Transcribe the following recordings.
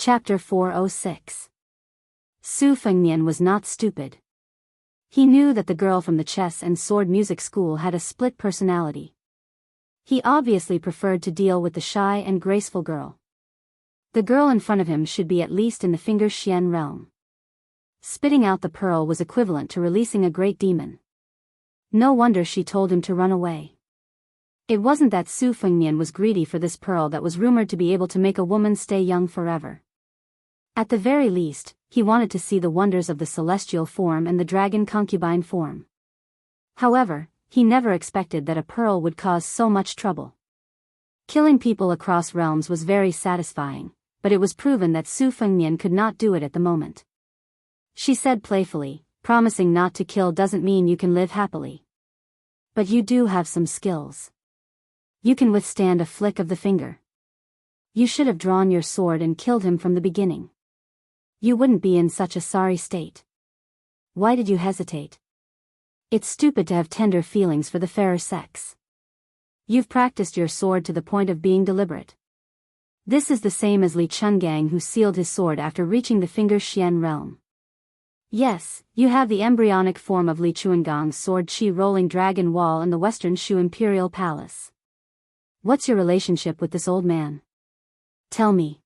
Chapter 406. Su Fengnian was not stupid. He knew that the girl from the chess and sword music school had a split personality. He obviously preferred to deal with the shy and graceful girl. The girl in front of him should be at least in the finger Xian realm. Spitting out the pearl was equivalent to releasing a great demon. No wonder she told him to run away. It wasn't that Su Fengnian was greedy for this pearl that was rumored to be able to make a woman stay young forever. At the very least, he wanted to see the wonders of the celestial form and the dragon concubine form. However, he never expected that a pearl would cause so much trouble. Killing people across realms was very satisfying, but it was proven that Su Fengnian could not do it at the moment. She said playfully, promising not to kill doesn't mean you can live happily. But you do have some skills. You can withstand a flick of the finger. You should have drawn your sword and killed him from the beginning. You wouldn't be in such a sorry state. Why did you hesitate? It's stupid to have tender feelings for the fairer sex. You've practiced your sword to the point of being deliberate. This is the same as Li Chungang, who sealed his sword after reaching the finger Xian realm. Yes, you have the embryonic form of Li Chuangang's sword Qi rolling dragon wall in the Western Shu Imperial Palace. What's your relationship with this old man? Tell me.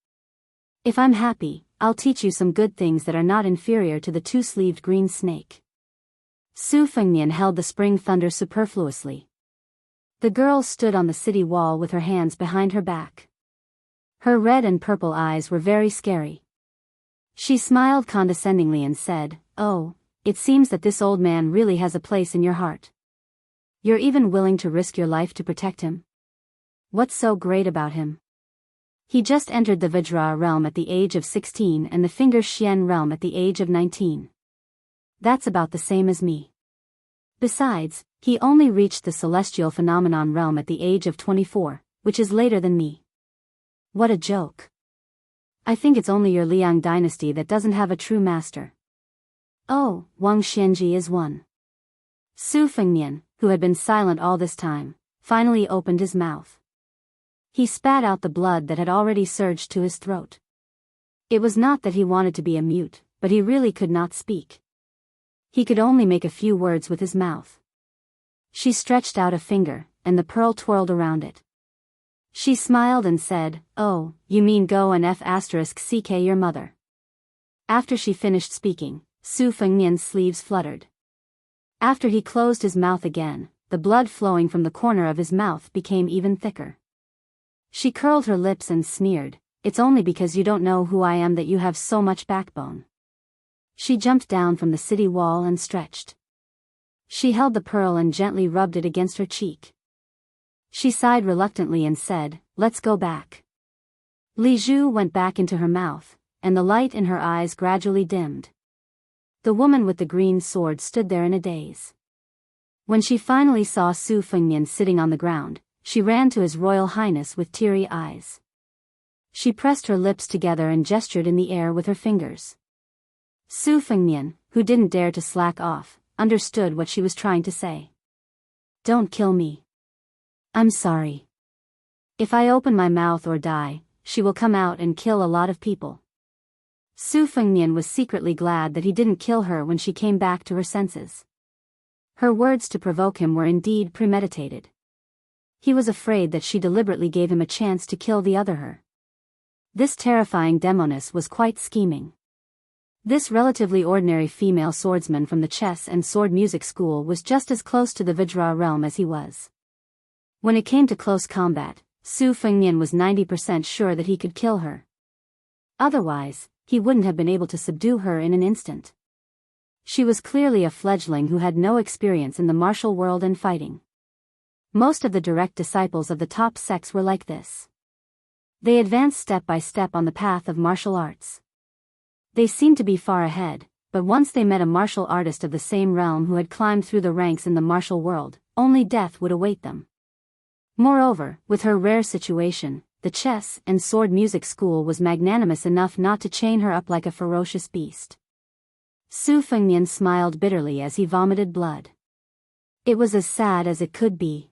If I'm happy, I'll teach you some good things that are not inferior to the two-sleeved green snake. Su Fengnian held the spring thunder superfluously. The girl stood on the city wall with her hands behind her back. Her red and purple eyes were very scary. She smiled condescendingly and said, "Oh, it seems that this old man really has a place in your heart. You're even willing to risk your life to protect him? What's so great about him? He just entered the Vajra realm at the age of 16 and the finger Xian realm at the age of 19. That's about the same as me. Besides, he only reached the celestial phenomenon realm at the age of 24, which is later than me. What a joke. I think it's only your Liang dynasty that doesn't have a true master." "Oh, Wang Xianji is one." Su Fengnian, who had been silent all this time, finally opened his mouth. He spat out the blood that had already surged to his throat. It was not that he wanted to be a mute, but he really could not speak. He could only make a few words with his mouth. She stretched out a finger, and the pearl twirled around it. She smiled and said, "Oh, you mean go and *ck your mother." After she finished speaking, Su Fengnian's sleeves fluttered. After he closed his mouth again, the blood flowing from the corner of his mouth became even thicker. She curled her lips and sneered, "It's only because you don't know who I am that you have so much backbone." She jumped down from the city wall and stretched. She held the pearl and gently rubbed it against her cheek. She sighed reluctantly and said, "Let's go back." Li Zhu went back into her mouth, and the light in her eyes gradually dimmed. The woman with the green sword stood there in a daze. When she finally saw Su Fengnian sitting on the ground, she ran to His Royal Highness with teary eyes. She pressed her lips together and gestured in the air with her fingers. Su Fengnian, who didn't dare to slack off, understood what she was trying to say. "Don't kill me. I'm sorry. If I open my mouth or die, she will come out and kill a lot of people." Su Fengnian was secretly glad that he didn't kill her when she came back to her senses. Her words to provoke him were indeed premeditated. He was afraid that she deliberately gave him a chance to kill the other her. This terrifying demoness was quite scheming. This relatively ordinary female swordsman from the chess and sword music school was just as close to the Vajra realm as he was. When it came to close combat, Su Fengnian was 90% sure that he could kill her. Otherwise, he wouldn't have been able to subdue her in an instant. She was clearly a fledgling who had no experience in the martial world and fighting. Most of the direct disciples of the top sects were like this. They advanced step by step on the path of martial arts. They seemed to be far ahead, but once they met a martial artist of the same realm who had climbed through the ranks in the martial world, only death would await them. Moreover, with her rare situation, the chess and sword music school was magnanimous enough not to chain her up like a ferocious beast. Su Fengnian smiled bitterly as he vomited blood. It was as sad as it could be.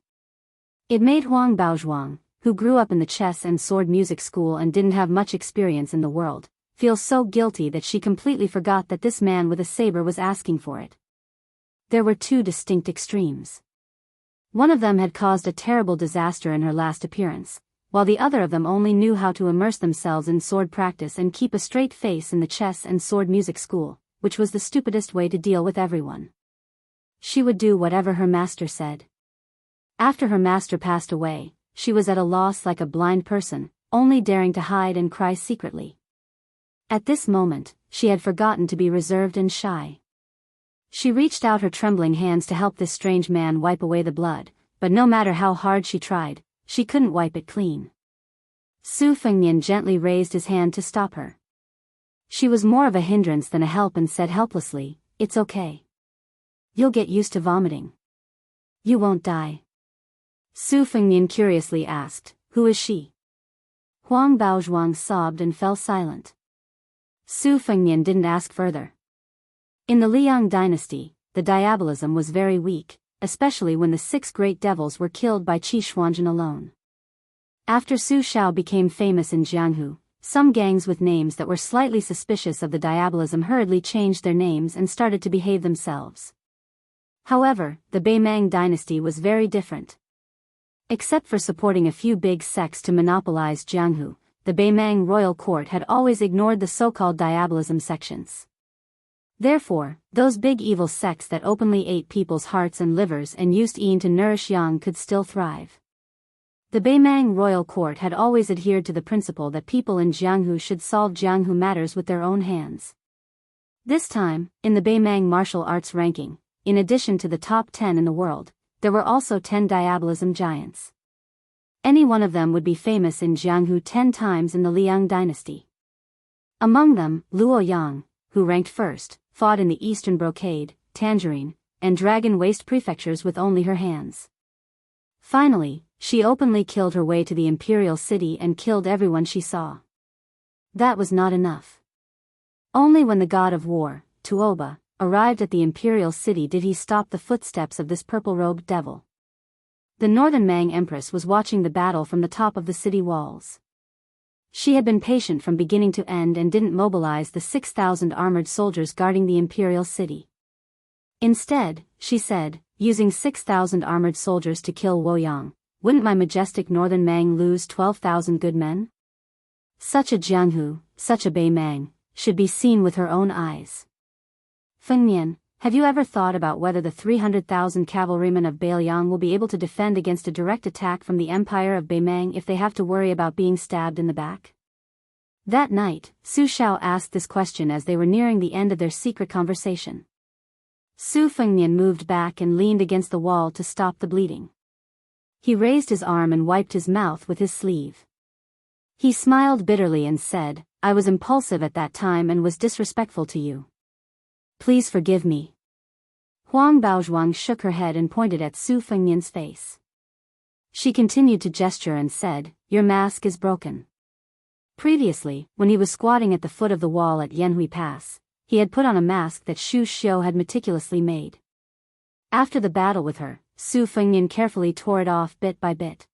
It made Huang Baozhuang, who grew up in the chess and sword music school and didn't have much experience in the world, feel so guilty that she completely forgot that this man with a saber was asking for it. There were two distinct extremes. One of them had caused a terrible disaster in her last appearance, while the other of them only knew how to immerse themselves in sword practice and keep a straight face in the chess and sword music school, which was the stupidest way to deal with everyone. She would do whatever her master said. After her master passed away, she was at a loss like a blind person, only daring to hide and cry secretly. At this moment, she had forgotten to be reserved and shy. She reached out her trembling hands to help this strange man wipe away the blood, but no matter how hard she tried, she couldn't wipe it clean. Su Fengnian gently raised his hand to stop her. She was more of a hindrance than a help and said helplessly, "It's okay. You'll get used to vomiting. You won't die." Su Fengnian curiously asked, "Who is she?" Huang Baozhuang sobbed and fell silent. Su Fengnian didn't ask further. In the Liang dynasty, the diabolism was very weak, especially when the 6 great devils were killed by Qi Xuanzhen alone. After Su Shao became famous in Jianghu, some gangs with names that were slightly suspicious of the diabolism hurriedly changed their names and started to behave themselves. However, the Beimang dynasty was very different. Except for supporting a few big sects to monopolize Jianghu, the Beimang royal court had always ignored the so-called diabolism sections. Therefore, those big evil sects that openly ate people's hearts and livers and used yin to nourish yang could still thrive. The Beimang royal court had always adhered to the principle that people in Jianghu should solve Jianghu matters with their own hands. This time, in the Beimang martial arts ranking, in addition to the top 10 in the world, there were also 10 diabolism giants. Any one of them would be famous in Jianghu 10 times in the Liang dynasty. Among them, Luo Yang, who ranked first, fought in the Eastern Brocade, Tangerine, and Dragon Waste prefectures with only her hands. Finally, she openly killed her way to the imperial city and killed everyone she saw. That was not enough. Only when the god of war, Tuoba, arrived at the imperial city did he stop the footsteps of this purple-robed devil. The Northern Mang Empress was watching the battle from the top of the city walls. She had been patient from beginning to end and didn't mobilize the 6,000 armored soldiers guarding the imperial city. Instead, she said, using 6,000 armored soldiers to kill Woyang, wouldn't my majestic Northern Mang lose 12,000 good men? Such a Jianghu, such a Beimang, should be seen with her own eyes. Fengnian, have you ever thought about whether the 300,000 cavalrymen of Beiliang will be able to defend against a direct attack from the Empire of Beimang if they have to worry about being stabbed in the back? That night, Su Shao asked this question as they were nearing the end of their secret conversation. Su Fengnian moved back and leaned against the wall to stop the bleeding. He raised his arm and wiped his mouth with his sleeve. He smiled bitterly and said, "I was impulsive at that time and was disrespectful to you. Please forgive me." Huang Baozhuang shook her head and pointed at Su Fengnian's face. She continued to gesture and said, "Your mask is broken." Previously, when he was squatting at the foot of the wall at Yanhui Pass, he had put on a mask that Xu Xiu had meticulously made. After the battle with her, Su Fengnian carefully tore it off bit by bit.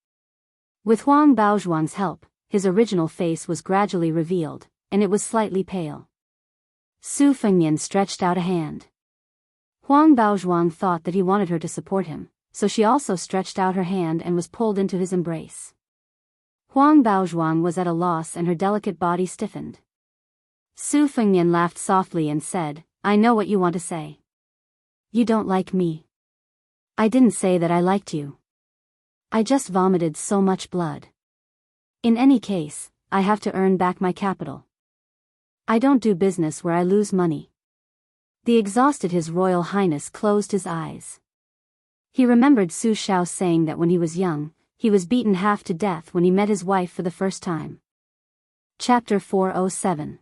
With Huang Baozhuang's help, his original face was gradually revealed, and it was slightly pale. Su Fengnian stretched out a hand. Huang Baozhuang thought that he wanted her to support him, so she also stretched out her hand and was pulled into his embrace. Huang Baozhuang was at a loss and her delicate body stiffened. Su Fengnian laughed softly and said, "I know what you want to say. You don't like me." "I didn't say that I liked you. I just vomited so much blood. In any case, I have to earn back my capital. I don't do business where I lose money." The exhausted His Royal Highness closed his eyes. He remembered Su Shao saying that when he was young, he was beaten half to death when he met his wife for the first time. Chapter 407.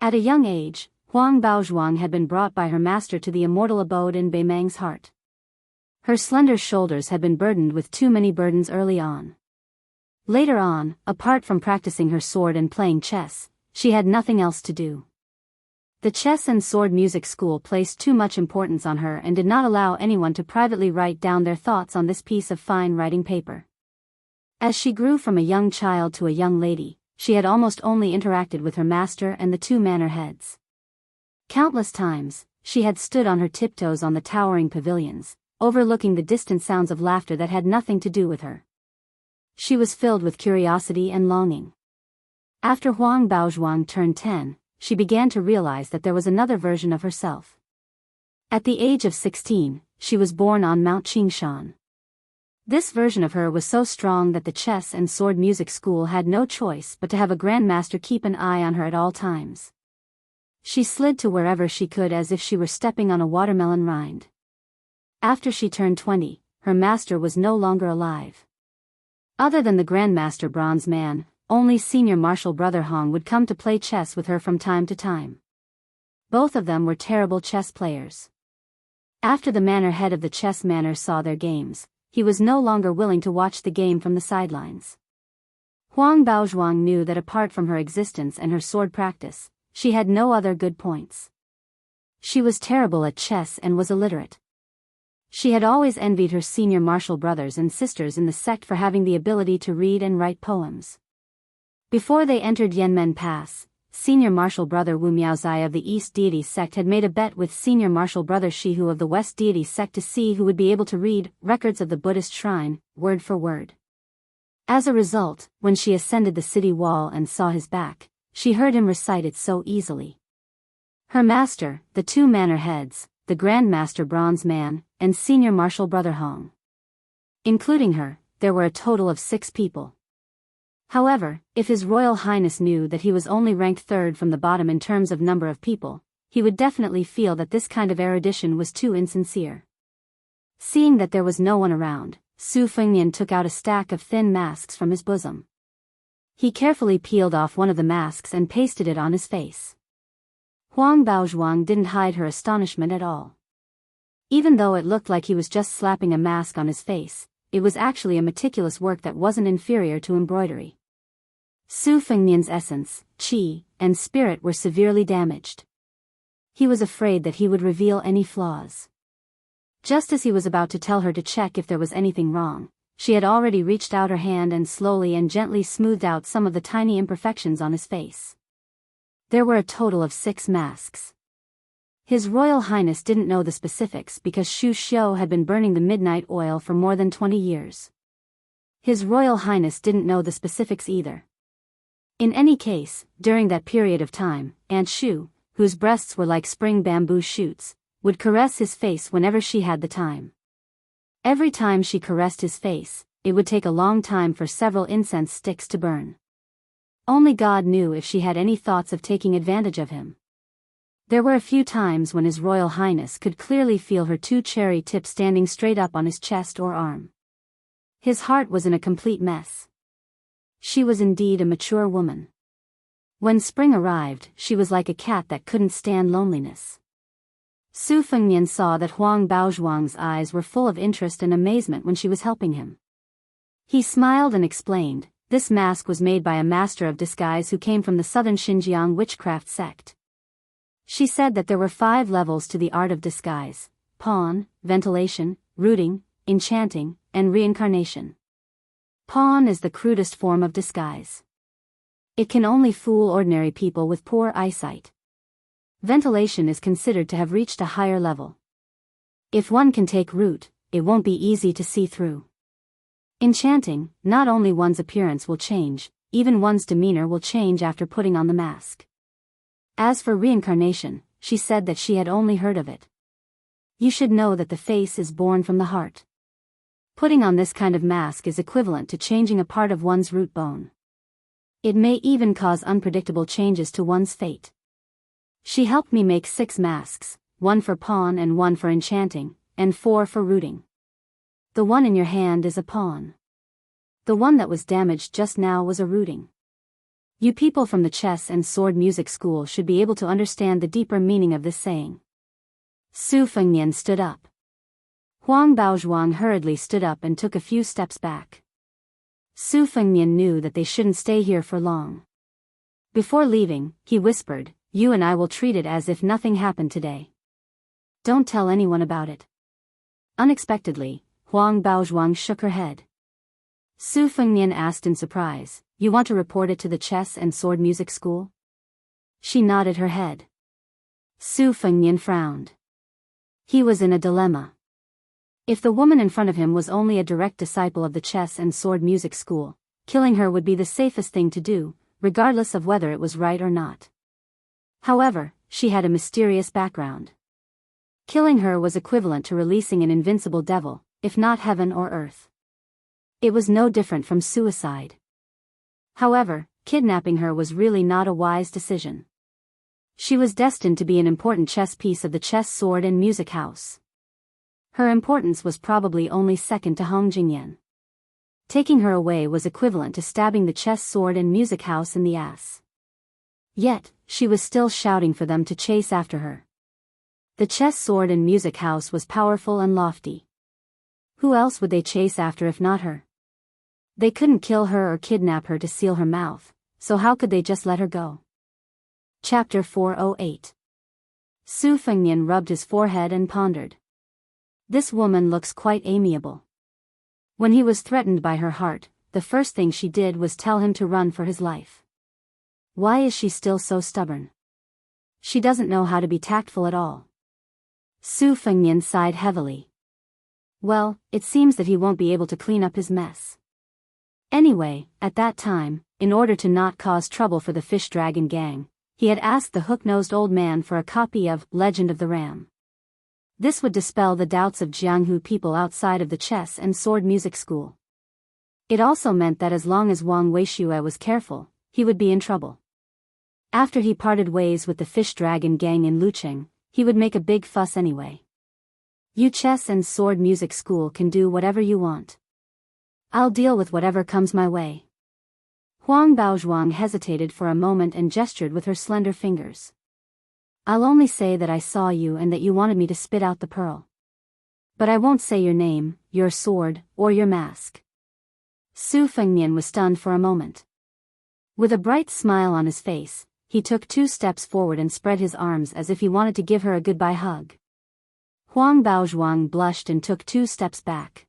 At a young age, Huang Baozhuang had been brought by her master to the immortal abode in Beimang's heart. Her slender shoulders had been burdened with too many burdens early on. Later on, apart from practicing her sword and playing chess, she had nothing else to do. The chess and sword music school placed too much importance on her and did not allow anyone to privately write down their thoughts on this piece of fine writing paper. As she grew from a young child to a young lady, she had almost only interacted with her master and the two manor heads. Countless times, she had stood on her tiptoes on the towering pavilions, overlooking the distant sounds of laughter that had nothing to do with her. She was filled with curiosity and longing. After Huang Baozhuang turned 10, she began to realize that there was another version of herself. At the age of 16, she was born on Mount Qingshan. This version of her was so strong that the chess and sword music school had no choice but to have a grandmaster keep an eye on her at all times. She slid to wherever she could as if she were stepping on a watermelon rind. After she turned 20, her master was no longer alive. Other than the grandmaster bronze man, only senior martial brother Hong would come to play chess with her from time to time. Both of them were terrible chess players. After the manor head of the chess manor saw their games, he was no longer willing to watch the game from the sidelines. Huang Baozhuang knew that apart from her existence and her sword practice, she had no other good points. She was terrible at chess and was illiterate. She had always envied her senior martial brothers and sisters in the sect for having the ability to read and write poems. Before they entered Yanmen Pass, senior martial brother Wu Miaozai of the East Deity sect had made a bet with senior martial brother Shihu of the West Deity sect to see who would be able to read records of the Buddhist shrine, word for word. As a result, when she ascended the city wall and saw his back, she heard him recite it so easily. Her master, the two manor heads, the Grand Master Bronze Man, and senior martial brother Hong. Including her, there were a total of 6 people. However, if His Royal Highness knew that he was only ranked 3rd from the bottom in terms of number of people, he would definitely feel that this kind of erudition was too insincere. Seeing that there was no one around, Su Fengnian took out a stack of thin masks from his bosom. He carefully peeled off one of the masks and pasted it on his face. Huang Baozhuang didn't hide her astonishment at all. Even though it looked like he was just slapping a mask on his face, it was actually a meticulous work that wasn't inferior to embroidery. Su Fengnian's essence, qi, and spirit were severely damaged. He was afraid that he would reveal any flaws. Just as he was about to tell her to check if there was anything wrong, she had already reached out her hand and slowly and gently smoothed out some of the tiny imperfections on his face. There were a total of 6 masks. His Royal Highness didn't know the specifics because Xu Xiu had been burning the midnight oil for more than 20 years. His Royal Highness didn't know the specifics either. In any case, during that period of time, Aunt Xu, whose breasts were like spring bamboo shoots, would caress his face whenever she had the time. Every time she caressed his face, it would take a long time for several incense sticks to burn. Only God knew if she had any thoughts of taking advantage of him. There were a few times when His Royal Highness could clearly feel her 2 cherry tips standing straight up on his chest or arm. His heart was in a complete mess. She was indeed a mature woman. When spring arrived, she was like a cat that couldn't stand loneliness. Su Fengnian saw that Huang Baozhuang's eyes were full of interest and amazement when she was helping him. He smiled and explained, this mask was made by a master of disguise who came from the southern Xinjiang witchcraft sect. She said that there were 5 levels to the art of disguise: pawn, ventilation, rooting, enchanting, and reincarnation. Pawn is the crudest form of disguise. It can only fool ordinary people with poor eyesight. Ventilation is considered to have reached a higher level. If one can take root, it won't be easy to see through. Enchanting, not only one's appearance will change, even one's demeanor will change after putting on the mask. As for reincarnation, she said that she had only heard of it. You should know that the face is born from the heart. Putting on this kind of mask is equivalent to changing a part of one's root bone. It may even cause unpredictable changes to one's fate. She helped me make 6 masks, 1 for pawn and 1 for enchanting, and 4 for rooting. The one in your hand is a pawn. The one that was damaged just now was a rooting. You people from the chess and sword music school should be able to understand the deeper meaning of this saying. Su Fengnian stood up. Huang Baozhuang hurriedly stood up and took a few steps back. Su Fengnian knew that they shouldn't stay here for long. Before leaving, he whispered, "You and I will treat it as if nothing happened today. Don't tell anyone about it." Unexpectedly, Huang Baozhuang shook her head. Su Fengnian asked in surprise. You want to report it to the chess and sword music school? She nodded her head. Su Fengnian frowned. He was in a dilemma. If the woman in front of him was only a direct disciple of the chess and sword music school, killing her would be the safest thing to do, regardless of whether it was right or not. However, she had a mysterious background. Killing her was equivalent to releasing an invincible devil, if not heaven or earth. It was no different from suicide. However, kidnapping her was really not a wise decision. She was destined to be an important chess piece of the chess, sword and music house. Her importance was probably only second to Hong Jingyan. Taking her away was equivalent to stabbing the chess, sword and music house in the ass. Yet, she was still shouting for them to chase after her. The chess, sword and music house was powerful and lofty. Who else would they chase after if not her? They couldn't kill her or kidnap her to seal her mouth, so how could they just let her go? Chapter 408. Su Fengnian rubbed his forehead and pondered. This woman looks quite amiable. When he was threatened by her heart, the first thing she did was tell him to run for his life. Why is she still so stubborn? She doesn't know how to be tactful at all. Su Fengnian sighed heavily. Well, it seems that he won't be able to clean up his mess. Anyway, at that time, in order to not cause trouble for the fish dragon gang, he had asked the hook-nosed old man for a copy of Legend of the Ram. This would dispel the doubts of Jianghu people outside of the chess and sword music school. It also meant that as long as Wang Weishue was careful, he would be in trouble. After he parted ways with the fish dragon gang in Lucheng, he would make a big fuss anyway. You chess and sword music school can do whatever you want. I'll deal with whatever comes my way. Huang Baozhuang hesitated for a moment and gestured with her slender fingers. I'll only say that I saw you and that you wanted me to spit out the pearl. But I won't say your name, your sword, or your mask. Su Fengnian was stunned for a moment. With a bright smile on his face, he took 2 steps forward and spread his arms as if he wanted to give her a goodbye hug. Huang Baozhuang blushed and took 2 steps back.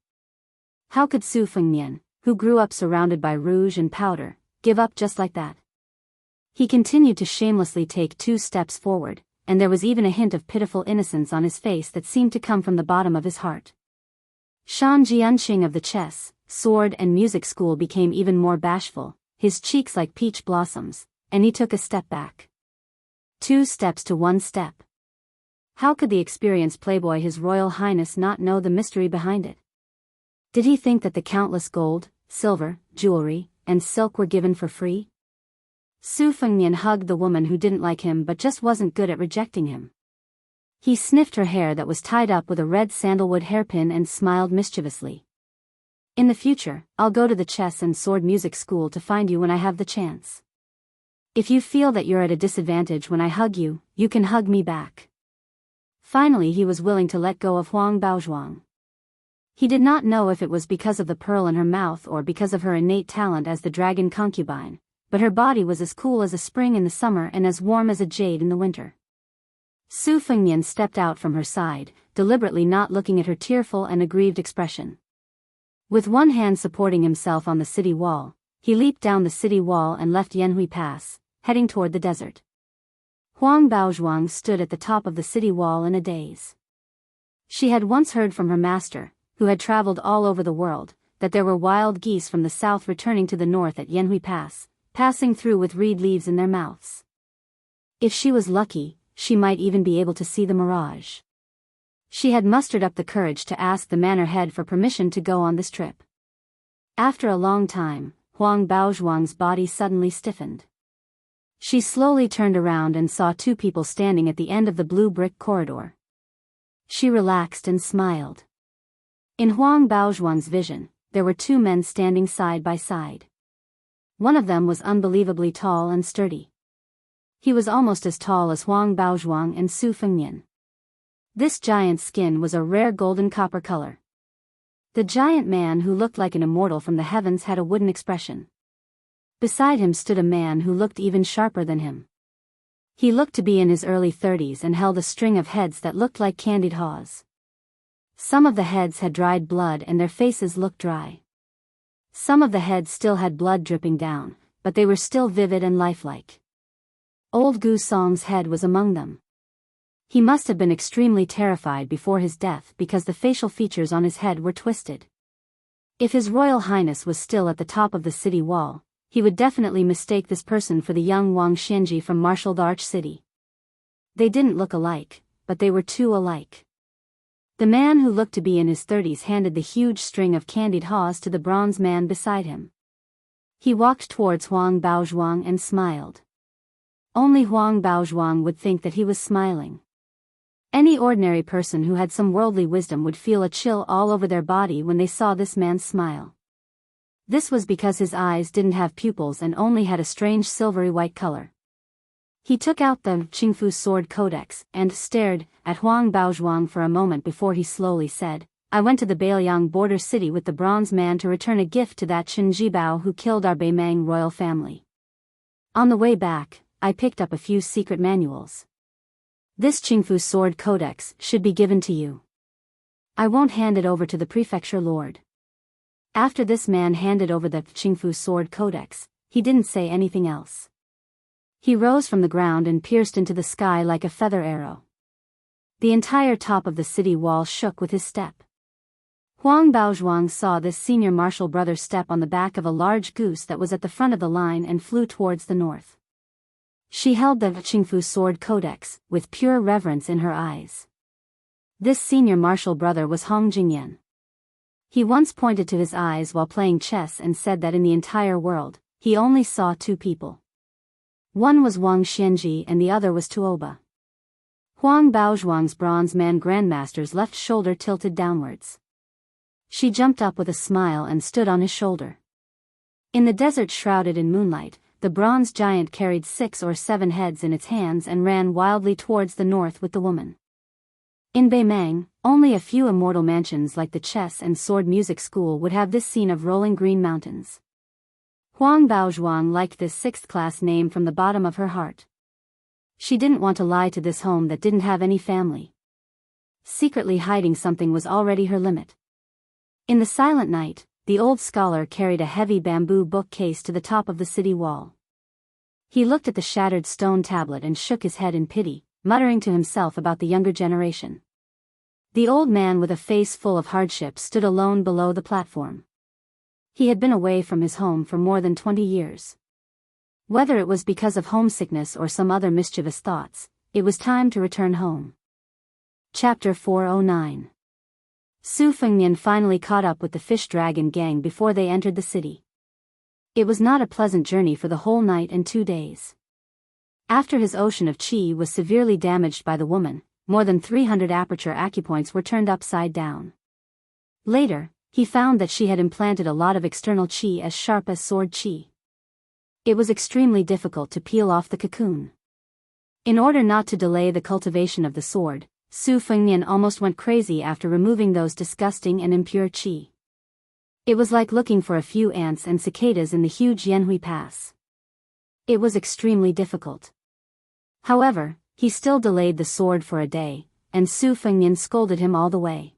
How could Su Fengnian, who grew up surrounded by rouge and powder, give up just like that? He continued to shamelessly take 2 steps forward, and there was even a hint of pitiful innocence on his face that seemed to come from the bottom of his heart. Shan Jianqing of the chess, sword and music school became even more bashful, his cheeks like peach blossoms, and he took a step back. 2 steps to 1 step. How could the experienced playboy His Royal Highness not know the mystery behind it? Did he think that the countless gold, silver, jewelry, and silk were given for free? Su Fengnian hugged the woman who didn't like him but just wasn't good at rejecting him. He sniffed her hair that was tied up with a red sandalwood hairpin and smiled mischievously. In the future, I'll go to the chess and sword music school to find you when I have the chance. If you feel that you're at a disadvantage when I hug you, you can hug me back. Finally he was willing to let go of Huang Baozhuang. He did not know if it was because of the pearl in her mouth or because of her innate talent as the dragon concubine, but her body was as cool as a spring in the summer and as warm as a jade in the winter. Su Fengnian stepped out from her side, deliberately not looking at her tearful and aggrieved expression. With one hand supporting himself on the city wall, he leaped down the city wall and left Yanhui Pass, heading toward the desert. Huang Baozhuang stood at the top of the city wall in a daze. She had once heard from her master, who had traveled all over the world, that there were wild geese from the south returning to the north at Yanhui Pass, passing through with reed leaves in their mouths. If she was lucky, she might even be able to see the mirage. She had mustered up the courage to ask the manor head for permission to go on this trip. After a long time, Huang Baozhuang's body suddenly stiffened. She slowly turned around and saw 2 people standing at the end of the blue brick corridor. She relaxed and smiled. In Huang Baozhuang's vision, there were 2 men standing side by side. One of them was unbelievably tall and sturdy. He was almost as tall as Huang Baozhuang and Su Fengnian. This giant's skin was a rare golden copper color. The giant man who looked like an immortal from the heavens had a wooden expression. Beside him stood a man who looked even sharper than him. He looked to be in his early 30s and held a string of heads that looked like candied haws. Some of the heads had dried blood and their faces looked dry. Some of the heads still had blood dripping down, but they were still vivid and lifelike. Old Gu Song's head was among them. He must have been extremely terrified before his death because the facial features on his head were twisted. If His Royal Highness was still at the top of the city wall, he would definitely mistake this person for the young Wang Xianji from Martial Arch City. They didn't look alike, but they were too alike. The man who looked to be in his 30s handed the huge string of candied haws to the bronze man beside him. He walked towards Huang Baozhuang and smiled. Only Huang Baozhuang would think that he was smiling. Any ordinary person who had some worldly wisdom would feel a chill all over their body when they saw this man's smile. This was because his eyes didn't have pupils and only had a strange silvery white color. He took out the Qingfu Sword Codex and stared at Huang Baozhuang for a moment before he slowly said, "I went to the Beiliang border city with the bronze man to return a gift to that Chen Jibao who killed our Beimang royal family. On the way back, I picked up a few secret manuals. This Qingfu Sword Codex should be given to you. I won't hand it over to the prefecture lord." After this man handed over the Qingfu Sword Codex, he didn't say anything else. He rose from the ground and pierced into the sky like a feather arrow. The entire top of the city wall shook with his step. Huang Baozhuang saw this senior martial brother step on the back of a large goose that was at the front of the line and flew towards the north. She held the Qingfu Sword Codex, with pure reverence in her eyes. This senior martial brother was Hong Jingyan. He once pointed to his eyes while playing chess and said that in the entire world, he only saw two people. One was Wang Xianji and the other was Tuoba. Huang Baozhuang's bronze man grandmaster's left shoulder tilted downwards. She jumped up with a smile and stood on his shoulder. In the desert shrouded in moonlight, the bronze giant carried 6 or 7 heads in its hands and ran wildly towards the north with the woman. In Beimang, only a few immortal mansions like the chess and sword music school would have this scene of rolling green mountains. Huang Baozhuang liked this 6th-class name from the bottom of her heart. She didn't want to lie to this home that didn't have any family. Secretly hiding something was already her limit. In the silent night, the old scholar carried a heavy bamboo bookcase to the top of the city wall. He looked at the shattered stone tablet and shook his head in pity, muttering to himself about the younger generation. The old man with a face full of hardship stood alone below the platform. He had been away from his home for more than 20 years. Whether it was because of homesickness or some other mischievous thoughts, it was time to return home. Chapter 409. Su Fengnian finally caught up with the fish dragon gang before they entered the city. It was not a pleasant journey for the whole night and 2 days. After his ocean of qi was severely damaged by the woman, more than 300 aperture acupoints were turned upside down. Later, he found that she had implanted a lot of external qi as sharp as sword qi. It was extremely difficult to peel off the cocoon. In order not to delay the cultivation of the sword, Su Fengnian almost went crazy after removing those disgusting and impure qi. It was like looking for a few ants and cicadas in the huge Yanhui Pass. It was extremely difficult. However, he still delayed the sword for a day, and Su Fengnian scolded him all the way.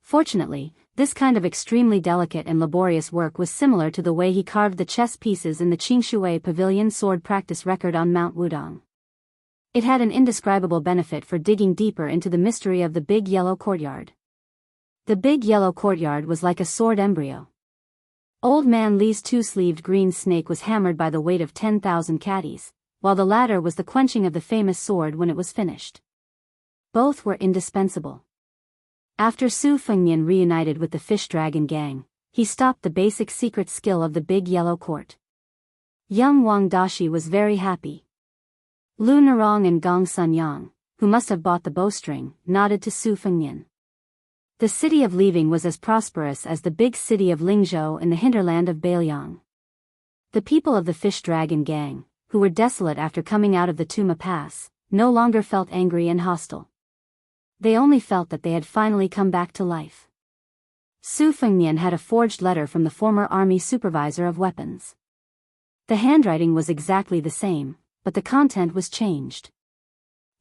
Fortunately, this kind of extremely delicate and laborious work was similar to the way he carved the chess pieces in the Qingshui Pavilion sword practice record on Mount Wudong. It had an indescribable benefit for digging deeper into the mystery of the Big Yellow Courtyard. The Big Yellow Courtyard was like a sword embryo. Old Man Li's 2-sleeved green snake was hammered by the weight of 10,000 caddies, while the latter was the quenching of the famous sword when it was finished. Both were indispensable. After Su Fengnian reunited with the Fish Dragon gang, he stopped the basic secret skill of the Big Yellow Court. Young Wang Dashi was very happy. Lu Narong and Gong Sunyang, who must have bought the bowstring, nodded to Su Fengnian. The city of Leaving was as prosperous as the big city of Lingzhou in the hinterland of Beiliang. The people of the Fish Dragon gang, who were desolate after coming out of the Tuma Pass, no longer felt angry and hostile. They only felt that they had finally come back to life. Su Fengnian had a forged letter from the former army supervisor of weapons. The handwriting was exactly the same, but the content was changed.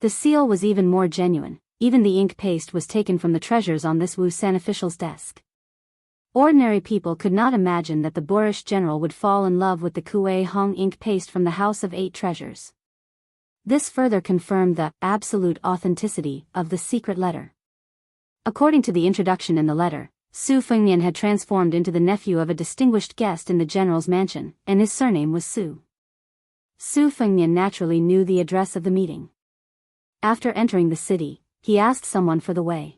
The seal was even more genuine, even the ink paste was taken from the treasures on this Wu San official's desk. Ordinary people could not imagine that the boorish general would fall in love with the Kue Hong ink paste from the House of Eight Treasures. This further confirmed the absolute authenticity of the secret letter. According to the introduction in the letter, Su Fengnian had transformed into the nephew of a distinguished guest in the general's mansion, and his surname was Su. Su Fengnian naturally knew the address of the meeting. After entering the city, he asked someone for the way.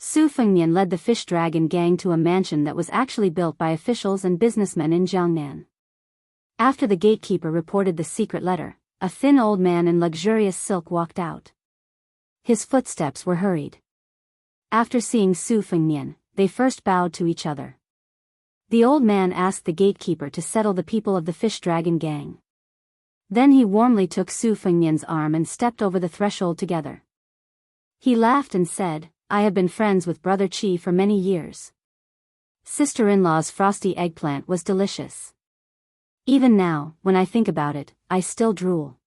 Su Fengnian led the fish dragon gang to a mansion that was actually built by officials and businessmen in Jiangnan. After the gatekeeper reported the secret letter, a thin old man in luxurious silk walked out. His footsteps were hurried. After seeing Su Fengnian, they first bowed to each other. The old man asked the gatekeeper to settle the people of the fish dragon gang. Then he warmly took Su Fengnian's arm and stepped over the threshold together. He laughed and said, "I have been friends with Brother Qi for many years. Sister-in-law's frosty eggplant was delicious. Even now, when I think about it, I still drool.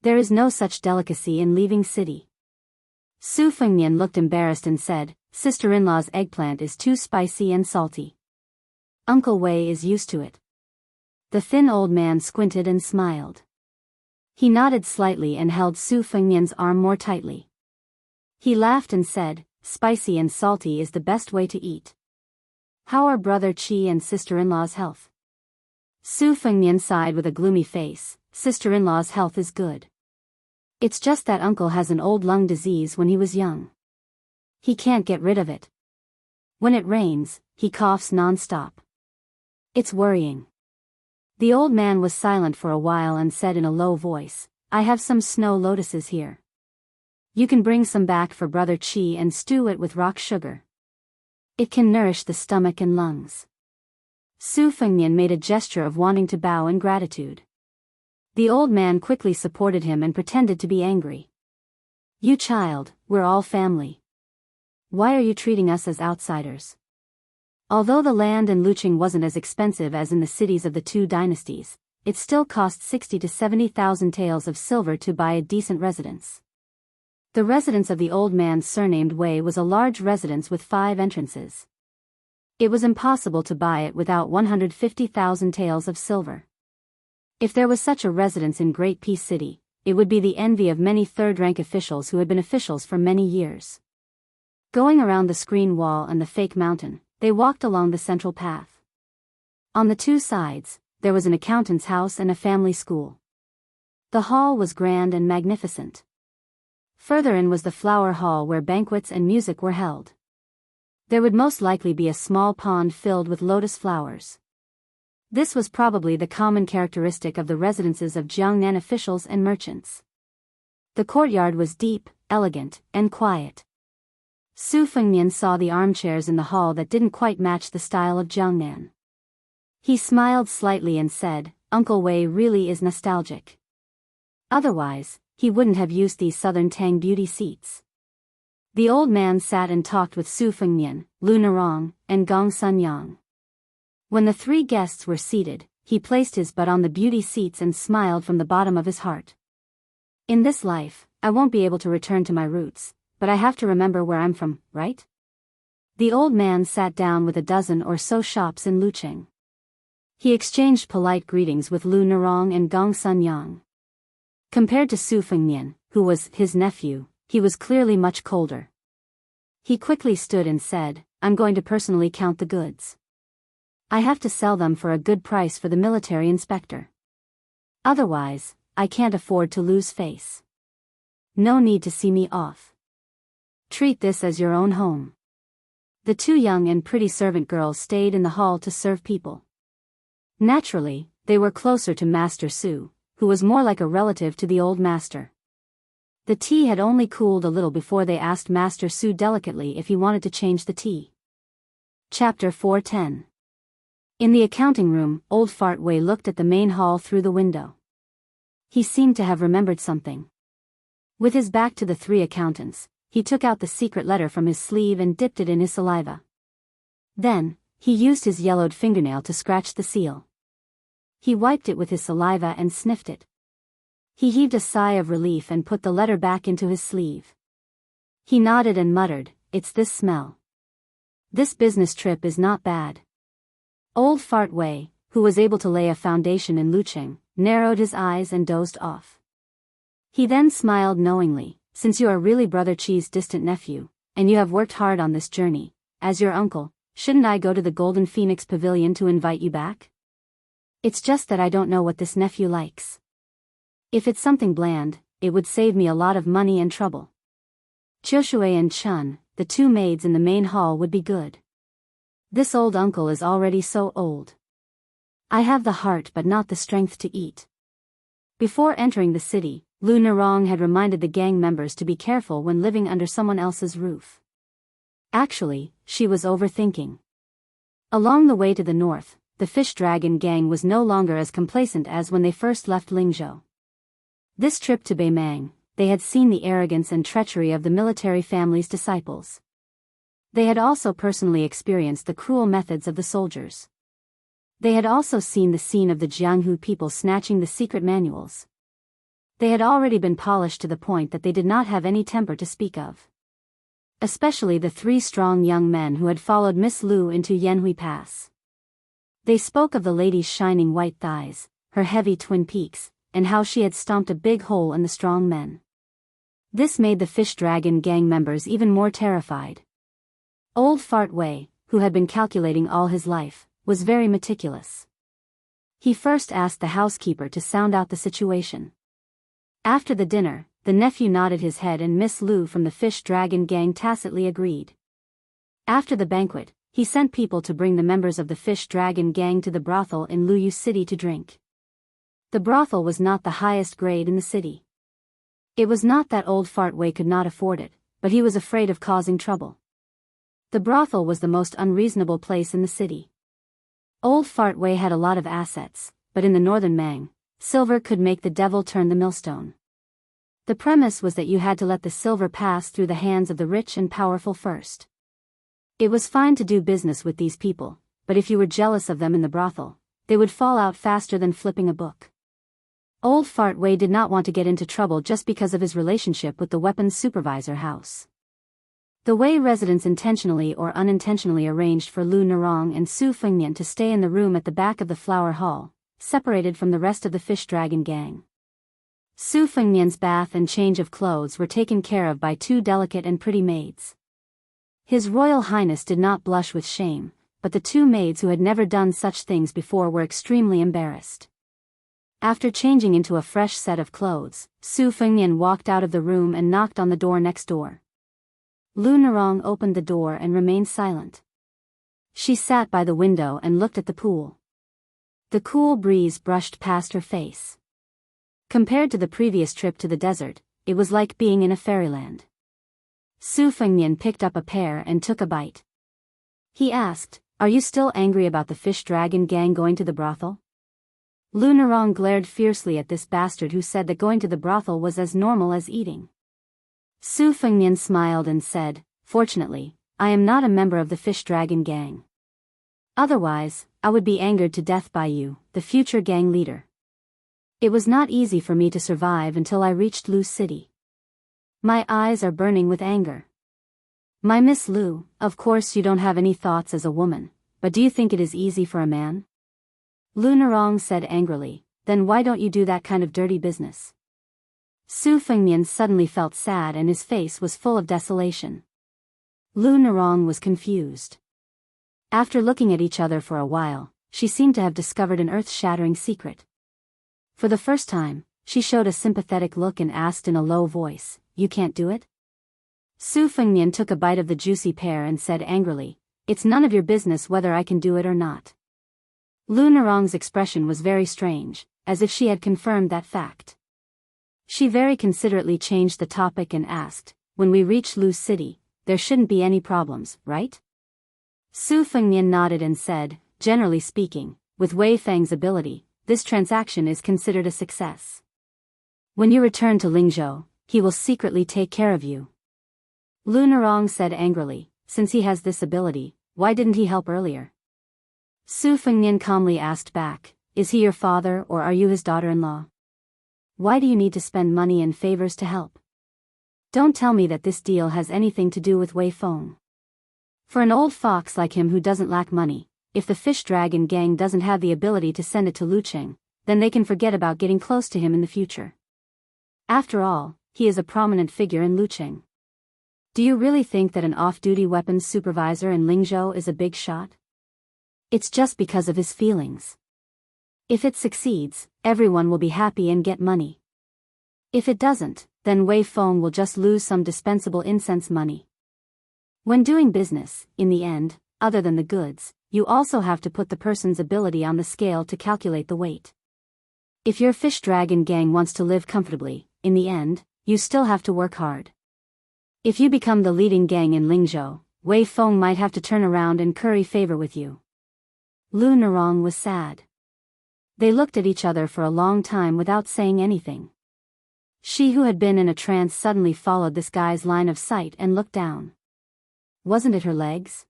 There is no such delicacy in leaving city." Su Fengnian looked embarrassed and said, "Sister-in-law's eggplant is too spicy and salty. Uncle Wei is used to it." The thin old man squinted and smiled. He nodded slightly and held Su Fengnian's arm more tightly. He laughed and said, "Spicy and salty is the best way to eat. How are Brother Qi and sister-in-law's health?" Su Fengnian sighed with a gloomy face. "Sister-in-law's health is good. It's just that uncle has an old lung disease when he was young. He can't get rid of it. When it rains, he coughs non-stop. It's worrying." The old man was silent for a while and said in a low voice, "I have some snow lotuses here. You can bring some back for Brother Qi and stew it with rock sugar. It can nourish the stomach and lungs." Su Fengnian made a gesture of wanting to bow in gratitude. The old man quickly supported him and pretended to be angry. "You child, we're all family. Why are you treating us as outsiders?" Although the land in Luqing wasn't as expensive as in the cities of the two dynasties, it still cost 60 to 70,000 taels of silver to buy a decent residence. The residence of the old man surnamed Wei was a large residence with 5 entrances. It was impossible to buy it without 150,000 taels of silver. If there was such a residence in Great Peace City, it would be the envy of many third-rank officials who had been officials for many years. Going around the screen wall and the fake mountain, they walked along the central path. On the 2 sides, there was an accountant's house and a family school. The hall was grand and magnificent. Further in was the flower hall where banquets and music were held. There would most likely be a small pond filled with lotus flowers. This was probably the common characteristic of the residences of Jiangnan officials and merchants. The courtyard was deep, elegant, and quiet. Su Fengnian saw the armchairs in the hall that didn't quite match the style of Jiangnan. He smiled slightly and said, "Uncle Wei really is nostalgic. Otherwise, he wouldn't have used these southern Tang beauty seats." The old man sat and talked with Su Fengnian, Lu Narong, and Gong Sunyang. When the 3 guests were seated, he placed his butt on the beauty seats and smiled from the bottom of his heart. "In this life, I won't be able to return to my roots, but I have to remember where I'm from, right?" The old man sat down with a dozen or so shops in Luqing. He exchanged polite greetings with Lu Narong and Gong Sunyang. Compared to Su Fengnian, who was his nephew, he was clearly much colder. He quickly stood and said, "I'm going to personally count the goods. I have to sell them for a good price for the military inspector. Otherwise, I can't afford to lose face. No need to see me off. Treat this as your own home." The 2 young and pretty servant girls stayed in the hall to serve people. Naturally, they were closer to Master Su, who was more like a relative to the old master. The tea had only cooled a little before they asked Master Su delicately if he wanted to change the tea. Chapter 410. In the accounting room, old Fart Wei looked at the main hall through the window. He seemed to have remembered something. With his back to the 3 accountants, he took out the secret letter from his sleeve and dipped it in his saliva. Then, he used his yellowed fingernail to scratch the seal. He wiped it with his saliva and sniffed it. He heaved a sigh of relief and put the letter back into his sleeve. He nodded and muttered, "It's this smell. This business trip is not bad. Old Fart Wei, who was able to lay a foundation in Lucheng, narrowed his eyes and dozed off. He then smiled knowingly, since you are really Brother Chi's distant nephew, and you have worked hard on this journey, as your uncle, shouldn't I go to the Golden Phoenix Pavilion to invite you back? It's just that I don't know what this nephew likes. If it's something bland, it would save me a lot of money and trouble. Qiushui and Chun, the two maids in the main hall, would be good. This old uncle is already so old. I have the heart but not the strength to eat. Before entering the city, Lu Nerong had reminded the gang members to be careful when living under someone else's roof. Actually, she was overthinking. Along the way to the north, the Fish Dragon gang was no longer as complacent as when they first left Lingzhou. This trip to Beimang, they had seen the arrogance and treachery of the military family's disciples. They had also personally experienced the cruel methods of the soldiers. They had also seen the scene of the Jianghu people snatching the secret manuals. They had already been polished to the point that they did not have any temper to speak of. Especially the three strong young men who had followed Miss Lu into Yanhui Pass. They spoke of the lady's shining white thighs, her heavy twin peaks, and how she had stomped a big hole in the strong men. This made the Fish Dragon gang members even more terrified. Old Fart Wei, who had been calculating all his life, was very meticulous. He first asked the housekeeper to sound out the situation. After the dinner, the nephew nodded his head and Miss Lu from the Fish Dragon gang tacitly agreed. After the banquet, he sent people to bring the members of the Fish Dragon gang to the brothel in Luyu City to drink. The brothel was not the highest grade in the city. It was not that old Fart Wei could not afford it, but he was afraid of causing trouble. The brothel was the most unreasonable place in the city. Old Fart Wei had a lot of assets, but in the northern Mang, silver could make the devil turn the millstone. The premise was that you had to let the silver pass through the hands of the rich and powerful first. It was fine to do business with these people, but if you were jealous of them in the brothel, they would fall out faster than flipping a book. Old Fart Wei did not want to get into trouble just because of his relationship with the weapons supervisor house. The Wei residents intentionally or unintentionally arranged for Lu Nerong and Su Fengnian to stay in the room at the back of the flower hall, separated from the rest of the Fish Dragon gang. Su Fengnian's bath and change of clothes were taken care of by two delicate and pretty maids. His Royal Highness did not blush with shame, but the two maids who had never done such things before were extremely embarrassed. After changing into a fresh set of clothes, Su Fengnian walked out of the room and knocked on the door next door. Lu Nerong opened the door and remained silent. She sat by the window and looked at the pool. The cool breeze brushed past her face. Compared to the previous trip to the desert, it was like being in a fairyland. Su Fengnian picked up a pear and took a bite. He asked, "Are you still angry about the Fish Dragon gang going to the brothel?" Lu Nerong glared fiercely at this bastard who said that going to the brothel was as normal as eating. Su Fengnian smiled and said, "Fortunately, I am not a member of the Fish Dragon gang. Otherwise, I would be angered to death by you, the future gang leader. It was not easy for me to survive until I reached Lu City. My eyes are burning with anger. My Miss Lu, of course you don't have any thoughts as a woman, but do you think it is easy for a man?" Lu Nerong said angrily, "Then why don't you do that kind of dirty business?" Su Fengnian suddenly felt sad and his face was full of desolation. Lu Nerong was confused. After looking at each other for a while, she seemed to have discovered an earth-shattering secret. For the first time, she showed a sympathetic look and asked in a low voice, "You can't do it?" Su Fengnian took a bite of the juicy pear and said angrily, "It's none of your business whether I can do it or not." Lu Nerong's expression was very strange, as if she had confirmed that fact. She very considerately changed the topic and asked, "When we reach Lu City, there shouldn't be any problems, right?" Su Fengnian nodded and said, "Generally speaking, with Wei Feng's ability, this transaction is considered a success. When you return to Lingzhou, he will secretly take care of you." Lu Nerong said angrily, "Since he has this ability, why didn't he help earlier?" Su Fengnian calmly asked back, "Is he your father or are you his daughter-in-law? Why do you need to spend money and favors to help? Don't tell me that this deal has anything to do with Wei Feng." For an old fox like him who doesn't lack money, if the fish dragon gang doesn't have the ability to send it to Lucheng, then they can forget about getting close to him in the future. After all, he is a prominent figure in Lucheng. Do you really think that an off-duty weapons supervisor in Lingzhou is a big shot? It's just because of his feelings. If it succeeds, everyone will be happy and get money. If it doesn't, then Wei Feng will just lose some dispensable incense money. When doing business, in the end, other than the goods, you also have to put the person's ability on the scale to calculate the weight. If your fish dragon gang wants to live comfortably, in the end, you still have to work hard. If you become the leading gang in Lingzhou, Wei Feng might have to turn around and curry favor with you. Lu Nerong was sad. They looked at each other for a long time without saying anything. She who had been in a trance suddenly followed this guy's line of sight and looked down. Wasn't it her legs?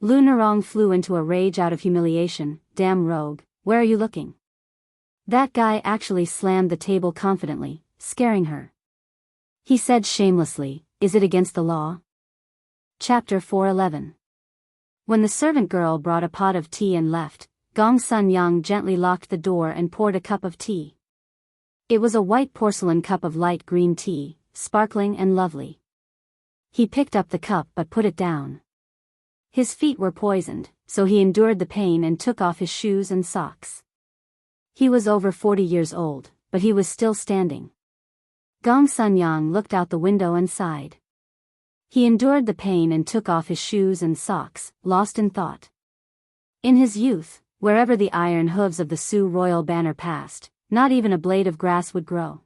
Lu Nerong flew into a rage out of humiliation. Damn rogue, where are you looking? That guy actually slammed the table confidently, scaring her. He said shamelessly, is it against the law? Chapter 411. When the servant girl brought a pot of tea and left, Gong Sun Yang gently locked the door and poured a cup of tea. It was a white porcelain cup of light green tea, sparkling and lovely. He picked up the cup but put it down. His feet were poisoned, so he endured the pain and took off his shoes and socks. He was over 40 years old, but he was still standing. Gong Sun Yang looked out the window and sighed. He endured the pain and took off his shoes and socks, lost in thought. In his youth, wherever the iron hooves of the Su royal banner passed, not even a blade of grass would grow.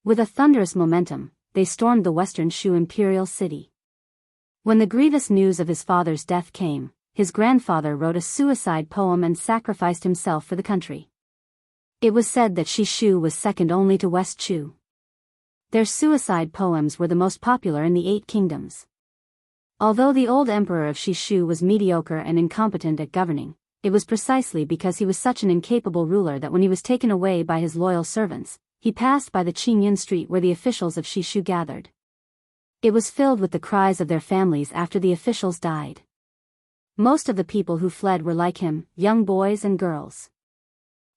With a thunderous momentum, they stormed the western Shu imperial city. When the grievous news of his father's death came, his grandfather wrote a suicide poem and sacrificed himself for the country. It was said that Shu was second only to West Shu. Their suicide poems were the most popular in the 8 kingdoms. Although the old emperor of Shu was mediocre and incompetent at governing, it was precisely because he was such an incapable ruler that when he was taken away by his loyal servants, he passed by the Qingyun street where the officials of Shu gathered. It was filled with the cries of their families after the officials died. Most of the people who fled were like him, young boys and girls.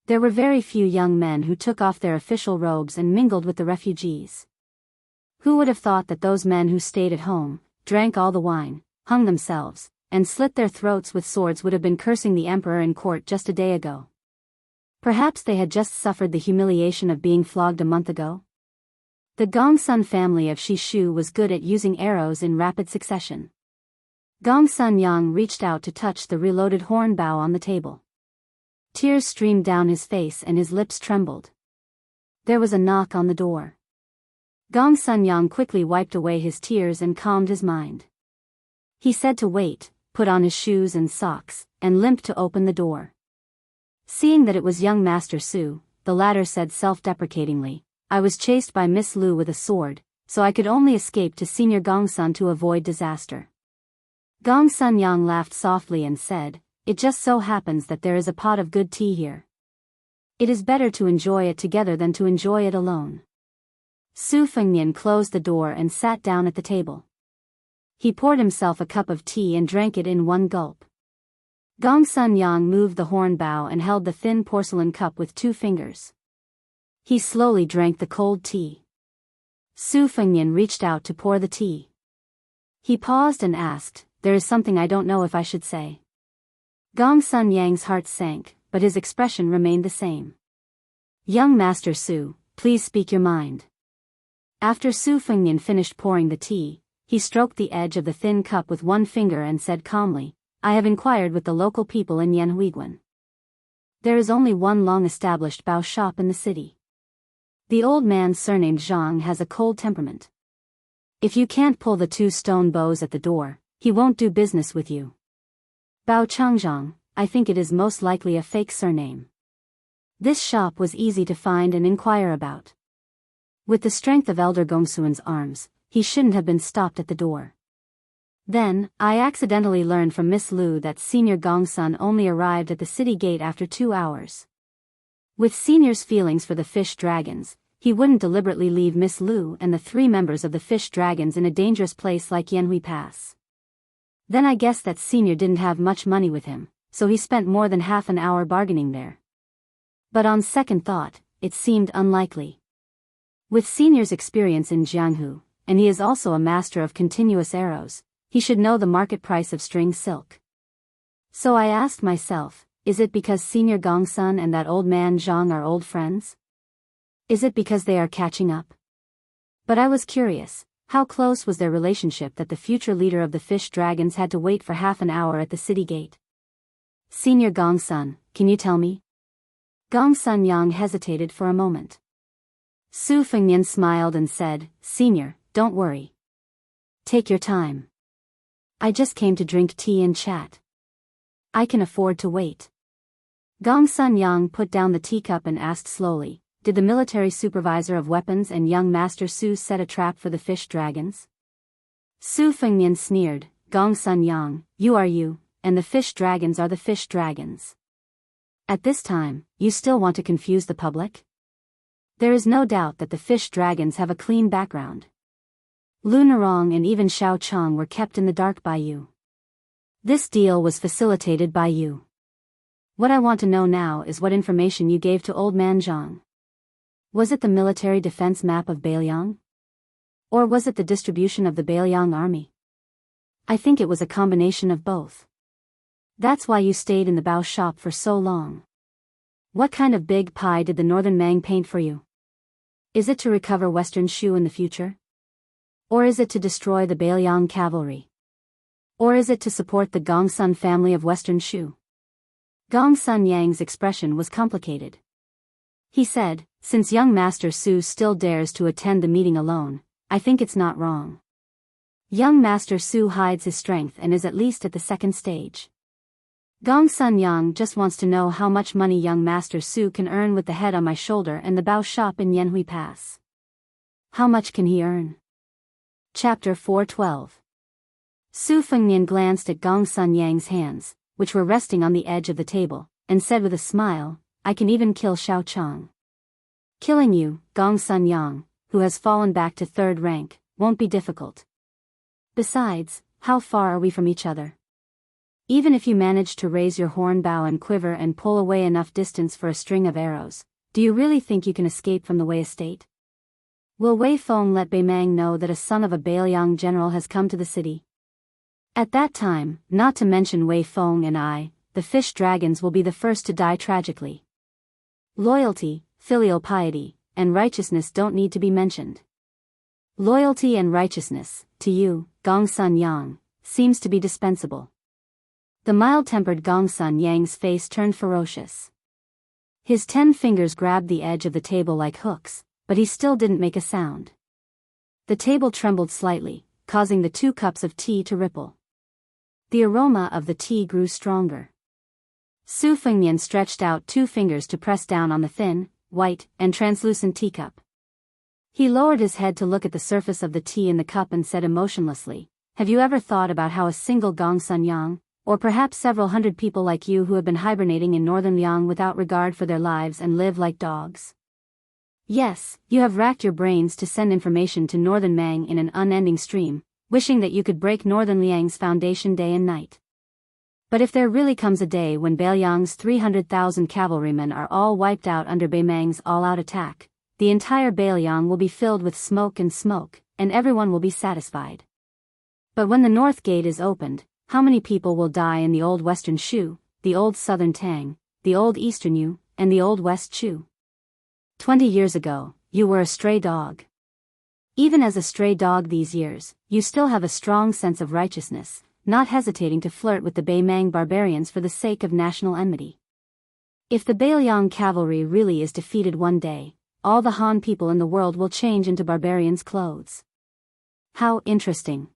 There were very few young men who took off their official robes and mingled with the refugees. Who would have thought that those men who stayed at home, drank all the wine, hung themselves, and slit their throats with swords would have been cursing the emperor in court just a day ago? Perhaps they had just suffered the humiliation of being flogged a month ago? The Gongsun family of Shu was good at using arrows in rapid succession. Gongsun Yang reached out to touch the reloaded horn bow on the table. Tears streamed down his face and his lips trembled. There was a knock on the door. Gongsun Yang quickly wiped away his tears and calmed his mind. He said to wait, put on his shoes and socks, and limped to open the door. Seeing that it was young Master Su, the latter said self-deprecatingly, I was chased by Miss Lu with a sword, so I could only escape to Senior Gongsun to avoid disaster. Gongsun Yang laughed softly and said, it just so happens that there is a pot of good tea here. It is better to enjoy it together than to enjoy it alone. Su Fengnian closed the door and sat down at the table. He poured himself a cup of tea and drank it in one gulp. Gongsun Yang moved the horn bow and held the thin porcelain cup with 2 fingers. He slowly drank the cold tea. Su Fengnian reached out to pour the tea. He paused and asked, there is something I don't know if I should say. Gongsun Yang's heart sank, but his expression remained the same. Young Master Su, please speak your mind. After Su Fengnian finished pouring the tea, he stroked the edge of the thin cup with 1 finger and said calmly, I have inquired with the local people in Yanhuiguan. There is only one long-established bao shop in the city. The old man surnamed Zhang has a cold temperament. If you can't pull the 2 stone bows at the door, he won't do business with you. Bao Changzhang, I think it is most likely a fake surname. This shop was easy to find and inquire about. With the strength of Elder Gongsuan's arms, he shouldn't have been stopped at the door. Then, I accidentally learned from Miss Lu that Senior Gongsun only arrived at the city gate after 2 hours. With Senior's feelings for the fish dragons, he wouldn't deliberately leave Miss Lu and the 3 members of the fish dragons in a dangerous place like Yanhui Pass. Then I guess that senior didn't have much money with him, so he spent more than half an hour bargaining there. But on second thought, it seemed unlikely. With senior's experience in Jianghu, and he is also a master of continuous arrows, he should know the market price of string silk. So I asked myself, is it because Senior Gongsun and that old man Zhang are old friends? Is it because they are catching up? But I was curious, how close was their relationship that the future leader of the fish dragons had to wait for half an hour at the city gate? Senior Gongsun, can you tell me? Gongsun Yang hesitated for a moment. Su Fengnian smiled and said, Senior, don't worry. Take your time. I just came to drink tea and chat. I can afford to wait. Gongsun Yang put down the teacup and asked slowly, did the military supervisor of weapons and young Master Su set a trap for the fish dragons? Su Fengnian sneered, Gongsun Yang, you are you, and the fish dragons are the fish dragons. At this time, you still want to confuse the public? There is no doubt that the fish dragons have a clean background. Lu Narong and even Xiao Chong were kept in the dark by you. This deal was facilitated by you. What I want to know now is what information you gave to old man Zhang. Was it the military defense map of Beiliang? Or was it the distribution of the Beiliang army? I think it was a combination of both. That's why you stayed in the Bao shop for so long. What kind of big pie did the Northern Mang paint for you? Is it to recover Western Shu in the future? Or is it to destroy the Beiliang cavalry? Or is it to support the Gongsun family of Western Shu? Gongsun Yang's expression was complicated. He said, since young Master Su still dares to attend the meeting alone, I think it's not wrong. Young Master Su hides his strength and is at least at the second stage. Gongsun Yang just wants to know how much money young Master Su can earn with the head on my shoulder and the Bao shop in Yanhui Pass. How much can he earn? Chapter 412. Su Fengnian glanced at Gongsun Yang's hands, which were resting on the edge of the table, and said with a smile, I can even kill Xiao Chong. Killing you, Gongsun Yang, who has fallen back to third rank, won't be difficult. Besides, how far are we from each other? Even if you manage to raise your horn bow and quiver and pull away enough distance for a string of arrows, do you really think you can escape from the Wei estate? Will Wei Feng let Bei Mang know that a son of a Beiliang general has come to the city? At that time, not to mention Wei Feng and I, the fish dragons will be the first to die tragically. Loyalty, filial piety, and righteousness don't need to be mentioned. Loyalty and righteousness, to you, Gongsun Yang, seems to be dispensable. The mild-tempered Gongsun Yang's face turned ferocious. His 10 fingers grabbed the edge of the table like hooks, but he still didn't make a sound. The table trembled slightly, causing the 2 cups of tea to ripple. The aroma of the tea grew stronger. Su Fengnian stretched out 2 fingers to press down on the thin, white, and translucent teacup. He lowered his head to look at the surface of the tea in the cup and said emotionlessly, have you ever thought about how a single Gongsun Yang, or perhaps several hundred people like you who have been hibernating in northern Liang without regard for their lives and live like dogs? Yes, you have racked your brains to send information to northern Mang in an unending stream, wishing that you could break northern Liang's foundation day and night. But if there really comes a day when Beiliang's 300,000 cavalrymen are all wiped out under Bei Mang's all-out attack, the entire Beiliang will be filled with smoke, and everyone will be satisfied. But when the north gate is opened, how many people will die in the old western Shu, the old southern Tang, the old eastern Yu, and the old west Shu? 20 years ago, you were a stray dog. Even as a stray dog these years, you still have a strong sense of righteousness, not hesitating to flirt with the Bei Mang barbarians for the sake of national enmity. If the Beiliang cavalry really is defeated one day, all the Han people in the world will change into barbarians' clothes. How interesting.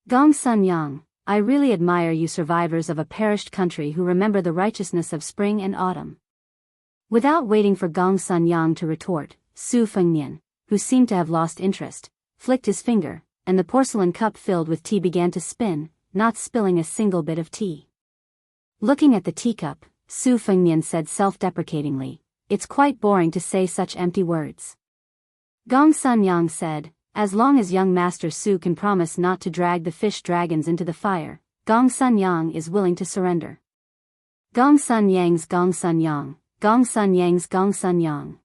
Gongsun Yang, I really admire you survivors of a perished country who remember the righteousness of spring and autumn. Without waiting for Gongsun Yang to retort, Su Fengnian, who seemed to have lost interest, flicked his finger, and the porcelain cup filled with tea began to spin, not spilling a single bit of tea. Looking at the teacup, Su Fengnian said self-deprecatingly, it's quite boring to say such empty words. Gongsun Yang said, as long as young Master Su can promise not to drag the fish dragons into the fire, Gong Sun Yang is willing to surrender. Gong Sun Yang's Gong Sun Yang, Gong Sun Yang's Gong Sun Yang.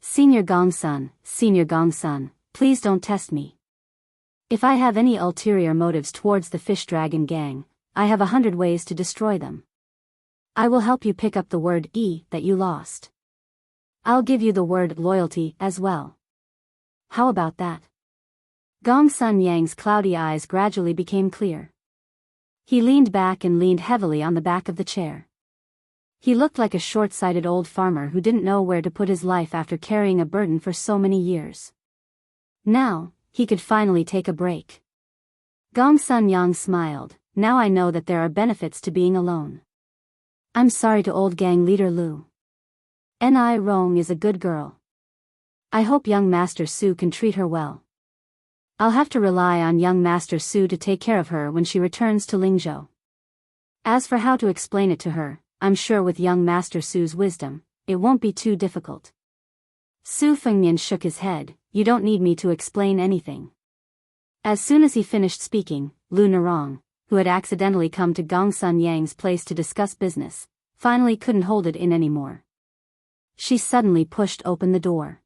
Senior Gong Sun, please don't test me. If I have any ulterior motives towards the Fish Dragon Gang, I have 100 ways to destroy them. I will help you pick up the word "e" that you lost. I'll give you the word loyalty as well. How about that? Gong Sun Yang's cloudy eyes gradually became clear. He leaned back and leaned heavily on the back of the chair. He looked like a short-sighted old farmer who didn't know where to put his life after carrying a burden for so many years. Now, he could finally take a break. Gong Sun Yang smiled. Now I know that there are benefits to being alone. I'm sorry to old gang leader Lu. Ni Rong is a good girl. I hope young Master Su can treat her well. I'll have to rely on young Master Su to take care of her when she returns to Lingzhou. As for how to explain it to her, I'm sure with young Master Su's wisdom, it won't be too difficult. Su Fengnian shook his head. You don't need me to explain anything. As soon as he finished speaking, Lu Narong, who had accidentally come to Gong Sun Yang's place to discuss business, finally couldn't hold it in anymore. She suddenly pushed open the door.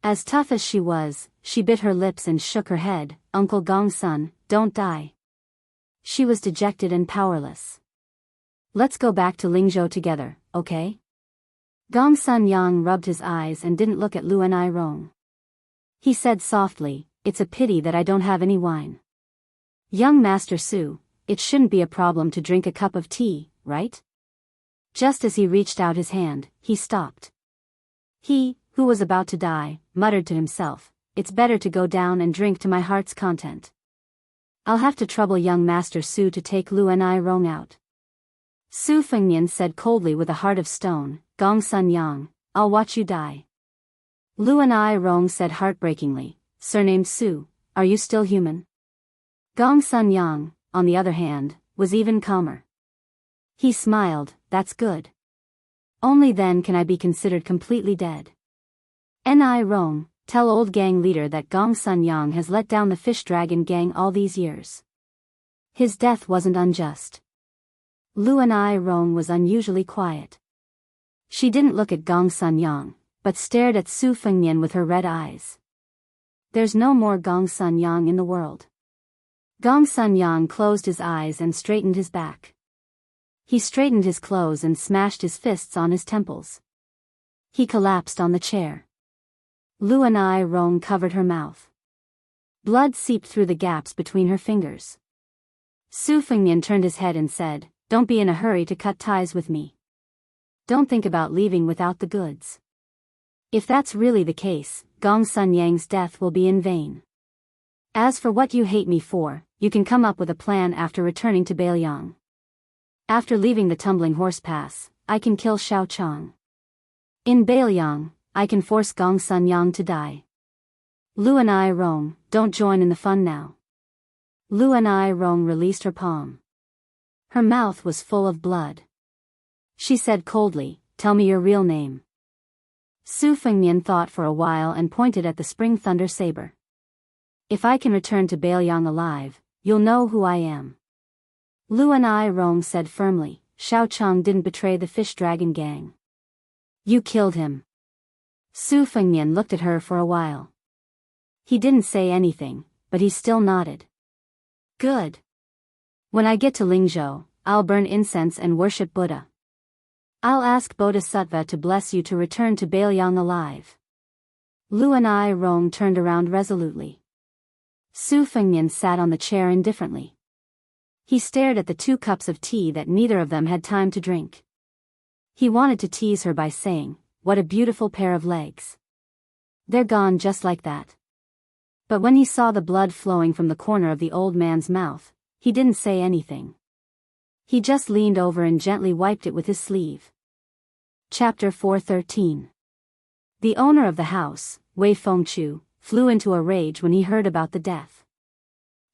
As tough as she was, she bit her lips and shook her head. Uncle Gong Sun, don't die. She was dejected and powerless. Let's go back to Lingzhou together, okay? Gong Sun Yang rubbed his eyes and didn't look at Lu Ni Rong. He said softly, it's a pity that I don't have any wine. Young Master Su, it shouldn't be a problem to drink a cup of tea, right? Just as he reached out his hand, he stopped. He, who was about to die, muttered to himself, it's better to go down and drink to my heart's content. I'll have to trouble young Master Su to take Lu Ni Rong out. Su Fengnian said coldly with a heart of stone, Gong Sun Yang, I'll watch you die. Lu Ni Rong said heartbreakingly, surnamed Su, are you still human? Gong Sun Yang, on the other hand, was even calmer. He smiled, that's good. Only then can I be considered completely dead. Ni Rong, tell old gang leader that Gong Sun Yang has let down the Fish Dragon Gang all these years. His death wasn't unjust. Lu Ni Rong was unusually quiet. She didn't look at Gong Sun Yang, but stared at Su Fengnian with her red eyes. There's no more Gong Sun Yang in the world. Gong Sun Yang closed his eyes and straightened his back. He straightened his clothes and smashed his fists on his temples. He collapsed on the chair. Lu Ni Rong covered her mouth. Blood seeped through the gaps between her fingers. Su Fengnian turned his head and said, don't be in a hurry to cut ties with me. Don't think about leaving without the goods. If that's really the case, Gong Sun Yang's death will be in vain. As for what you hate me for, you can come up with a plan after returning to Beiliang. After leaving the Tumbling Horse Pass, I can kill Xiao Chang. In Beiliang, I can force Gong Sun Yang to die. Lu Ni Rong, don't join in the fun now. Lu Ni Rong released her palm. Her mouth was full of blood. She said coldly, tell me your real name. Su Fengnian thought for a while and pointed at the Spring Thunder Saber. If I can return to Beiliang alive, you'll know who I am. Lu Ni Rong said firmly, Xiao Chang didn't betray the Fish Dragon Gang. You killed him. Su Fengnian looked at her for a while. He didn't say anything, but he still nodded. Good. When I get to Lingzhou, I'll burn incense and worship Buddha. I'll ask Bodhisattva to bless you to return to Beiliang alive. Lu Ni Rong turned around resolutely. Su Fengnian sat on the chair indifferently. He stared at the 2 cups of tea that neither of them had time to drink. He wanted to tease her by saying, what a beautiful pair of legs. They're gone just like that. But when he saw the blood flowing from the corner of the old man's mouth, he didn't say anything. He just leaned over and gently wiped it with his sleeve. Chapter 413. The owner of the house, Wei Fengchu, flew into a rage when he heard about the death.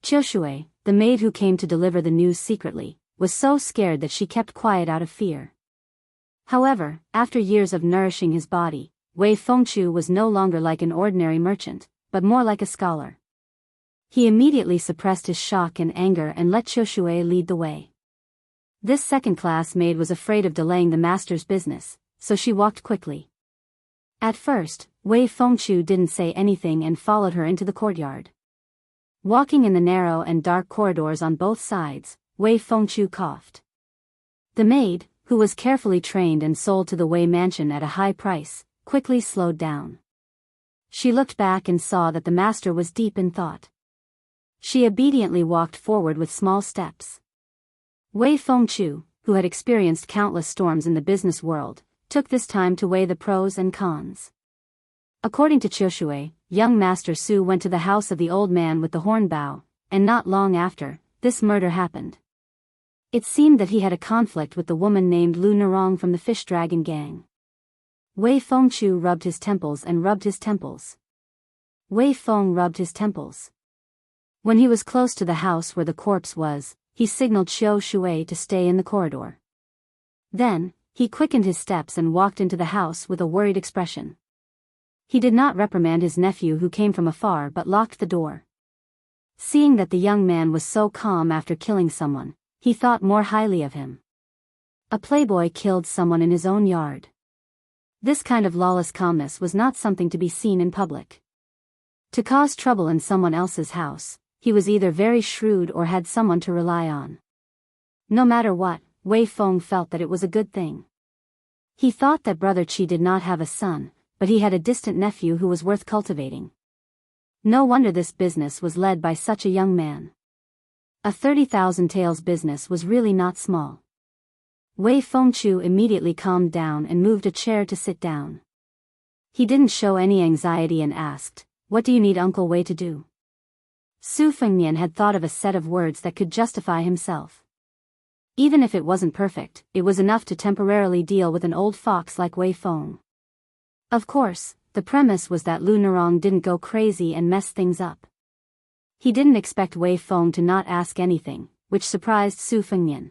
Qiushui, the maid who came to deliver the news secretly, was so scared that she kept quiet out of fear. However, after years of nourishing his body, Wei Fengchu was no longer like an ordinary merchant, but more like a scholar. He immediately suppressed his shock and anger and let Qiushui lead the way. This second-class maid was afraid of delaying the master's business, so she walked quickly. At first, Wei Fengchu didn't say anything and followed her into the courtyard. Walking in the narrow and dark corridors on both sides, Wei Fengchu coughed. The maid, who was carefully trained and sold to the Wei mansion at a high price, quickly slowed down. She looked back and saw that the master was deep in thought. She obediently walked forward with small steps. Wei Fengchu, who had experienced countless storms in the business world, took this time to weigh the pros and cons. According to Qiushui, young Master Su went to the house of the old man with the horn bow, and not long after, this murder happened. It seemed that he had a conflict with the woman named Lu Nerong from the Fish Dragon gang. Wei Fengchu rubbed his temples and rubbed his temples. Wei Feng rubbed his temples. When he was close to the house where the corpse was, he signaled Qiushui to stay in the corridor. Then, he quickened his steps and walked into the house with a worried expression. He did not reprimand his nephew who came from afar but locked the door. Seeing that the young man was so calm after killing someone, he thought more highly of him. A playboy killed someone in his own yard. This kind of lawless calmness was not something to be seen in public. To cause trouble in someone else's house, he was either very shrewd or had someone to rely on. No matter what, Wei Feng felt that it was a good thing. He thought that Brother Qi did not have a son, but he had a distant nephew who was worth cultivating. No wonder this business was led by such a young man. A 30,000 taels business was really not small. Wei Fengchu immediately calmed down and moved a chair to sit down. He didn't show any anxiety and asked, "What do you need Uncle Wei to do?" Su Fengnian had thought of a set of words that could justify himself. Even if it wasn't perfect, it was enough to temporarily deal with an old fox like Wei Feng. Of course, the premise was that Lu Nerong didn't go crazy and mess things up. He didn't expect Wei Feng to not ask anything, which surprised Su Fengnian.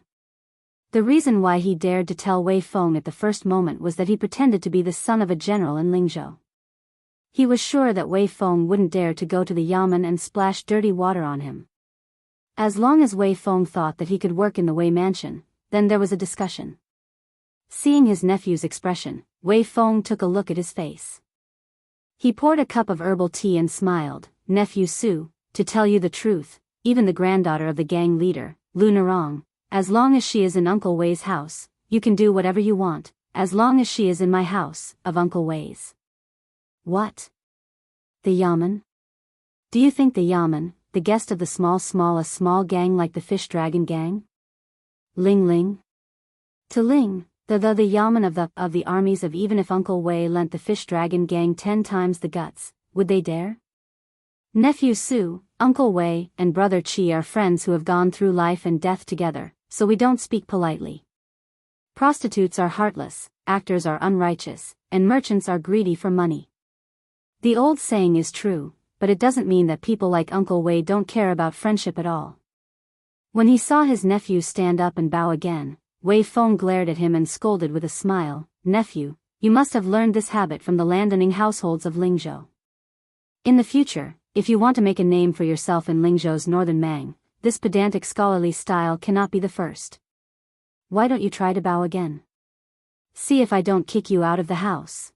The reason why he dared to tell Wei Feng at the first moment was that he pretended to be the son of a general in Lingzhou. He was sure that Wei Feng wouldn't dare to go to the yamen and splash dirty water on him. As long as Wei Feng thought that he could work in the Wei mansion, then there was a discussion. Seeing his nephew's expression, Wei Feng took a look at his face. He poured a cup of herbal tea and smiled. "Nephew Su, to tell you the truth, even the granddaughter of the gang leader, Lu Nerong, as long as she is in Uncle Wei's house, you can do whatever you want, as long as she is in my house, of Uncle Wei's." "What? The yamen? Do you think the yamen, the guest of the a small gang like the Fish Dragon gang? Ling Ling? To Ling, the yamen of the armies of even if Uncle Wei lent the Fish Dragon gang 10 times the guts, would they dare? Nephew Su, Uncle Wei, and Brother Qi are friends who have gone through life and death together, so we don't speak politely. Prostitutes are heartless, actors are unrighteous, and merchants are greedy for money. The old saying is true, but it doesn't mean that people like Uncle Wei don't care about friendship at all." When he saw his nephew stand up and bow again, Wei Feng glared at him and scolded with a smile, "Nephew, you must have learned this habit from the landowning households of Lingzhou. In the future, if you want to make a name for yourself in Lingzhou's northern Mang, this pedantic scholarly style cannot be the first. Why don't you try to bow again? See if I don't kick you out of the house."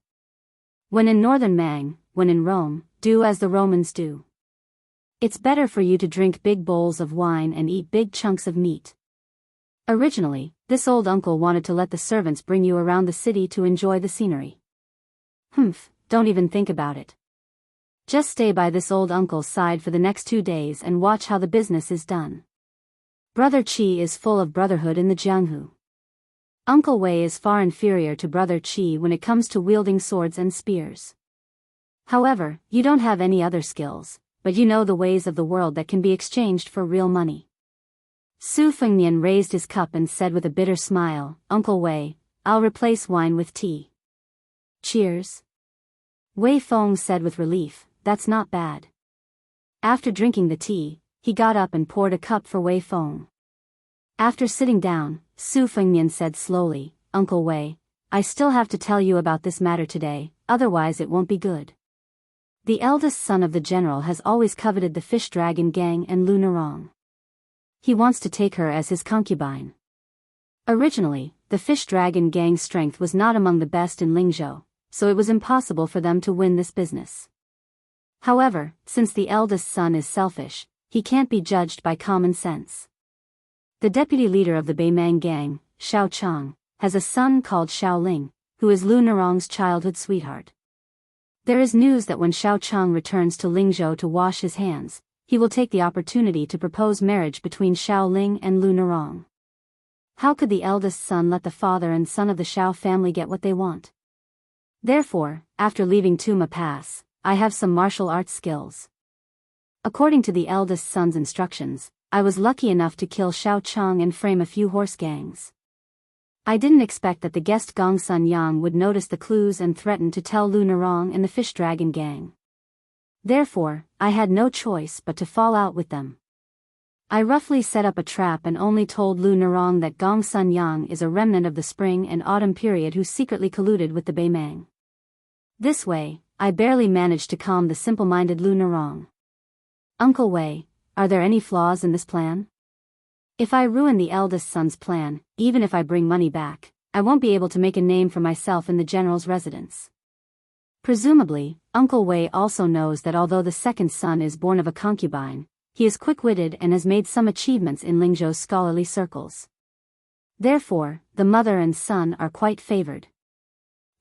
When in northern Mang, when in Rome, do as the Romans do. It's better for you to drink big bowls of wine and eat big chunks of meat. Originally, this old uncle wanted to let the servants bring you around the city to enjoy the scenery. Don't even think about it. Just stay by this old uncle's side for the next 2 days and watch how the business is done. Brother Qi is full of brotherhood in the Jianghu. Uncle Wei is far inferior to Brother Qi when it comes to wielding swords and spears. However, you don't have any other skills, but you know the ways of the world that can be exchanged for real money. Su Fengnian raised his cup and said with a bitter smile, "Uncle Wei, I'll replace wine with tea." "Cheers." Wei Feng said with relief, "That's not bad." After drinking the tea, he got up and poured a cup for Wei Feng. After sitting down, Su Fengnian said slowly, "Uncle Wei, I still have to tell you about this matter today, otherwise it won't be good." The eldest son of the general has always coveted the fish dragon gang and Lu Narong. He wants to take her as his concubine. Originally, the fish dragon gang's strength was not among the best in Lingzhou, so it was impossible for them to win this business. However, since the eldest son is selfish, he can't be judged by common sense. The deputy leader of the Beimang gang, Xiao Chang, has a son called Xiao Ling, who is Lu Narong's childhood sweetheart. There is news that when Xiao Chang returns to Lingzhou to wash his hands, he will take the opportunity to propose marriage between Xiao Ling and Lu Narong. How could the eldest son let the father and son of the Xiao family get what they want? Therefore, after leaving Tuma Pass, I have some martial arts skills. According to the eldest son's instructions, I was lucky enough to kill Xiao Chang and frame a few horse gangs. I didn't expect that the guest Gong Sun Yang would notice the clues and threaten to tell Lu Narong and the fish dragon gang. Therefore, I had no choice but to fall out with them. I roughly set up a trap and only told Lu Narong that Gong Sun Yang is a remnant of the spring and autumn period who secretly colluded with the Beimang. This way, I barely managed to calm the simple-minded Lu Narong. Uncle Wei, are there any flaws in this plan? If I ruin the eldest son's plan, even if I bring money back, I won't be able to make a name for myself in the general's residence. Presumably, Uncle Wei also knows that although the second son is born of a concubine, he is quick-witted and has made some achievements in Lingzhou's scholarly circles. Therefore, the mother and son are quite favored.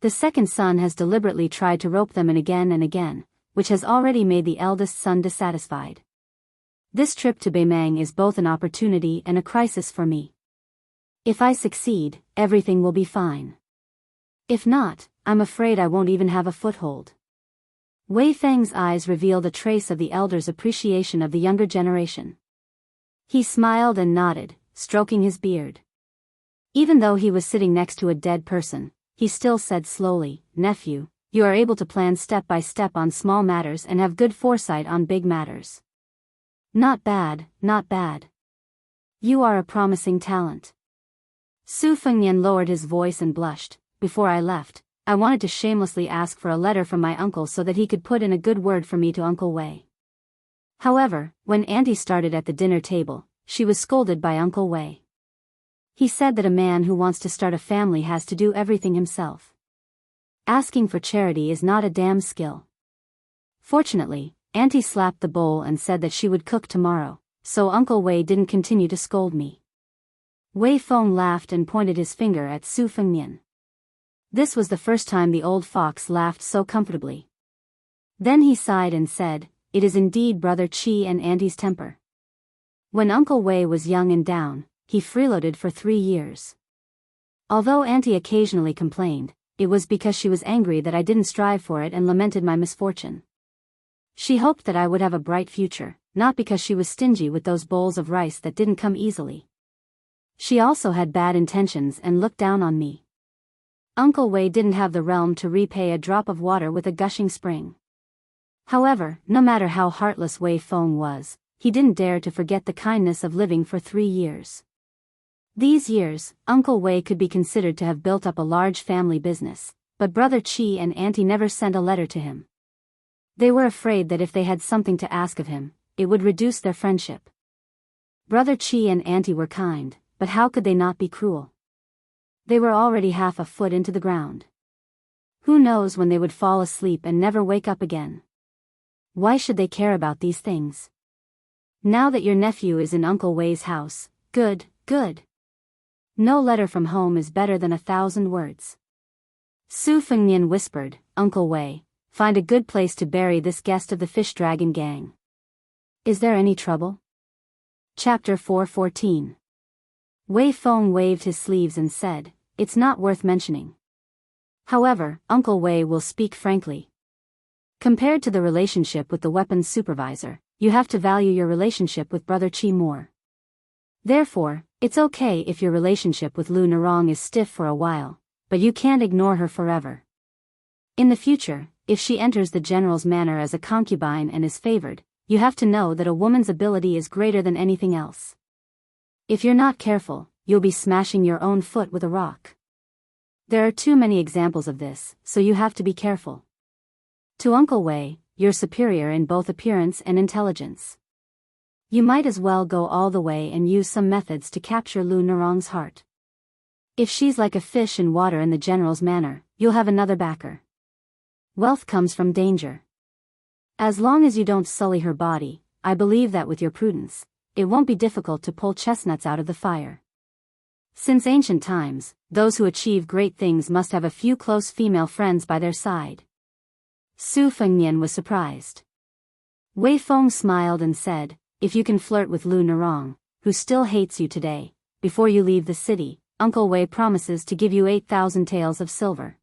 The second son has deliberately tried to rope them in again and again, which has already made the eldest son dissatisfied. This trip to Beimang is both an opportunity and a crisis for me. If I succeed, everything will be fine. If not, I'm afraid I won't even have a foothold. Wei Feng's eyes revealed a trace of the elder's appreciation of the younger generation. He smiled and nodded, stroking his beard. Even though he was sitting next to a dead person, he still said slowly, "Nephew, you are able to plan step by step on small matters and have good foresight on big matters. Not bad, not bad. You are a promising talent." Su Fengnian lowered his voice and blushed. Before I left, I wanted to shamelessly ask for a letter from my uncle so that he could put in a good word for me to Uncle Wei. However, when Auntie started at the dinner table, she was scolded by Uncle Wei. He said that a man who wants to start a family has to do everything himself. Asking for charity is not a damn skill. Fortunately, Auntie slapped the bowl and said that she would cook tomorrow, so Uncle Wei didn't continue to scold me. Wei Feng laughed and pointed his finger at Su Fengnian. This was the first time the old fox laughed so comfortably. Then he sighed and said, "It is indeed Brother Qi and Auntie's temper." When Uncle Wei was young and down, he freeloaded for 3 years. Although Auntie occasionally complained, it was because she was angry that I didn't strive for it and lamented my misfortune. She hoped that I would have a bright future, not because she was stingy with those bowls of rice that didn't come easily. She also had bad intentions and looked down on me. Uncle Wei didn't have the realm to repay a drop of water with a gushing spring. However, no matter how heartless Wei Feng was, he didn't dare to forget the kindness of living for 3 years. These years, Uncle Wei could be considered to have built up a large family business, but Brother Qi and Auntie never sent a letter to him. They were afraid that if they had something to ask of him, it would reduce their friendship. Brother Qi and Auntie were kind, but how could they not be cruel? They were already half a foot into the ground. Who knows when they would fall asleep and never wake up again? Why should they care about these things? Now that your nephew is in Uncle Wei's house, good, good. No letter from home is better than 1,000 words. Su Fengnian whispered, "Uncle Wei, find a good place to bury this guest of the fish dragon gang. Is there any trouble?" Chapter 4:14. Wei Feng waved his sleeves and said, "It's not worth mentioning. However, Uncle Wei will speak frankly. Compared to the relationship with the weapons supervisor, you have to value your relationship with Brother Qi more. Therefore, it's okay if your relationship with Lu Narong is stiff for a while, but you can't ignore her forever. In the future, if she enters the general's manor as a concubine and is favored, you have to know that a woman's ability is greater than anything else. If you're not careful, you'll be smashing your own foot with a rock. There are too many examples of this, so you have to be careful." To Uncle Wei, you're superior in both appearance and intelligence. You might as well go all the way and use some methods to capture Lu Narong's heart. If she's like a fish in water in the general's manner, you'll have another backer. Wealth comes from danger. As long as you don't sully her body, I believe that with your prudence, it won't be difficult to pull chestnuts out of the fire. Since ancient times, those who achieve great things must have a few close female friends by their side. Su Fengnian was surprised. Wei Feng smiled and said, if you can flirt with Lu Narong, who still hates you today, before you leave the city, Uncle Wei promises to give you 8,000 taels of silver.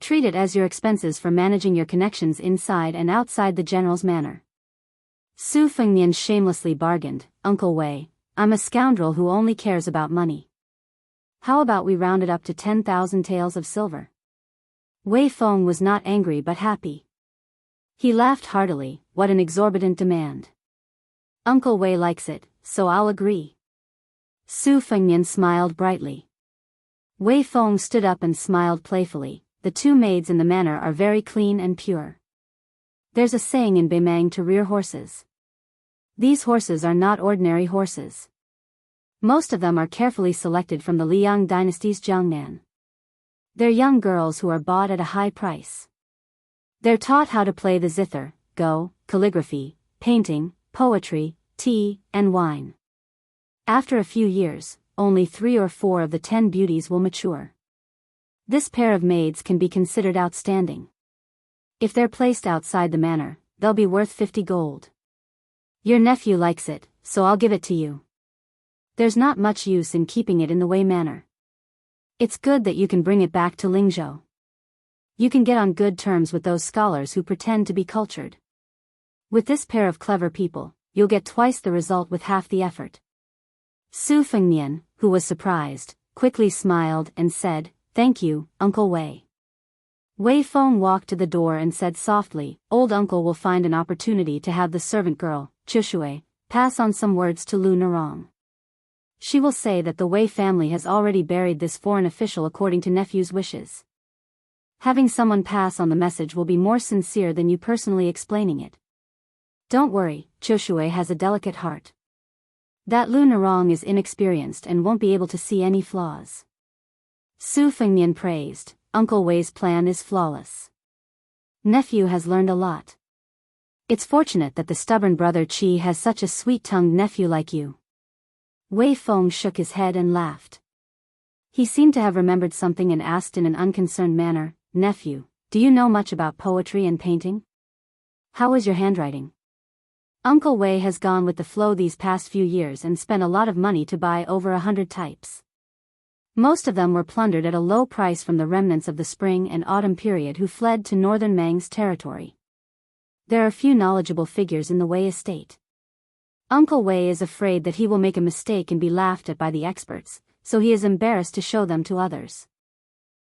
Treat it as your expenses for managing your connections inside and outside the general's manor. Su Fengnian shamelessly bargained, Uncle Wei, I'm a scoundrel who only cares about money. How about we round it up to 10,000 taels of silver? Wei Feng was not angry but happy. He laughed heartily, what an exorbitant demand. Uncle Wei likes it, so I'll agree. Su Fengnian smiled brightly. Wei Feng stood up and smiled playfully, the two maids in the manor are very clean and pure. There's a saying in Beimang to rear horses. These horses are not ordinary horses. Most of them are carefully selected from the Liang dynasty's Jiangnan. They're young girls who are bought at a high price. They're taught how to play the zither, go, calligraphy, painting, poetry, tea, and wine. After a few years, only 3 or 4 of the 10 beauties will mature. This pair of maids can be considered outstanding. If they're placed outside the manor, they'll be worth 50 gold. Your nephew likes it, so I'll give it to you. There's not much use in keeping it in the Wei manor. It's good that you can bring it back to Lingzhou. You can get on good terms with those scholars who pretend to be cultured. With this pair of clever people, you'll get twice the result with half the effort. Su Fengnian, who was surprised, quickly smiled and said, thank you, Uncle Wei. Wei Feng walked to the door and said softly, old uncle will find an opportunity to have the servant girl, Chushui, pass on some words to Lu Narong. She will say that the Wei family has already buried this foreign official according to nephew's wishes. Having someone pass on the message will be more sincere than you personally explaining it. Don't worry, Chushui has a delicate heart. That Lu Narong is inexperienced and won't be able to see any flaws. Su Fengnian praised, Uncle Wei's plan is flawless. Nephew has learned a lot. It's fortunate that the stubborn brother Qi has such a sweet-tongued nephew like you. Wei Feng shook his head and laughed. He seemed to have remembered something and asked in an unconcerned manner, nephew, do you know much about poetry and painting? How is your handwriting? Uncle Wei has gone with the flow these past few years and spent a lot of money to buy over 100 types. Most of them were plundered at a low price from the remnants of the spring and autumn period who fled to northern Mang's territory. There are few knowledgeable figures in the Wei estate. Uncle Wei is afraid that he will make a mistake and be laughed at by the experts, so he is embarrassed to show them to others.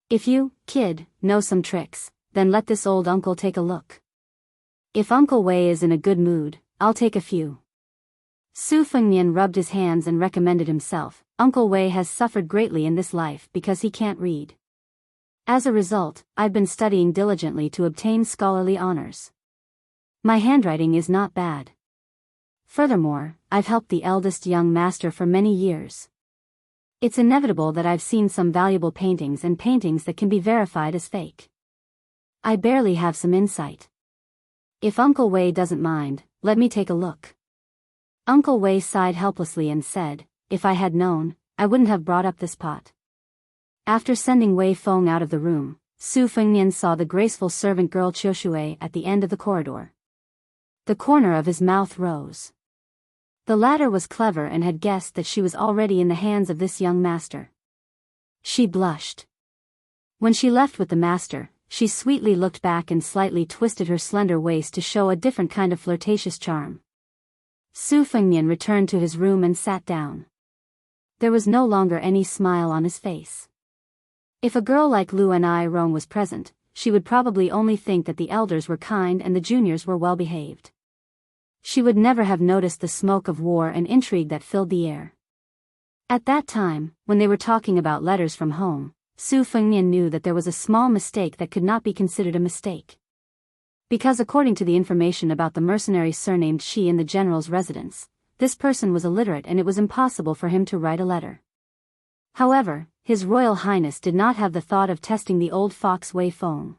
If you, kid, know some tricks, then let this old uncle take a look. If Uncle Wei is in a good mood, I'll take a few. Su Fengnian rubbed his hands and recommended himself. Uncle Wei has suffered greatly in this life because he can't read. As a result, I've been studying diligently to obtain scholarly honors. My handwriting is not bad. Furthermore, I've helped the eldest young master for many years. It's inevitable that I've seen some valuable paintings and paintings that can be verified as fake. I barely have some insight. If Uncle Wei doesn't mind, let me take a look. Uncle Wei sighed helplessly and said, if I had known, I wouldn't have brought up this pot. After sending Wei Feng out of the room, Su Fengnian saw the graceful servant girl Choshui at the end of the corridor. The corner of his mouth rose. The latter was clever and had guessed that she was already in the hands of this young master. She blushed. When she left with the master, she sweetly looked back and slightly twisted her slender waist to show a different kind of flirtatious charm. Su Fengnian returned to his room and sat down. There was no longer any smile on his face. If a girl like Lu Nirong was present, she would probably only think that the elders were kind and the juniors were well behaved. She would never have noticed the smoke of war and intrigue that filled the air. At that time, when they were talking about letters from home, Su Fengnian knew that there was a small mistake that could not be considered a mistake. Because according to the information about the mercenary surnamed Shi in the general's residence, this person was illiterate and it was impossible for him to write a letter. However, His Royal Highness did not have the thought of testing the old fox Wei Feng.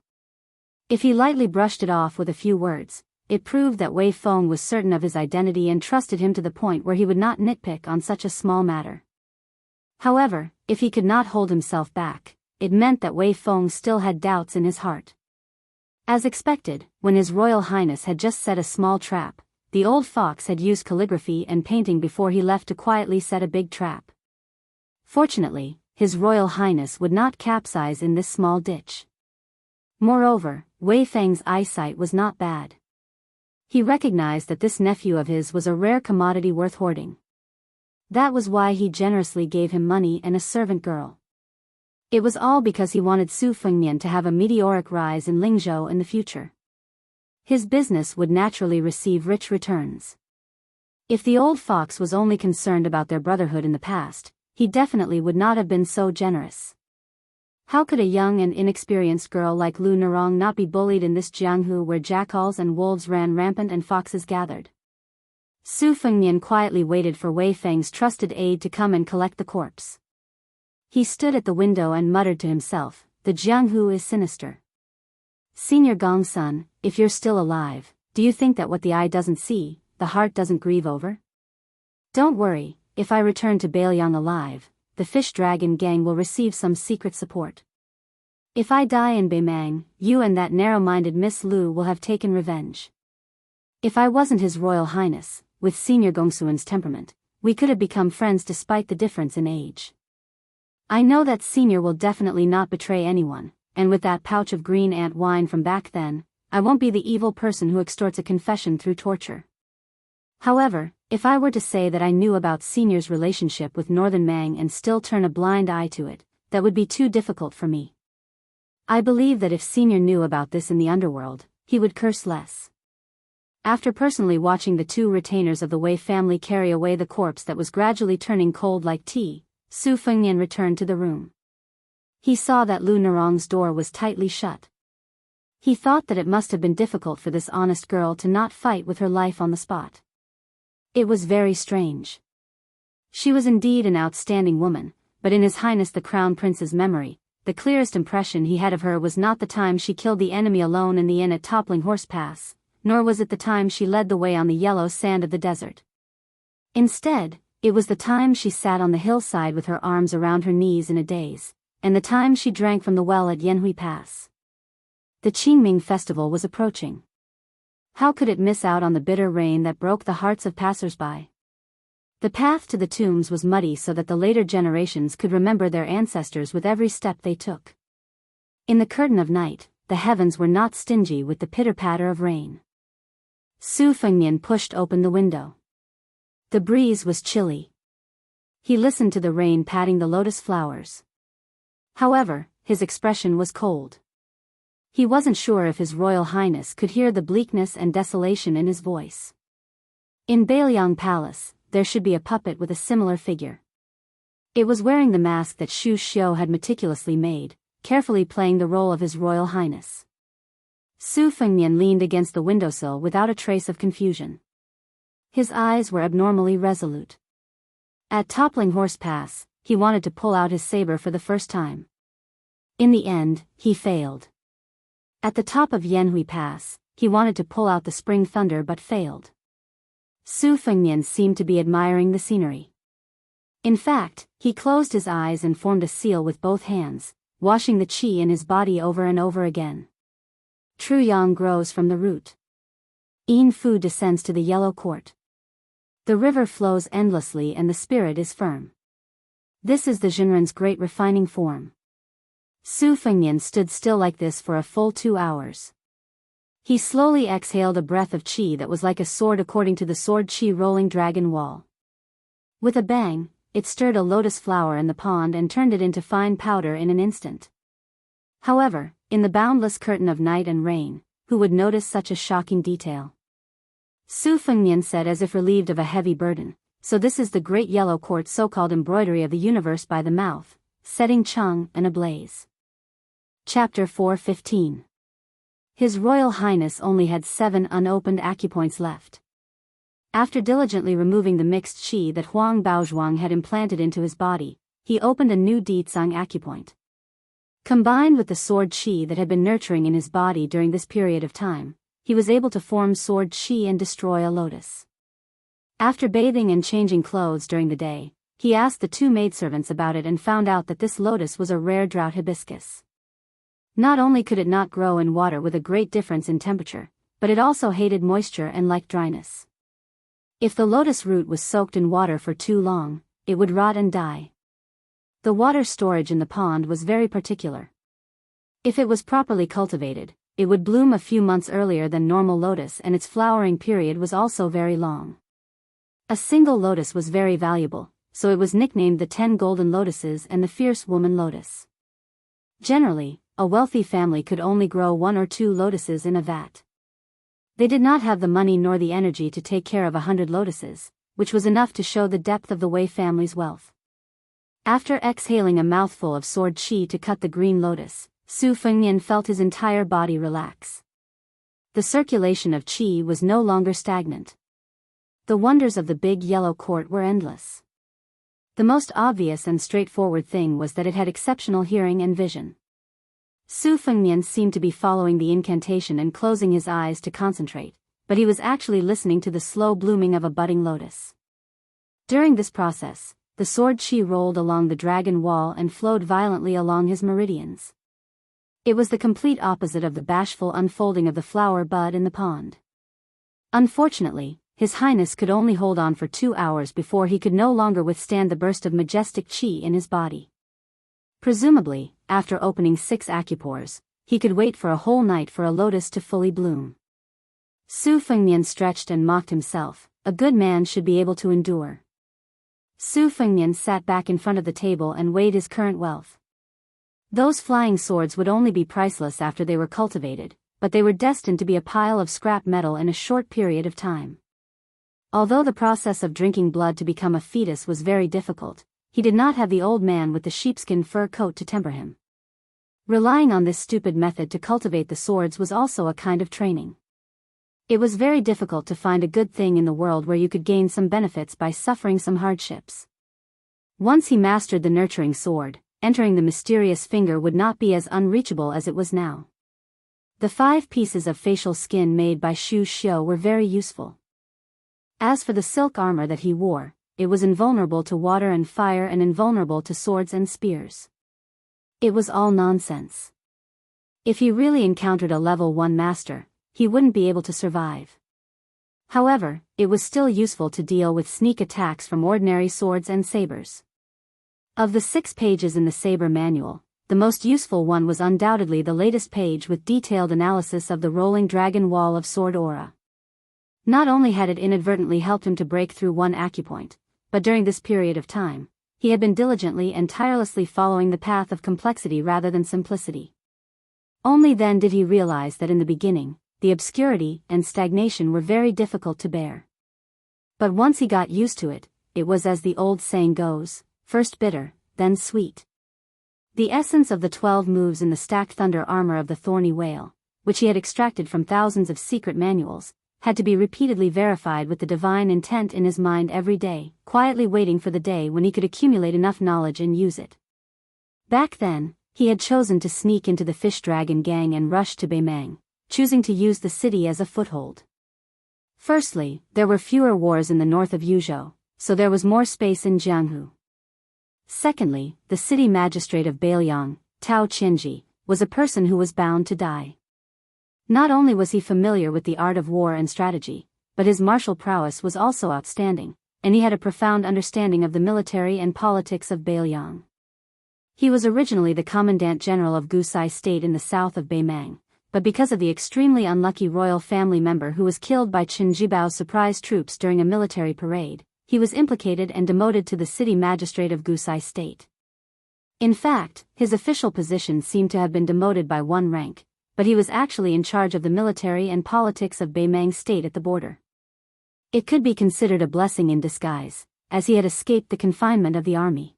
If he lightly brushed it off with a few words, it proved that Wei Feng was certain of his identity and trusted him to the point where he would not nitpick on such a small matter. However, if he could not hold himself back, it meant that Wei Feng still had doubts in his heart. As expected, when His Royal Highness had just set a small trap, the old fox had used calligraphy and painting before he left to quietly set a big trap. Fortunately, His Royal Highness would not capsize in this small ditch. Moreover, Wei Feng's eyesight was not bad. He recognized that this nephew of his was a rare commodity worth hoarding. That was why he generously gave him money and a servant girl. It was all because he wanted Su Fengnian to have a meteoric rise in Lingzhou in the future. His business would naturally receive rich returns. If the old fox was only concerned about their brotherhood in the past, he definitely would not have been so generous. How could a young and inexperienced girl like Lu Nerong not be bullied in this Jianghu where jackals and wolves ran rampant and foxes gathered? Su Fengnian quietly waited for Wei Feng's trusted aide to come and collect the corpse. He stood at the window and muttered to himself, "The Jianghu is sinister. Senior Gongsun, if you're still alive, do you think that what the eye doesn't see, the heart doesn't grieve over? Don't worry, if I return to Bailiang alive, the fish dragon gang will receive some secret support. If I die in Beimang, you and that narrow-minded Miss Lu will have taken revenge. If I wasn't His Royal Highness, with Senior Gongsun's temperament, we could have become friends despite the difference in age. I know that Senior will definitely not betray anyone, and with that pouch of green ant wine from back then, I won't be the evil person who extorts a confession through torture. However, if I were to say that I knew about Senior's relationship with Northern Mang and still turn a blind eye to it, that would be too difficult for me. I believe that if Senior knew about this in the underworld, he would curse less." After personally watching the two retainers of the Wei family carry away the corpse that was gradually turning cold like tea, Su Fengnian returned to the room. He saw that Lu Nerong's door was tightly shut. He thought that it must have been difficult for this honest girl to not fight with her life on the spot. It was very strange. She was indeed an outstanding woman, but in His Highness the Crown Prince's memory, the clearest impression he had of her was not the time she killed the enemy alone in the inn at Toppling Horse Pass, nor was it the time she led the way on the yellow sand of the desert. Instead, it was the time she sat on the hillside with her arms around her knees in a daze, and the time she drank from the well at Yanhui Pass. The Qingming festival was approaching. How could it miss out on the bitter rain that broke the hearts of passers-by? The path to the tombs was muddy so that the later generations could remember their ancestors with every step they took. In the curtain of night, the heavens were not stingy with the pitter-patter of rain. Su Fengnian pushed open the window. The breeze was chilly. He listened to the rain patting the lotus flowers. However, his expression was cold. He wasn't sure if His Royal Highness could hear the bleakness and desolation in his voice. In Bailiang Palace, there should be a puppet with a similar figure. It was wearing the mask that Xu Xiu had meticulously made, carefully playing the role of His Royal Highness. Su Fengnian leaned against the windowsill without a trace of confusion. His eyes were abnormally resolute. At Toppling Horse Pass, he wanted to pull out his saber for the first time. In the end, he failed. At the top of Yanhui Pass, he wanted to pull out the Spring Thunder but failed. Su Fengnian seemed to be admiring the scenery. In fact, he closed his eyes and formed a seal with both hands, washing the qi in his body over and over again. True yang grows from the root. Yin Fu descends to the yellow court. The river flows endlessly and the spirit is firm. This is the Jinren's great refining form. Su Fengnian stood still like this for a full 2 hours. He slowly exhaled a breath of qi that was like a sword according to the sword qi rolling dragon wall. With a bang, it stirred a lotus flower in the pond and turned it into fine powder in an instant. However, in the boundless curtain of night and rain, who would notice such a shocking detail? Su Fengnian said as if relieved of a heavy burden, "So this is the great yellow court so-called embroidery of the universe by the mouth, setting Cheng and ablaze." Chapter 4:15. His Royal Highness only had 7 unopened acupoints left. After diligently removing the mixed qi that Huang Baozhuang had implanted into his body, he opened a new Ditsang acupoint. Combined with the sword qi that had been nurturing in his body during this period of time, he was able to form sword qi and destroy a lotus. After bathing and changing clothes during the day, he asked the 2 maidservants about it and found out that this lotus was a rare drought hibiscus. Not only could it not grow in water with a great difference in temperature, but it also hated moisture and liked dryness. If the lotus root was soaked in water for too long, it would rot and die. The water storage in the pond was very particular. If it was properly cultivated, it would bloom a few months earlier than normal lotus, and its flowering period was also very long. A single lotus was very valuable, so it was nicknamed the 10 golden lotuses and the fierce woman lotus. Generally, a wealthy family could only grow 1 or 2 lotuses in a vat. They did not have the money nor the energy to take care of 100 lotuses, which was enough to show the depth of the Wei family's wealth. After exhaling a mouthful of sword qi to cut the green lotus, Su Fengnian felt his entire body relax. The circulation of qi was no longer stagnant. The wonders of the big yellow court were endless. The most obvious and straightforward thing was that it had exceptional hearing and vision. Su Fengnian seemed to be following the incantation and closing his eyes to concentrate, but he was actually listening to the slow blooming of a budding lotus. During this process, the sword qi rolled along the dragon wall and flowed violently along his meridians. It was the complete opposite of the bashful unfolding of the flower bud in the pond. Unfortunately, His Highness could only hold on for 2 hours before he could no longer withstand the burst of majestic qi in his body. Presumably, after opening 6 acupores, he could wait for a whole night for a lotus to fully bloom. Su Fengnian stretched and mocked himself. A good man should be able to endure. Su Fengnian sat back in front of the table and weighed his current wealth. Those flying swords would only be priceless after they were cultivated, but they were destined to be a pile of scrap metal in a short period of time. Although the process of drinking blood to become a fetus was very difficult, he did not have the old man with the sheepskin fur coat to temper him. Relying on this stupid method to cultivate the swords was also a kind of training. It was very difficult to find a good thing in the world where you could gain some benefits by suffering some hardships. Once he mastered the nurturing sword, entering the mysterious finger would not be as unreachable as it was now. The 5 pieces of facial skin made by Xu Xiu were very useful. As for the silk armor that he wore, it was invulnerable to water and fire and invulnerable to swords and spears. It was all nonsense. If he really encountered a level 1 master, he wouldn't be able to survive. However, it was still useful to deal with sneak attacks from ordinary swords and sabers. Of the 6 pages in the saber manual, the most useful one was undoubtedly the latest page with detailed analysis of the rolling dragon wall of sword aura. Not only had it inadvertently helped him to break through 1 acupoint, but during this period of time, he had been diligently and tirelessly following the path of complexity rather than simplicity. Only then did he realize that in the beginning, the obscurity and stagnation were very difficult to bear. But once he got used to it, it was as the old saying goes, first bitter, then sweet. The essence of the 12 moves in the stacked thunder armor of the thorny whale, which he had extracted from thousands of secret manuals, had to be repeatedly verified with the divine intent in his mind every day, quietly waiting for the day when he could accumulate enough knowledge and use it. Back then, he had chosen to sneak into the fish dragon gang and rush to Beimang, choosing to use the city as a foothold. Firstly, there were fewer wars in the north of Yuzhou, so there was more space in Jianghu. Secondly, the city magistrate of Beiliang, Tao Qinji, was a person who was bound to die. Not only was he familiar with the art of war and strategy, but his martial prowess was also outstanding, and he had a profound understanding of the military and politics of Beiliang. He was originally the commandant general of Gusai State in the south of Beimang, but because of the extremely unlucky royal family member who was killed by Qin Jibao's surprise troops during a military parade, he was implicated and demoted to the city magistrate of Gusai State. In fact, his official position seemed to have been demoted by 1 rank, but he was actually in charge of the military and politics of Beimang State at the border. It could be considered a blessing in disguise, as he had escaped the confinement of the army.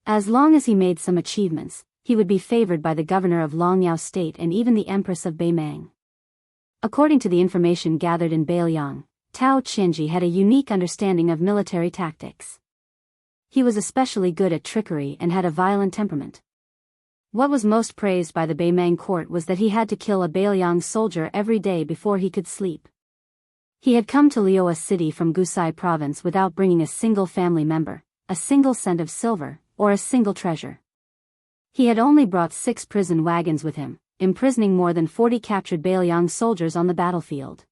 As long as he made some achievements, he would be favored by the governor of Longyao State and even the Empress of Beimang. According to the information gathered in Beiliang, Tao Qianji had a unique understanding of military tactics. He was especially good at trickery and had a violent temperament. What was most praised by the Beimang court was that he had to kill a Beiliang soldier every day before he could sleep. He had come to Liuwa city from Gusai province without bringing a single family member, a single cent of silver, or a single treasure. He had only brought 6 prison wagons with him, imprisoning more than 40 captured Beiliang soldiers on the battlefield.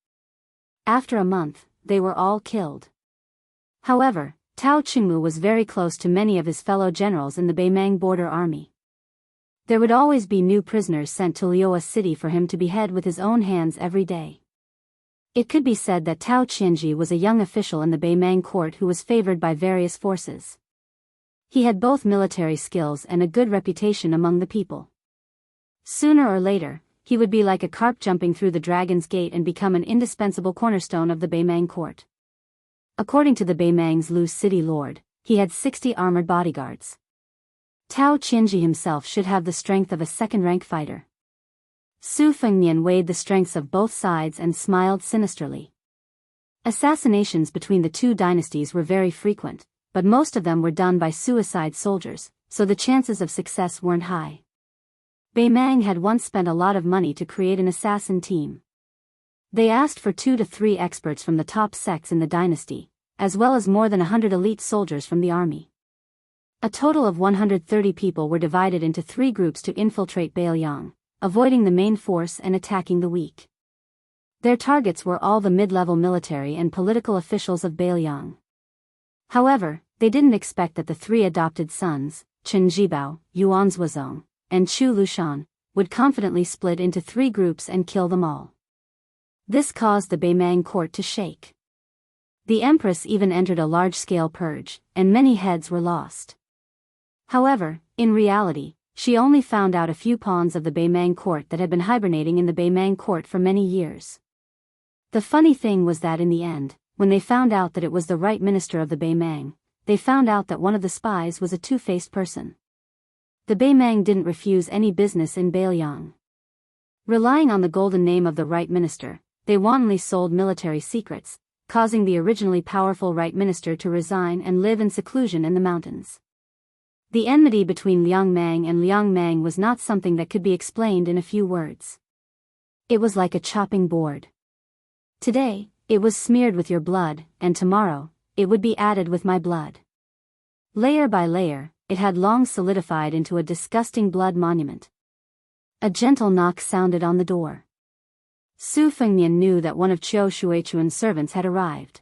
After a month, they were all killed. However, Tao Qingmu was very close to many of his fellow generals in the Beimang border army. There would always be new prisoners sent to Liuwa city for him to behead with his own hands every day. It could be said that Tao Qianji was a young official in the Beimang court who was favored by various forces. He had both military skills and a good reputation among the people. Sooner or later, he would be like a carp jumping through the dragon's gate and become an indispensable cornerstone of the Beimang court. According to the Beimang's loose city lord, he had 60 armored bodyguards. Tao Qianji himself should have the strength of a second-rank fighter. Su Fengnian weighed the strengths of both sides and smiled sinisterly. Assassinations between the two dynasties were very frequent, but most of them were done by suicide soldiers, so the chances of success weren't high. Beimang had once spent a lot of money to create an assassin team. They asked for 2 to 3 experts from the top sects in the dynasty, as well as more than 100 elite soldiers from the army. A total of 130 people were divided into 3 groups to infiltrate Beiliang, avoiding the main force and attacking the weak. Their targets were all the mid-level military and political officials of Beiliang. However, they didn't expect that the 3 adopted sons, Chen Jibao, Yuan Zuozong, and Chu Lushan, would confidently split into 3 groups and kill them all. This caused the Beimang court to shake. The empress even entered a large-scale purge, and many heads were lost. However, in reality, she only found out a few pawns of the Beimang court that had been hibernating in the Beimang court for many years. The funny thing was that in the end, when they found out that it was the right minister of the Beimang, they found out that one of the spies was a two-faced person. The Beimang didn't refuse any business in Beiliang. Relying on the golden name of the right minister, they wantonly sold military secrets, causing the originally powerful right minister to resign and live in seclusion in the mountains. The enmity between Liang Mang and Liang Mang was not something that could be explained in a few words. It was like a chopping board. Today, it was smeared with your blood, and tomorrow, it would be added with my blood. Layer by layer, it had long solidified into a disgusting blood monument. A gentle knock sounded on the door. Su Fengnian knew that one of Qiu Shuichuan's servants had arrived.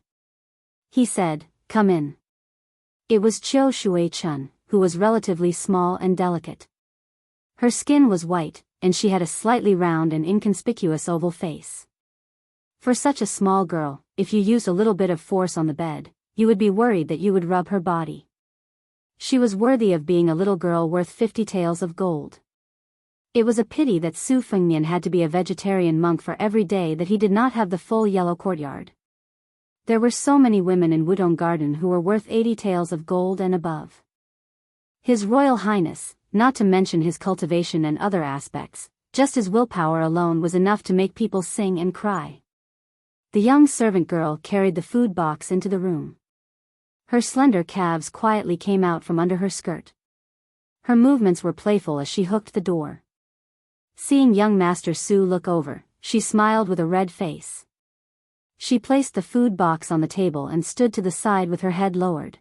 He said, "Come in." It was Qiu Shuichun, who was relatively small and delicate. Her skin was white, and she had a slightly round and inconspicuous oval face. For such a small girl, if you used a little bit of force on the bed, you would be worried that you would rub her body. She was worthy of being a little girl worth 50 taels of gold. It was a pity that Su Fengnian had to be a vegetarian monk for every day that he did not have the full yellow courtyard. There were so many women in Wudong Garden who were worth 80 taels of gold and above. His Royal Highness, not to mention his cultivation and other aspects, just his willpower alone was enough to make people sing and cry. The young servant girl carried the food box into the room. Her slender calves quietly came out from under her skirt. Her movements were playful as she hooked the door. Seeing young Master Su look over, she smiled with a red face. She placed the food box on the table and stood to the side with her head lowered.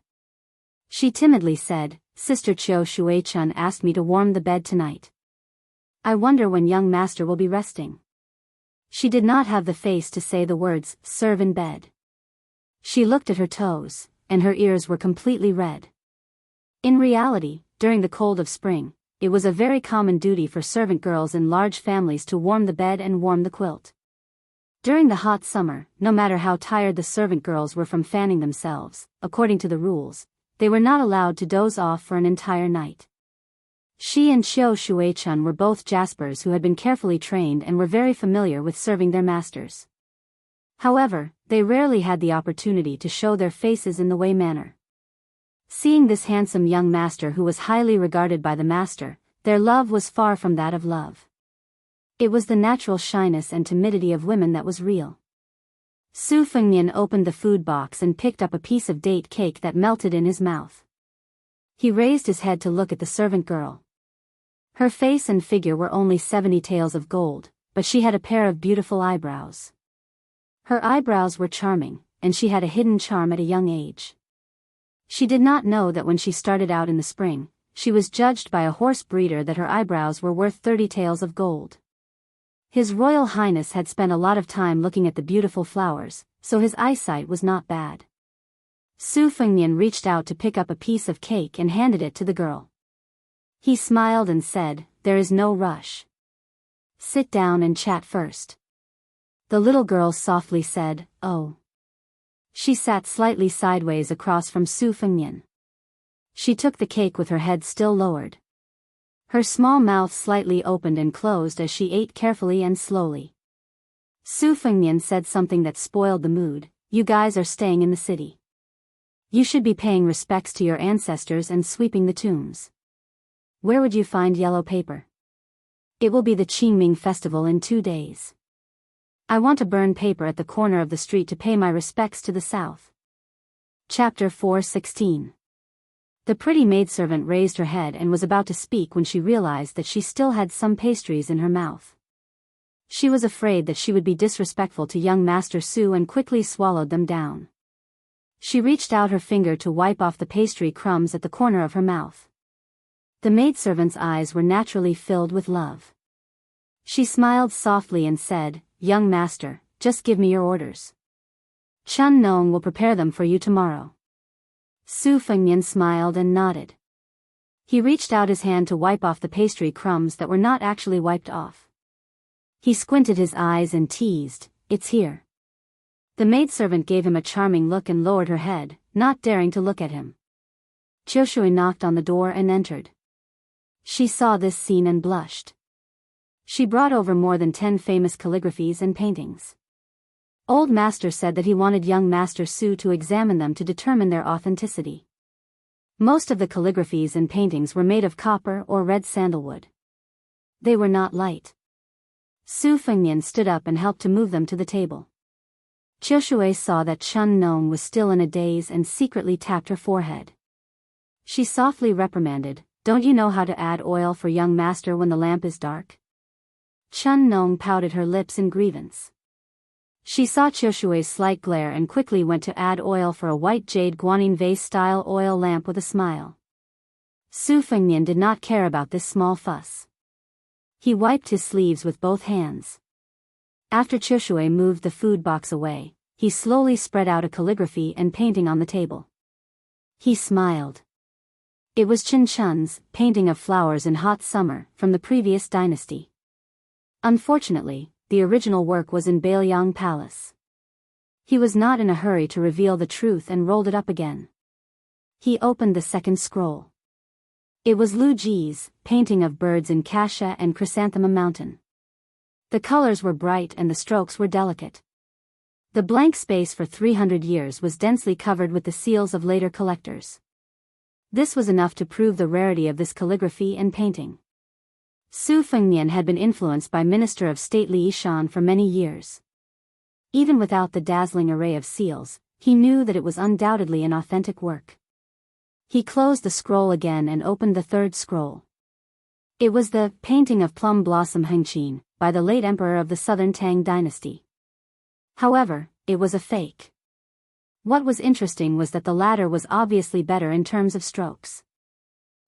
She timidly said, "Sister Qiu Shuichun asked me to warm the bed tonight. I wonder when young master will be resting." She did not have the face to say the words, "serve in bed." She looked at her toes, and her ears were completely red. In reality, during the cold of spring, it was a very common duty for servant girls in large families to warm the bed and warm the quilt. During the hot summer, no matter how tired the servant girls were from fanning themselves, according to the rules, they were not allowed to doze off for an entire night. She and Qiu Shuichun were both jaspers who had been carefully trained and were very familiar with serving their masters. However, they rarely had the opportunity to show their faces in the way manner. Seeing this handsome young master who was highly regarded by the master, their love was far from that of love. It was the natural shyness and timidity of women that was real. Su Fengnian opened the food box and picked up a piece of date cake that melted in his mouth. He raised his head to look at the servant girl. Her face and figure were only 70 taels of gold, but she had a pair of beautiful eyebrows. Her eyebrows were charming, and she had a hidden charm at a young age. She did not know that when she started out in the spring, she was judged by a horse breeder that her eyebrows were worth 30 taels of gold. His Royal Highness had spent a lot of time looking at the beautiful flowers, so his eyesight was not bad. Su Fengnian reached out to pick up a piece of cake and handed it to the girl. He smiled and said, "There is no rush. Sit down and chat first." The little girl softly said, "Oh." She sat slightly sideways across from Su Fengnian. She took the cake with her head still lowered. Her small mouth slightly opened and closed as she ate carefully and slowly. Su Fengnian said something that spoiled the mood. "You guys are staying in the city. You should be paying respects to your ancestors and sweeping the tombs. Where would you find yellow paper? It will be the Qingming festival in 2 days. I want to burn paper at the corner of the street to pay my respects to the south." Chapter 4:16. The pretty maidservant raised her head and was about to speak when she realized that she still had some pastries in her mouth. She was afraid that she would be disrespectful to young Master Su and quickly swallowed them down. She reached out her finger to wipe off the pastry crumbs at the corner of her mouth. The maidservant's eyes were naturally filled with love. She smiled softly and said, "Young master, just give me your orders. Chun Nong will prepare them for you tomorrow." Su Fengnian smiled and nodded. He reached out his hand to wipe off the pastry crumbs that were not actually wiped off. He squinted his eyes and teased, "It's here." The maidservant gave him a charming look and lowered her head, not daring to look at him. Qiushui knocked on the door and entered. She saw this scene and blushed. She brought over more than 10 famous calligraphies and paintings. Old Master said that he wanted young Master Su to examine them to determine their authenticity. Most of the calligraphies and paintings were made of copper or red sandalwood. They were not light. Su Fengnian stood up and helped to move them to the table. Qiushui saw that Chun Nong was still in a daze and secretly tapped her forehead. She softly reprimanded, "Don't you know how to add oil for young master when the lamp is dark?" Chun Nong pouted her lips in grievance. She saw Qiushui's slight glare and quickly went to add oil for a white jade guanine vase-style oil lamp with a smile. Su Fengnian did not care about this small fuss. He wiped his sleeves with both hands. After Qiushui moved the food box away, he slowly spread out a calligraphy and painting on the table. He smiled. It was Qin Chun's painting of flowers in hot summer from the previous dynasty. Unfortunately, the original work was in Bailiang Palace. He was not in a hurry to reveal the truth and rolled it up again. He opened the second scroll. It was Lu Ji's painting of birds in Cassia and Chrysanthemum Mountain. The colors were bright and the strokes were delicate. The blank space for 300 years was densely covered with the seals of later collectors. This was enough to prove the rarity of this calligraphy and painting. Su Fengnian had been influenced by Minister of State Li Yishan for many years. Even without the dazzling array of seals, he knew that it was undoubtedly an authentic work. He closed the scroll again and opened the third scroll. It was the painting of Plum Blossom Hengqin by the late emperor of the Southern Tang dynasty. However, it was a fake. What was interesting was that the latter was obviously better in terms of strokes.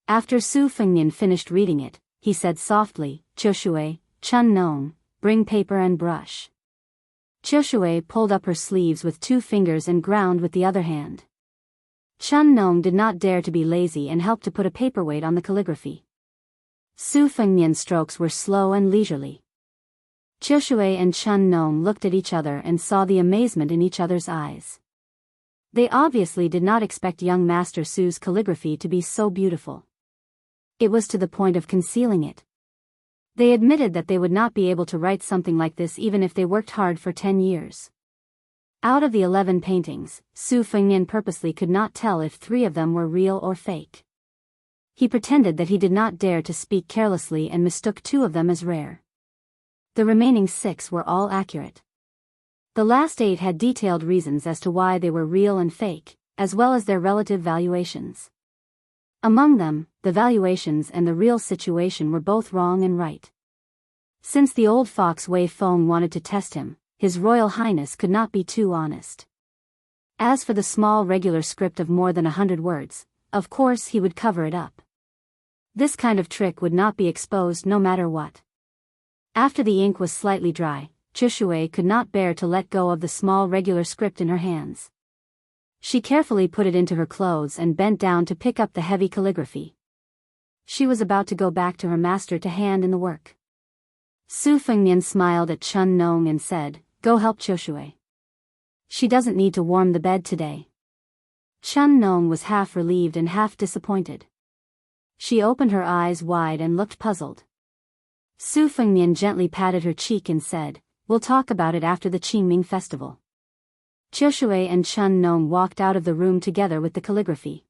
After Su Fengnian finished reading it, he said softly, "Qiushui, Chun Nong, bring paper and brush." Qiushui pulled up her sleeves with 2 fingers and ground with the other hand. Chun Nong did not dare to be lazy and helped to put a paperweight on the calligraphy. Su Fengnian's strokes were slow and leisurely. Qiushui and Chun Nong looked at each other and saw the amazement in each other's eyes. They obviously did not expect young Master Su's calligraphy to be so beautiful. It was to the point of concealing it. They admitted that they would not be able to write something like this even if they worked hard for 10 years. Out of the 11 paintings, Su Fengnian purposely could not tell if 3 of them were real or fake. He pretended that he did not dare to speak carelessly and mistook 2 of them as rare. The remaining 6 were all accurate. The last 8 had detailed reasons as to why they were real and fake, as well as their relative valuations. Among them, the valuations and the real situation were both wrong and right. Since the old fox Wei Feng wanted to test him, His Royal Highness could not be too honest. As for the small regular script of more than 100 words, of course he would cover it up. This kind of trick would not be exposed no matter what. After the ink was slightly dry, Chushui could not bear to let go of the small regular script in her hands. She carefully put it into her clothes and bent down to pick up the heavy calligraphy. She was about to go back to her master to hand in the work. Su Fengnian smiled at Chun Nong and said, "Go help Chushui. She doesn't need to warm the bed today." Chun Nong was half relieved and half disappointed. She opened her eyes wide and looked puzzled. Su Fengnian gently patted her cheek and said, "We'll talk about it after the Qingming festival." Chushui and Chun Nong walked out of the room together with the calligraphy.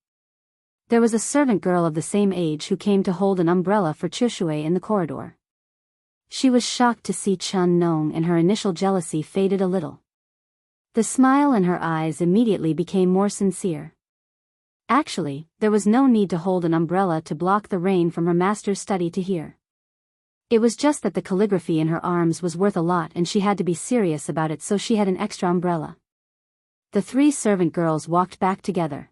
There was a servant girl of the same age who came to hold an umbrella for Chushui in the corridor. She was shocked to see Chun Nong and her initial jealousy faded a little. The smile in her eyes immediately became more sincere. Actually, there was no need to hold an umbrella to block the rain from her master's study to hear. It was just that the calligraphy in her arms was worth a lot and she had to be serious about it, so she had an extra umbrella. The 3 servant girls walked back together.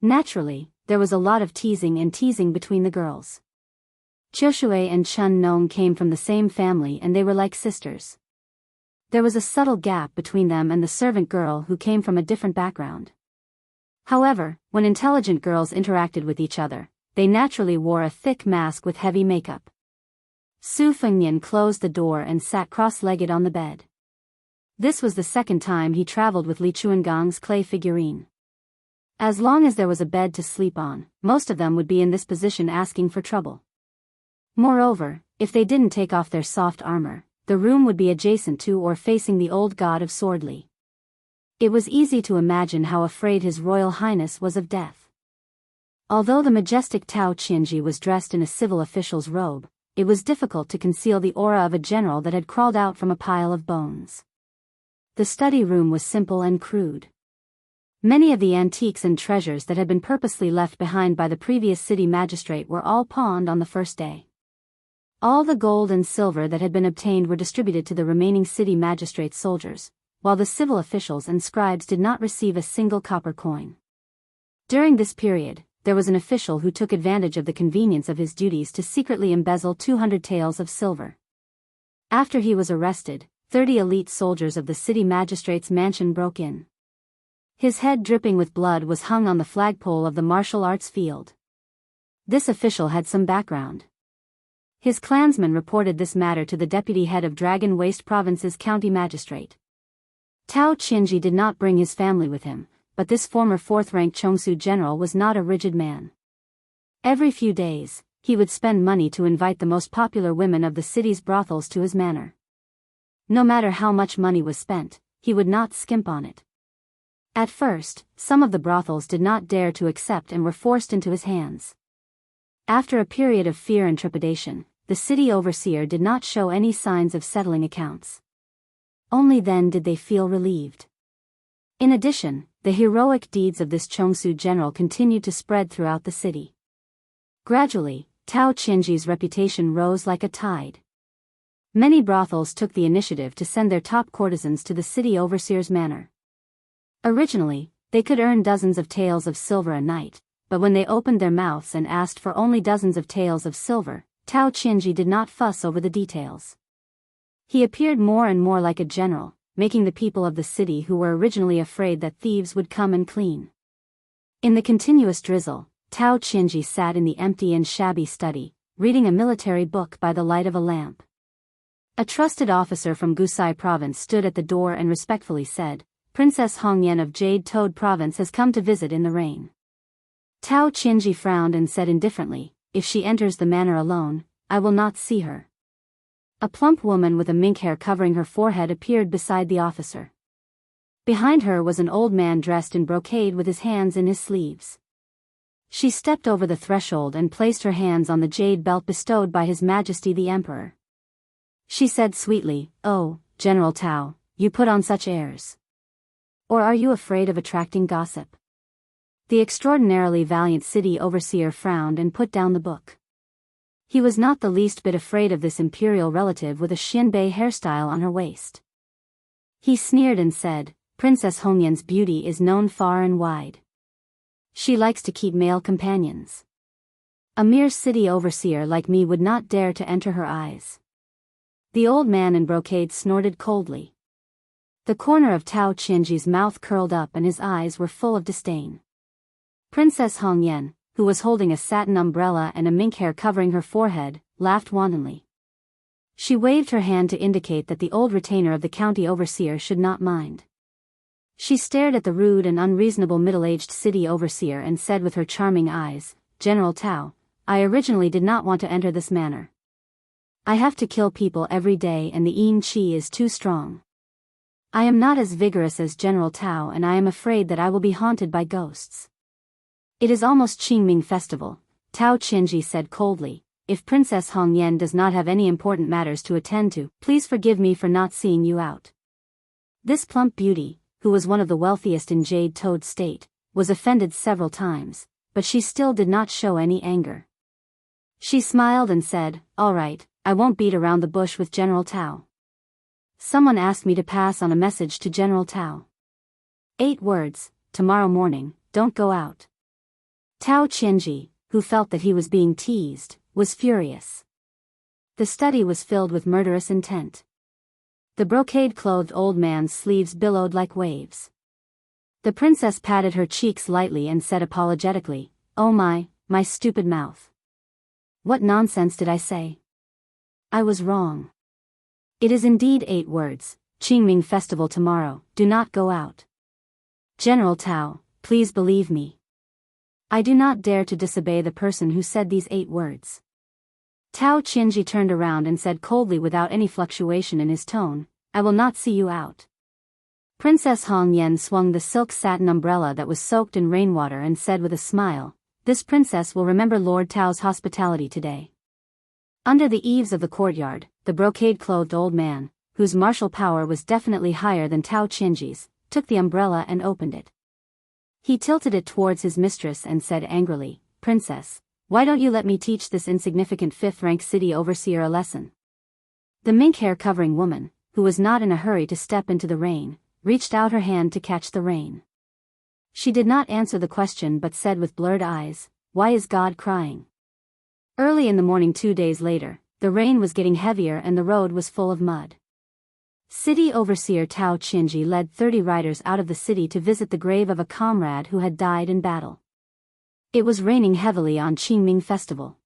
Naturally, there was a lot of teasing between the girls. Chushui and Chun Nong came from the same family and they were like sisters. There was a subtle gap between them and the servant girl who came from a different background. However, when intelligent girls interacted with each other, they naturally wore a thick mask with heavy makeup. Su Fengnian closed the door and sat cross-legged on the bed. This was the second time he traveled with Li Chuangong's clay figurine. As long as there was a bed to sleep on, most of them would be in this position asking for trouble. Moreover, if they didn't take off their soft armor, the room would be adjacent to or facing the old god of Sword Li. It was easy to imagine how afraid His Royal Highness was of death. Although the majestic Tao Qianji was dressed in a civil official's robe, it was difficult to conceal the aura of a general that had crawled out from a pile of bones. The study room was simple and crude. Many of the antiques and treasures that had been purposely left behind by the previous city magistrate were all pawned on the first day. All the gold and silver that had been obtained were distributed to the remaining city magistrate's soldiers, while the civil officials and scribes did not receive a single copper coin. During this period, there was an official who took advantage of the convenience of his duties to secretly embezzle 200 taels of silver. After he was arrested, 30 elite soldiers of the city magistrate's mansion broke in. His head dripping with blood was hung on the flagpole of the martial arts field. This official had some background. His clansmen reported this matter to the deputy head of Dragon Waste Province's county magistrate. Tao Qianji did not bring his family with him, but this former 4th-rank Chongsu general was not a rigid man. Every few days, he would spend money to invite the most popular women of the city's brothels to his manor. No matter how much money was spent, he would not skimp on it. At first, some of the brothels did not dare to accept and were forced into his hands. After a period of fear and trepidation, the city overseer did not show any signs of settling accounts. Only then did they feel relieved. In addition, the heroic deeds of this Chongsu general continued to spread throughout the city. Gradually, Tao Qianji's reputation rose like a tide. Many brothels took the initiative to send their top courtesans to the city overseer's manor. Originally, they could earn dozens of taels of silver a night, but when they opened their mouths and asked for only dozens of taels of silver, Tao Qianji did not fuss over the details. He appeared more and more like a general, making the people of the city who were originally afraid that thieves would come and clean. In the continuous drizzle, Tao Qianji sat in the empty and shabby study, reading a military book by the light of a lamp. A trusted officer from Gusai province stood at the door and respectfully said, "Princess Hongyan of Jade Toad province has come to visit in the rain." Tao Qianji frowned and said indifferently, "If she enters the manor alone, I will not see her." A plump woman with a mink hair covering her forehead appeared beside the officer. Behind her was an old man dressed in brocade with his hands in his sleeves. She stepped over the threshold and placed her hands on the jade belt bestowed by His Majesty the Emperor. She said sweetly, "Oh, General Tao, you put on such airs. Or are you afraid of attracting gossip?" The extraordinarily valiant city overseer frowned and put down the book. He was not the least bit afraid of this imperial relative with a Xianbei hairstyle on her waist. He sneered and said, "Princess Hongyan's beauty is known far and wide. She likes to keep male companions. A mere city overseer like me would not dare to enter her eyes." The old man in brocade snorted coldly. The corner of Tao Qianji's mouth curled up and his eyes were full of disdain. Princess Hongyan, who was holding a satin umbrella and a mink hair covering her forehead, laughed wantonly. She waved her hand to indicate that the old retainer of the county overseer should not mind. She stared at the rude and unreasonable middle-aged city overseer and said with her charming eyes, "General Tao, I originally did not want to enter this manor. I have to kill people every day and the yin qi is too strong. I am not as vigorous as General Tao and I am afraid that I will be haunted by ghosts." "It is almost Qingming festival," Tao Qianji said coldly. "If Princess Hongyan does not have any important matters to attend to, please forgive me for not seeing you out." This plump beauty, who was one of the wealthiest in Jade Toad State, was offended several times, but she still did not show any anger. She smiled and said, "All right, I won't beat around the bush with General Tao. Someone asked me to pass on a message to General Tao. 8 words, tomorrow morning, don't go out." Tao Qianji, who felt that he was being teased, was furious. The study was filled with murderous intent. The brocade-clothed old man's sleeves billowed like waves. The princess patted her cheeks lightly and said apologetically, "Oh my stupid mouth. What nonsense did I say? I was wrong. It is indeed 8 words, Qingming festival tomorrow, do not go out. General Tao, please believe me. I do not dare to disobey the person who said these 8 words." Tao Qianji turned around and said coldly without any fluctuation in his tone, "I will not see you out." Princess Hongyan swung the silk satin umbrella that was soaked in rainwater and said with a smile, "This princess will remember Lord Tao's hospitality today." Under the eaves of the courtyard, the brocade-clothed old man, whose martial power was definitely higher than Tao Qianji's, took the umbrella and opened it. He tilted it towards his mistress and said angrily, "Princess, why don't you let me teach this insignificant 5th-rank city overseer a lesson?" The mink-hair covering woman, who was not in a hurry to step into the rain, reached out her hand to catch the rain. She did not answer the question but said with blurred eyes, "Why is God crying?" Early in the morning 2 days later, the rain was getting heavier and the road was full of mud. City overseer Tao Qianji led 30 riders out of the city to visit the grave of a comrade who had died in battle. It was raining heavily on Qingming festival.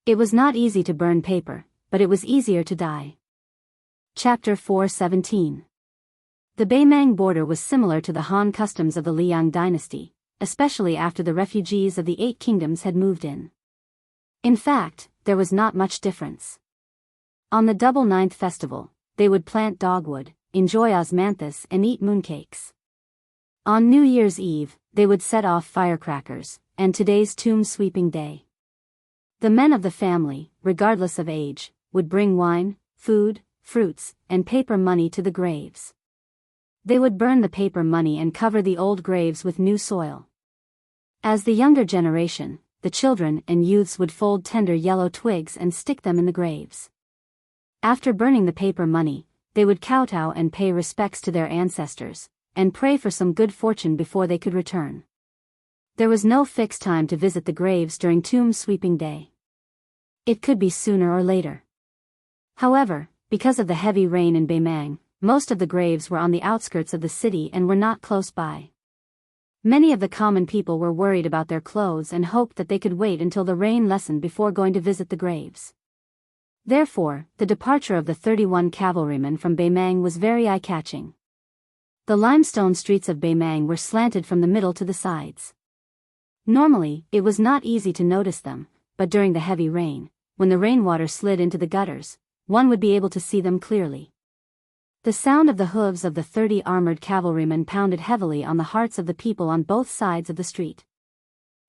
It was not easy to burn paper, but it was easier to die. Chapter 417. The Beimang border was similar to the Han customs of the Liang dynasty, especially after the refugees of the 8 kingdoms had moved in. In fact, there was not much difference. On the double 9th festival, they would plant dogwood, enjoy osmanthus and eat mooncakes. On New Year's Eve, they would set off firecrackers, and today's tomb sweeping day. The men of the family, regardless of age, would bring wine, food, fruits, and paper money to the graves. They would burn the paper money and cover the old graves with new soil. As the younger generation, the children and youths would fold tender yellow twigs and stick them in the graves. After burning the paper money, they would kowtow and pay respects to their ancestors, and pray for some good fortune before they could return. There was no fixed time to visit the graves during tomb sweeping day. It could be sooner or later. However, because of the heavy rain in Beimang, most of the graves were on the outskirts of the city and were not close by. Many of the common people were worried about their clothes and hoped that they could wait until the rain lessened before going to visit the graves. Therefore, the departure of the 31 cavalrymen from Beimang was very eye-catching. The limestone streets of Beimang were slanted from the middle to the sides. Normally, it was not easy to notice them, but during the heavy rain, when the rainwater slid into the gutters, one would be able to see them clearly. The sound of the hooves of the 30 armored cavalrymen pounded heavily on the hearts of the people on both sides of the street.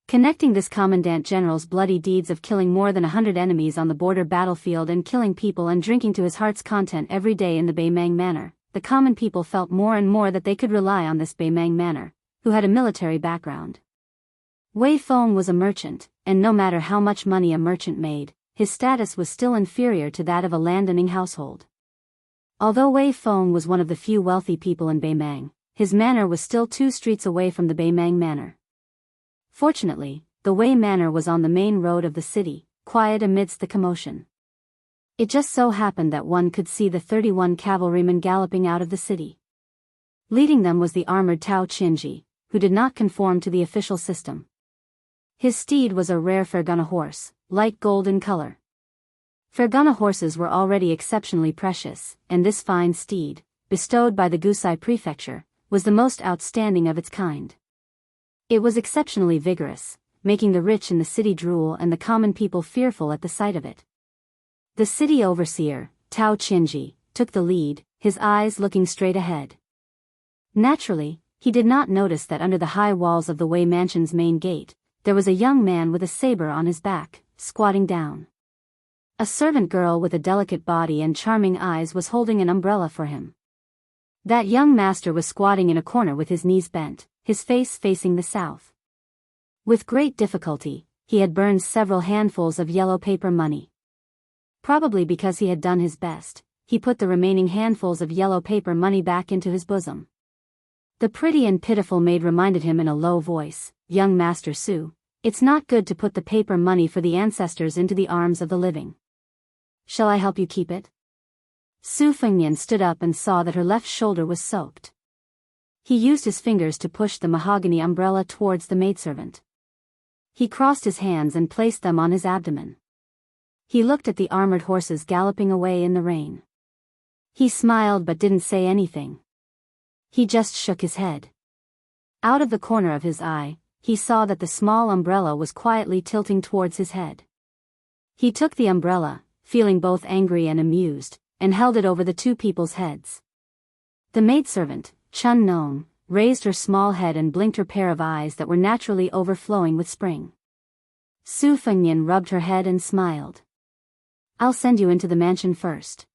Connecting this Commandant General's bloody deeds of killing more than 100 enemies on the border battlefield and killing people and drinking to his heart's content every day in the Baimang Manor, the common people felt more and more that they could rely on this Baimang Manor, who had a military background. Wei Feng was a merchant, and no matter how much money a merchant made, his status was still inferior to that of a landowning household. Although Wei Feng was one of the few wealthy people in Baimang, his manor was still 2 streets away from the Baimang Manor. Fortunately, the Wei Manor was on the main road of the city, quiet amidst the commotion. It just so happened that one could see the 31 cavalrymen galloping out of the city. Leading them was the armored Tao Qinji, who did not conform to the official system. His steed was a rare Fergana horse, light gold in color. Fergana horses were already exceptionally precious, and this fine steed, bestowed by the Gusai Prefecture, was the most outstanding of its kind. It was exceptionally vigorous, making the rich in the city drool and the common people fearful at the sight of it. The city overseer, Tao Qinji, took the lead, his eyes looking straight ahead. Naturally, he did not notice that under the high walls of the Wei Mansion's main gate, there was a young man with a saber on his back, squatting down. A servant girl with a delicate body and charming eyes was holding an umbrella for him. That young master was squatting in a corner with his knees bent, his face facing the south. With great difficulty, he had burned several handfuls of yellow paper money. Probably because he had done his best, he put the remaining handfuls of yellow paper money back into his bosom. The pretty and pitiful maid reminded him in a low voice, "Young Master Su, it's not good to put the paper money for the ancestors into the arms of the living. Shall I help you keep it?" Su Fengnian stood up and saw that her left shoulder was soaked. He used his fingers to push the mahogany umbrella towards the maidservant. He crossed his hands and placed them on his abdomen. He looked at the armored horses galloping away in the rain. He smiled but didn't say anything. He just shook his head. Out of the corner of his eye, he saw that the small umbrella was quietly tilting towards his head. He took the umbrella, feeling both angry and amused, and held it over the 2 people's heads. The maidservant, Chun Nong, raised her small head and blinked her pair of eyes that were naturally overflowing with spring. Su Fengnian rubbed her head and smiled. "I'll send you into the mansion first.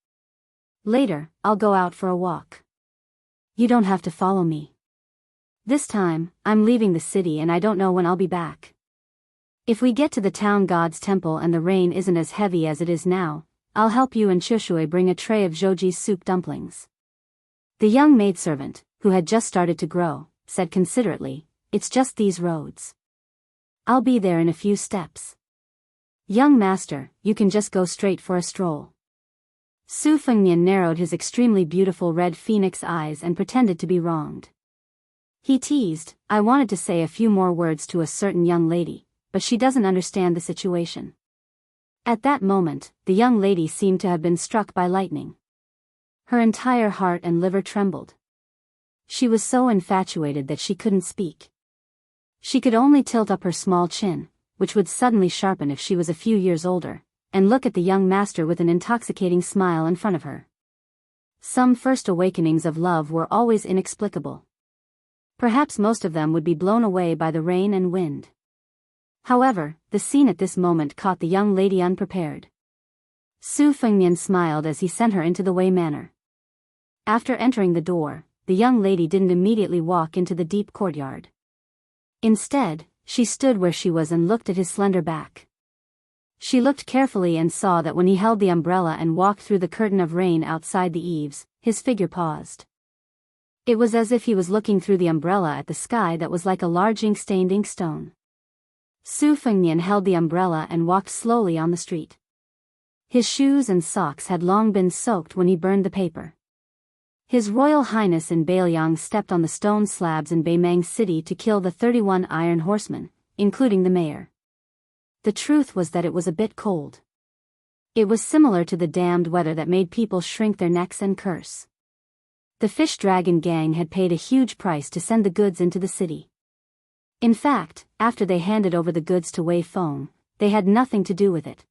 Later, I'll go out for a walk. You don't have to follow me. This time, I'm leaving the city and I don't know when I'll be back. If we get to the town god's temple and the rain isn't as heavy as it is now, I'll help you and Chushui bring a tray of Zhouji's soup dumplings." The young maidservant, who had just started to grow, said considerately, "It's just these roads. I'll be there in a few steps. Young master, you can just go straight for a stroll." Su Fengnian narrowed his extremely beautiful red phoenix eyes and pretended to be wronged. He teased, "I wanted to say a few more words to a certain young lady, but she doesn't understand the situation." At that moment, the young lady seemed to have been struck by lightning. Her entire heart and liver trembled. She was so infatuated that she couldn't speak. She could only tilt up her small chin, which would suddenly sharpen if she was a few years older, and look at the young master with an intoxicating smile in front of her. Some first awakenings of love were always inexplicable. Perhaps most of them would be blown away by the rain and wind. However, the scene at this moment caught the young lady unprepared. Su Fengnian smiled as he sent her into the Wei Manor. After entering the door, the young lady didn't immediately walk into the deep courtyard. Instead, she stood where she was and looked at his slender back. She looked carefully and saw that when he held the umbrella and walked through the curtain of rain outside the eaves, his figure paused. It was as if he was looking through the umbrella at the sky that was like a large ink-stained inkstone. Su Fengnian held the umbrella and walked slowly on the street. His shoes and socks had long been soaked when he burned the paper. His Royal Highness in Bailiang stepped on the stone slabs in Baimang City to kill the 31 iron horsemen, including the mayor. The truth was that it was a bit cold. It was similar to the damned weather that made people shrink their necks and curse. The Fish Dragon gang had paid a huge price to send the goods into the city. In fact, after they handed over the goods to Wei Feng, they had nothing to do with it.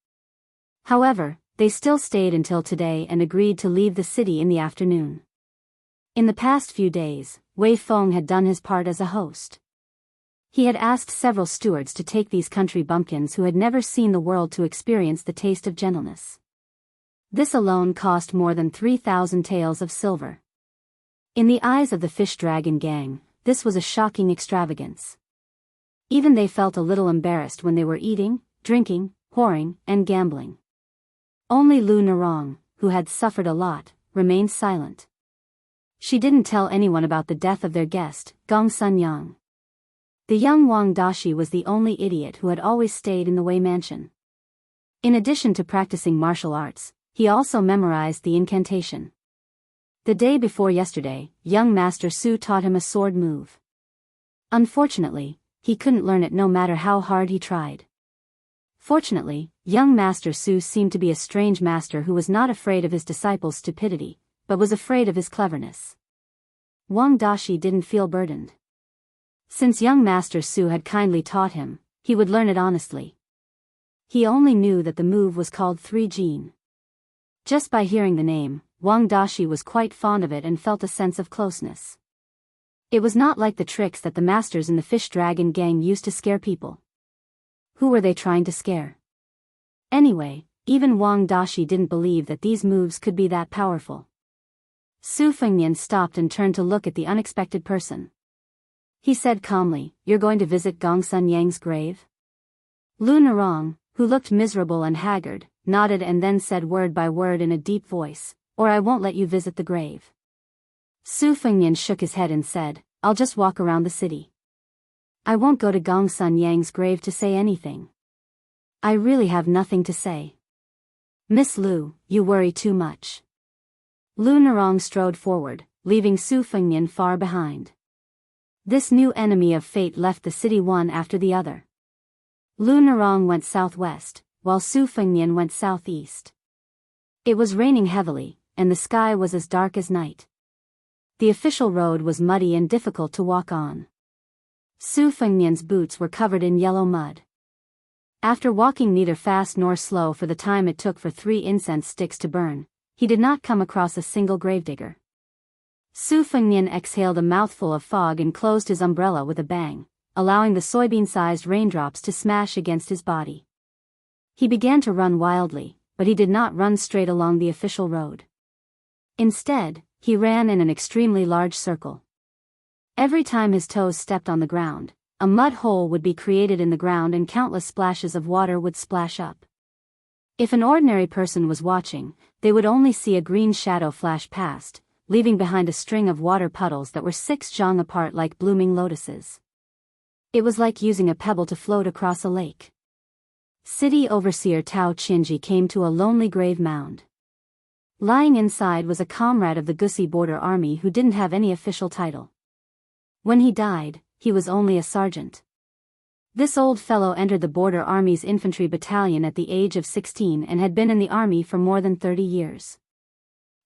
However, they still stayed until today and agreed to leave the city in the afternoon. In the past few days, Wei Feng had done his part as a host. He had asked several stewards to take these country bumpkins who had never seen the world to experience the taste of gentleness. This alone cost more than 3,000 taels of silver. In the eyes of the fish dragon gang, this was a shocking extravagance. Even they felt a little embarrassed when they were eating, drinking, whoring, and gambling. Only Lu Narong, who had suffered a lot, remained silent. She didn't tell anyone about the death of their guest, Gong Sun Yang. The young Wang Dashi was the only idiot who had always stayed in the Wei mansion. In addition to practicing martial arts, he also memorized the incantation. The day before yesterday, young Master Su taught him a sword move. Unfortunately, he couldn't learn it no matter how hard he tried. Fortunately, young Master Su seemed to be a strange master who was not afraid of his disciples' stupidity, but was afraid of his cleverness. Wang Dashi didn't feel burdened. Since young Master Su had kindly taught him, he would learn it honestly. He only knew that the move was called 3-Jin. Just by hearing the name, Wang Dashi was quite fond of it and felt a sense of closeness. It was not like the tricks that the masters in the fish dragon gang used to scare people. Who were they trying to scare? Anyway, even Wang Dashi didn't believe that these moves could be that powerful. Su Fengnian stopped and turned to look at the unexpected person. He said calmly, "You're going to visit Gong Sun Yang's grave?" Lu Narong, who looked miserable and haggard, nodded and then said word by word in a deep voice, "Or I won't let you visit the grave." Su Fengnian shook his head and said, "I'll just walk around the city. I won't go to Gong Sun Yang's grave to say anything. I really have nothing to say." "Miss Lu, you worry too much." Lu Narong strode forward, leaving Su Fengnian far behind. This new enemy of fate left the city one after the other. Lu Narong went southwest, while Su Fengnian went southeast. It was raining heavily, and the sky was as dark as night. The official road was muddy and difficult to walk on. Su Fengnian's boots were covered in yellow mud. After walking neither fast nor slow for the time it took for 3 incense sticks to burn, he did not come across a single gravedigger. Su Fengnian exhaled a mouthful of fog and closed his umbrella with a bang, allowing the soybean-sized raindrops to smash against his body. He began to run wildly, but he did not run straight along the official road. Instead, he ran in an extremely large circle. Every time his toes stepped on the ground, a mud hole would be created in the ground and countless splashes of water would splash up. If an ordinary person was watching, they would only see a green shadow flash past, leaving behind a string of water puddles that were 6 zhang apart like blooming lotuses. It was like using a pebble to float across a lake. City Overseer Tao Qinji came to a lonely grave mound. Lying inside was a comrade of the Gussi border army who didn't have any official title. When he died, he was only a sergeant. This old fellow entered the border army's infantry battalion at the age of 16 and had been in the army for more than 30 years.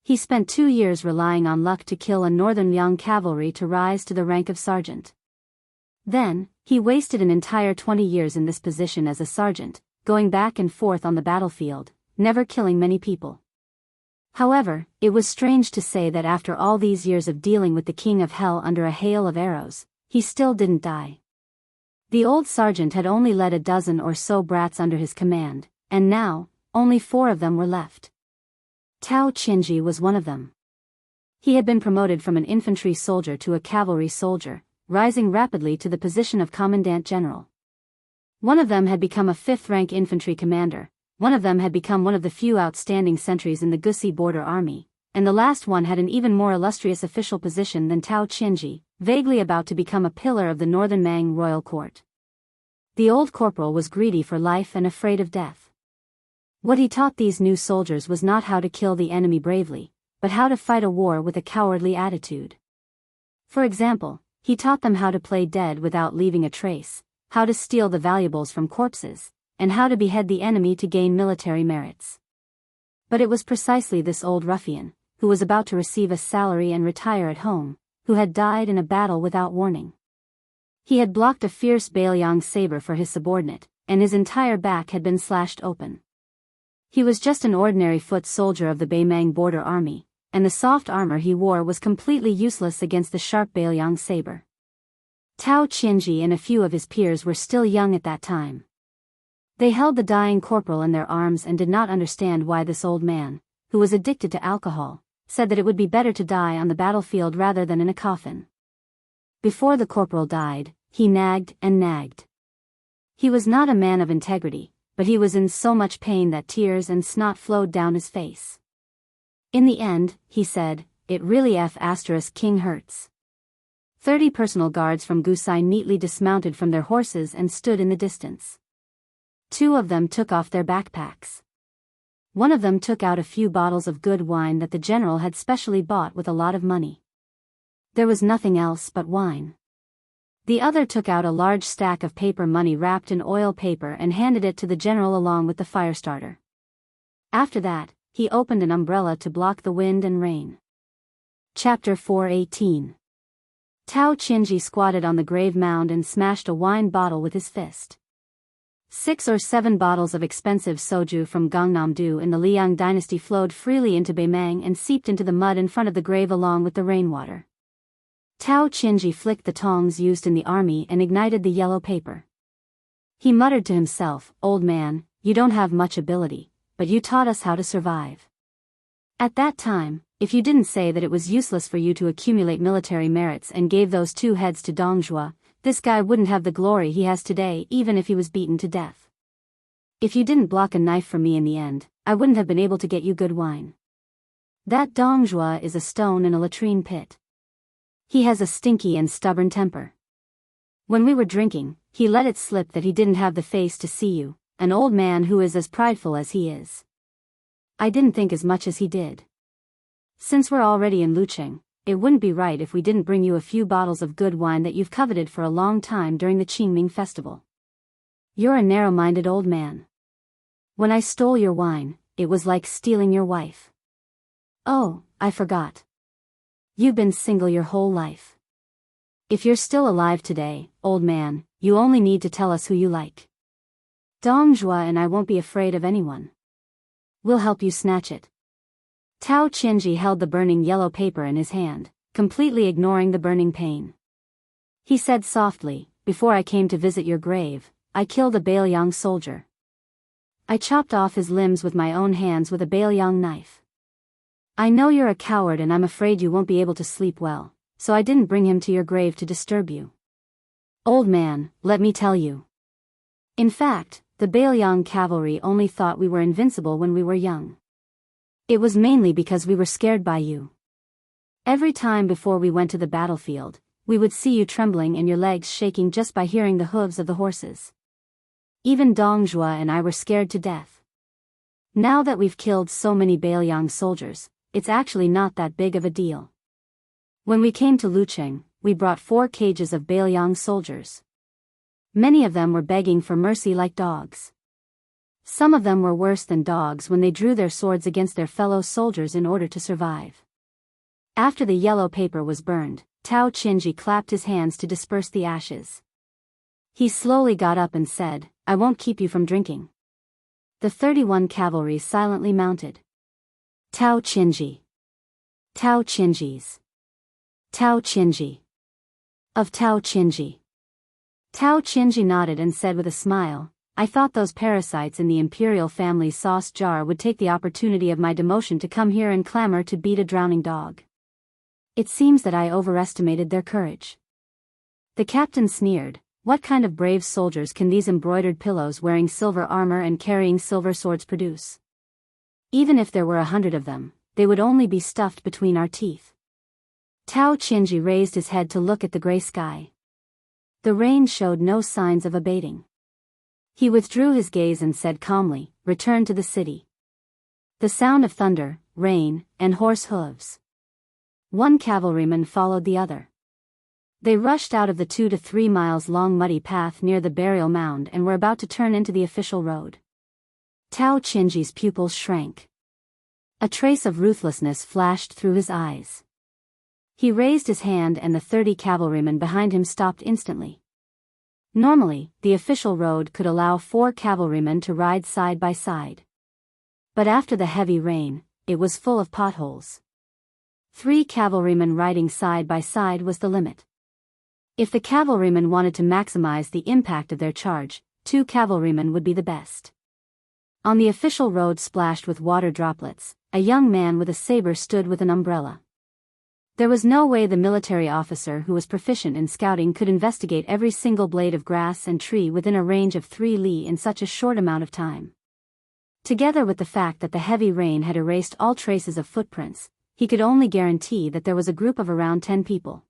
He spent 2 years relying on luck to kill a northern Liang cavalry to rise to the rank of sergeant. Then, he wasted an entire 20 years in this position as a sergeant, going back and forth on the battlefield, never killing many people. However, it was strange to say that after all these years of dealing with the king of hell under a hail of arrows, he still didn't die. The old sergeant had only led a dozen or so brats under his command, and now, only 4 of them were left. Tao Qinji was one of them. He had been promoted from an infantry soldier to a cavalry soldier, rising rapidly to the position of commandant general. One of them had become a 5th-rank infantry commander, one of them had become one of the few outstanding sentries in the Gussi border army, and the last one had an even more illustrious official position than Tao Qinji, vaguely about to become a pillar of the northern Mang royal court. The old corporal was greedy for life and afraid of death. What he taught these new soldiers was not how to kill the enemy bravely, but how to fight a war with a cowardly attitude. For example, he taught them how to play dead without leaving a trace, how to steal the valuables from corpses, and how to behead the enemy to gain military merits. But it was precisely this old ruffian, who was about to receive a salary and retire at home, who had died in a battle without warning. He had blocked a fierce Bailiang saber for his subordinate, and his entire back had been slashed open. He was just an ordinary foot soldier of the Baimang border army, and the soft armor he wore was completely useless against the sharp Bailiang saber. Tao Qinji and a few of his peers were still young at that time. They held the dying corporal in their arms and did not understand why this old man, who was addicted to alcohol, said that it would be better to die on the battlefield rather than in a coffin. Before the corporal died, he nagged and nagged. He was not a man of integrity, but he was in so much pain that tears and snot flowed down his face. In the end, he said, "It really King hurts." 30 personal guards from Gusai neatly dismounted from their horses and stood in the distance. 2 of them took off their backpacks. One of them took out a few bottles of good wine that the general had specially bought with a lot of money. There was nothing else but wine. The other took out a large stack of paper money wrapped in oil paper and handed it to the general along with the fire starter. After that, he opened an umbrella to block the wind and rain. Chapter 4:18. Tao Qinji squatted on the grave mound and smashed a wine bottle with his fist. 6 or 7 bottles of expensive soju from Gangnam-do in the Liang dynasty flowed freely into Baimang and seeped into the mud in front of the grave along with the rainwater. Tao Qinji flicked the tongs used in the army and ignited the yellow paper. He muttered to himself, "Old man, you don't have much ability, but you taught us how to survive. At that time, if you didn't say that it was useless for you to accumulate military merits and gave those 2 heads to Dong Zhuo, this guy wouldn't have the glory he has today even if he was beaten to death. If you didn't block a knife from me in the end, I wouldn't have been able to get you good wine. That Dong Zhuo is a stone in a latrine pit. He has a stinky and stubborn temper. When we were drinking, he let it slip that he didn't have the face to see you, an old man who is as prideful as he is. I didn't think as much as he did. Since we're already in Lucheng, it wouldn't be right if we didn't bring you a few bottles of good wine that you've coveted for a long time during the Qingming festival. You're a narrow-minded old man. When I stole your wine, it was like stealing your wife. Oh, I forgot. You've been single your whole life. If you're still alive today, old man, you only need to tell us who you like. Dong Zhuo and I won't be afraid of anyone. We'll help you snatch it." Tao Qinji held the burning yellow paper in his hand, completely ignoring the burning pain. He said softly, "Before I came to visit your grave, I killed a Bailiang soldier. I chopped off his limbs with my own hands with a Bailiang knife. I know you're a coward and I'm afraid you won't be able to sleep well, so I didn't bring him to your grave to disturb you. Old man, let me tell you. In fact, the Bailiang cavalry only thought we were invincible when we were young. It was mainly because we were scared by you. Every time before we went to the battlefield, we would see you trembling and your legs shaking just by hearing the hooves of the horses. Even Dong Zhuo and I were scared to death. Now that we've killed so many Bailiang soldiers, it's actually not that big of a deal. When we came to Lucheng, we brought 4 cages of Bailiang soldiers. Many of them were begging for mercy like dogs. Some of them were worse than dogs when they drew their swords against their fellow soldiers in order to survive. After the yellow paper was burned, Tao Qinji clapped his hands to disperse the ashes. He slowly got up and said, "I won't keep you from drinking." The 31 cavalry silently mounted. Tao Qinji. Tao Qinji's. Tao Qinji. Of Tao Qinji. Tao Qinji nodded and said with a smile, "I thought those parasites in the imperial family sauce jar would take the opportunity of my demotion to come here and clamor to beat a drowning dog. It seems that I overestimated their courage." The captain sneered, "What kind of brave soldiers can these embroidered pillows wearing silver armor and carrying silver swords produce? Even if there were 100 of them, they would only be stuffed between our teeth." Tao Qinji raised his head to look at the gray sky. The rain showed no signs of abating. He withdrew his gaze and said calmly, "Return to the city." The sound of thunder, rain, and horse hooves. 1 cavalryman followed the other. They rushed out of the 2 to 3 miles long muddy path near the burial mound and were about to turn into the official road. Tao Qinji's pupils shrank. A trace of ruthlessness flashed through his eyes. He raised his hand and the 30 cavalrymen behind him stopped instantly. Normally, the official road could allow 4 cavalrymen to ride side by side. But after the heavy rain, it was full of potholes. 3 cavalrymen riding side by side was the limit. If the cavalrymen wanted to maximize the impact of their charge, 2 cavalrymen would be the best. On the official road splashed with water droplets, a young man with a saber stood with an umbrella. There was no way the military officer who was proficient in scouting could investigate every single blade of grass and tree within a range of 3 li in such a short amount of time. Together with the fact that the heavy rain had erased all traces of footprints, he could only guarantee that there was a group of around 10 people.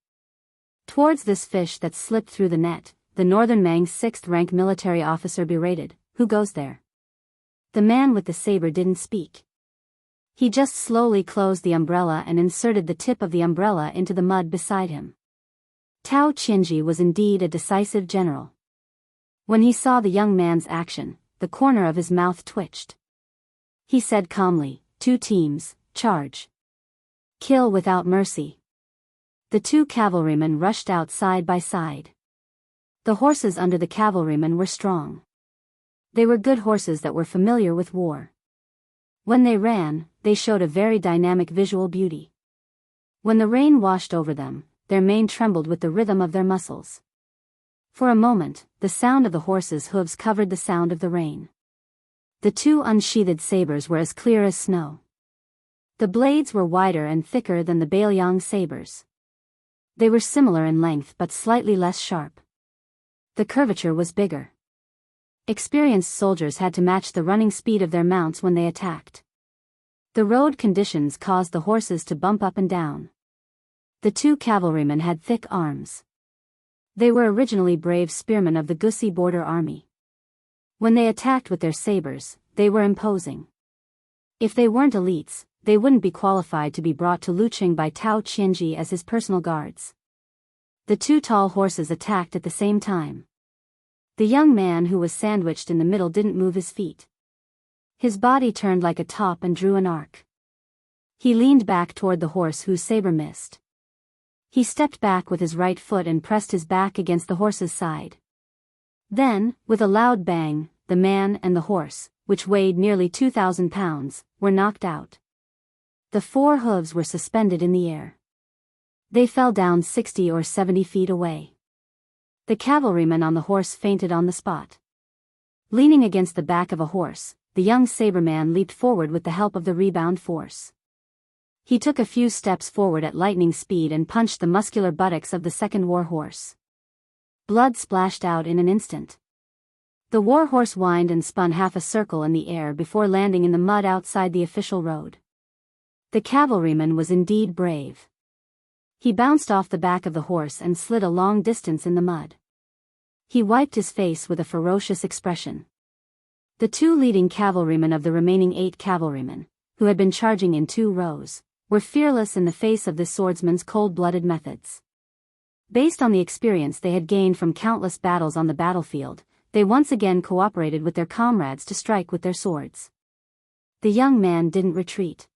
Towards this fish that slipped through the net, the Northern Mang's 6th-rank military officer berated, "Who goes there?" The man with the saber didn't speak. He just slowly closed the umbrella and inserted the tip of the umbrella into the mud beside him. Tao Qinji was indeed a decisive general. When he saw the young man's action, the corner of his mouth twitched. He said calmly, "2 teams, charge. Kill without mercy." The 2 cavalrymen rushed out side by side. The horses under the cavalrymen were strong. They were good horses that were familiar with war. When they ran, they showed a very dynamic visual beauty. When the rain washed over them, their mane trembled with the rhythm of their muscles. For a moment, the sound of the horses' hooves covered the sound of the rain. The 2 unsheathed sabers were as clear as snow. The blades were wider and thicker than the Bailiang sabers. They were similar in length but slightly less sharp. The curvature was bigger. Experienced soldiers had to match the running speed of their mounts when they attacked. The road conditions caused the horses to bump up and down. The 2 cavalrymen had thick arms. They were originally brave spearmen of the Gussi border army. When they attacked with their sabers, they were imposing. If they weren't elites, they wouldn't be qualified to be brought to Luqing by Tao Qinji as his personal guards. The 2 tall horses attacked at the same time. The young man who was sandwiched in the middle didn't move his feet. His body turned like a top and drew an arc. He leaned back toward the horse whose saber missed. He stepped back with his right foot and pressed his back against the horse's side. Then, with a loud bang, the man and the horse, which weighed nearly 2,000 pounds, were knocked out. The 4 hooves were suspended in the air. They fell down 60 or 70 feet away. The cavalryman on the horse fainted on the spot. Leaning against the back of a horse, the young saberman leaped forward with the help of the rebound force. He took a few steps forward at lightning speed and punched the muscular buttocks of the second war horse. Blood splashed out in an instant. The war horse whined and spun half a circle in the air before landing in the mud outside the official road. The cavalryman was indeed brave. He bounced off the back of the horse and slid a long distance in the mud. He wiped his face with a ferocious expression. The 2 leading cavalrymen of the remaining 8 cavalrymen, who had been charging in 2 rows, were fearless in the face of this swordsman's cold-blooded methods. Based on the experience they had gained from countless battles on the battlefield, they once again cooperated with their comrades to strike with their swords. The young man didn't retreat.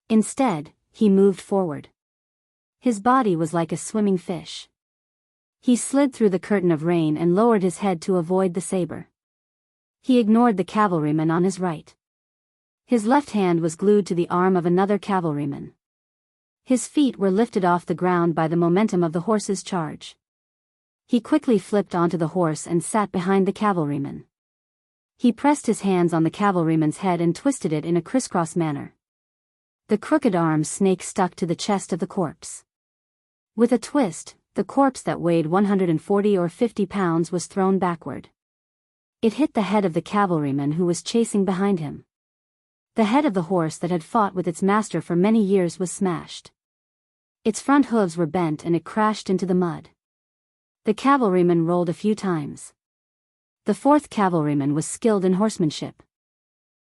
Instead, he moved forward. His body was like a swimming fish. He slid through the curtain of rain and lowered his head to avoid the saber. He ignored the cavalryman on his right. His left hand was glued to the arm of another cavalryman. His feet were lifted off the ground by the momentum of the horse's charge. He quickly flipped onto the horse and sat behind the cavalryman. He pressed his hands on the cavalryman's head and twisted it in a crisscross manner. The crooked arm snake stuck to the chest of the corpse. With a twist, the corpse that weighed 140 or 50 pounds was thrown backward. It hit the head of the cavalryman who was chasing behind him. The head of the horse that had fought with its master for many years was smashed. Its front hooves were bent and it crashed into the mud. The cavalryman rolled a few times. The 4th cavalryman was skilled in horsemanship.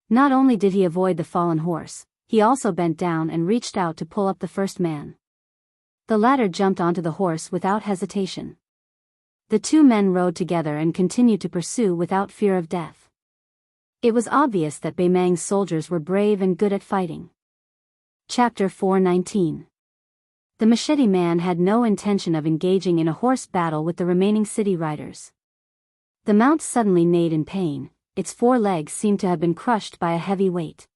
Not only did he avoid the fallen horse, he also bent down and reached out to pull up the first man. The latter jumped onto the horse without hesitation. The 2 men rode together and continued to pursue without fear of death. It was obvious that Baimang's soldiers were brave and good at fighting. Chapter 419. The machete man had no intention of engaging in a horse battle with the remaining city riders. The mount suddenly neighed in pain, its 4 legs seemed to have been crushed by a heavy weight.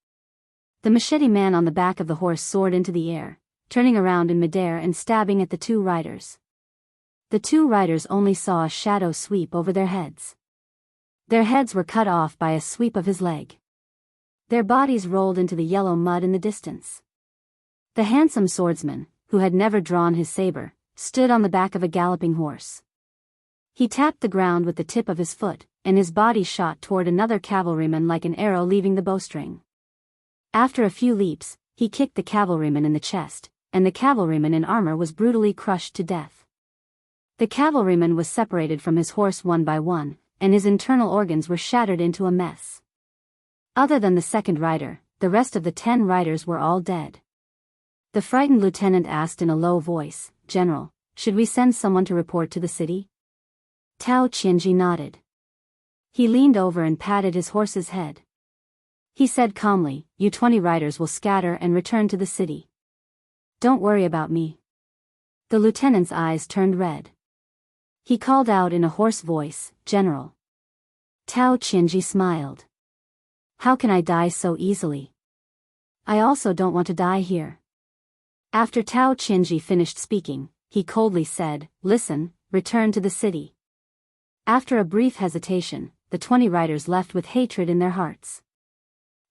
The machete man on the back of the horse soared into the air, turning around in midair and stabbing at the 2 riders. The two riders only saw a shadow sweep over their heads. Their heads were cut off by a sweep of his leg. Their bodies rolled into the yellow mud in the distance. The handsome swordsman, who had never drawn his saber, stood on the back of a galloping horse. He tapped the ground with the tip of his foot, and his body shot toward another cavalryman like an arrow leaving the bowstring. After a few leaps, he kicked the cavalryman in the chest, and the cavalryman in armor was brutally crushed to death. The cavalryman was separated from his horse one by one, and his internal organs were shattered into a mess. Other than the second rider, the rest of the 10 riders were all dead. The frightened lieutenant asked in a low voice, "General, should we send someone to report to the city?" Tao Qianji nodded. He leaned over and patted his horse's head. He said calmly, "You 20 riders will scatter and return to the city. Don't worry about me." The lieutenant's eyes turned red. He called out in a hoarse voice, "General." Tao Qianji smiled. "How can I die so easily? I also don't want to die here." After Tao Qianji finished speaking, he coldly said, "Listen, return to the city." After a brief hesitation, the 20 riders left with hatred in their hearts.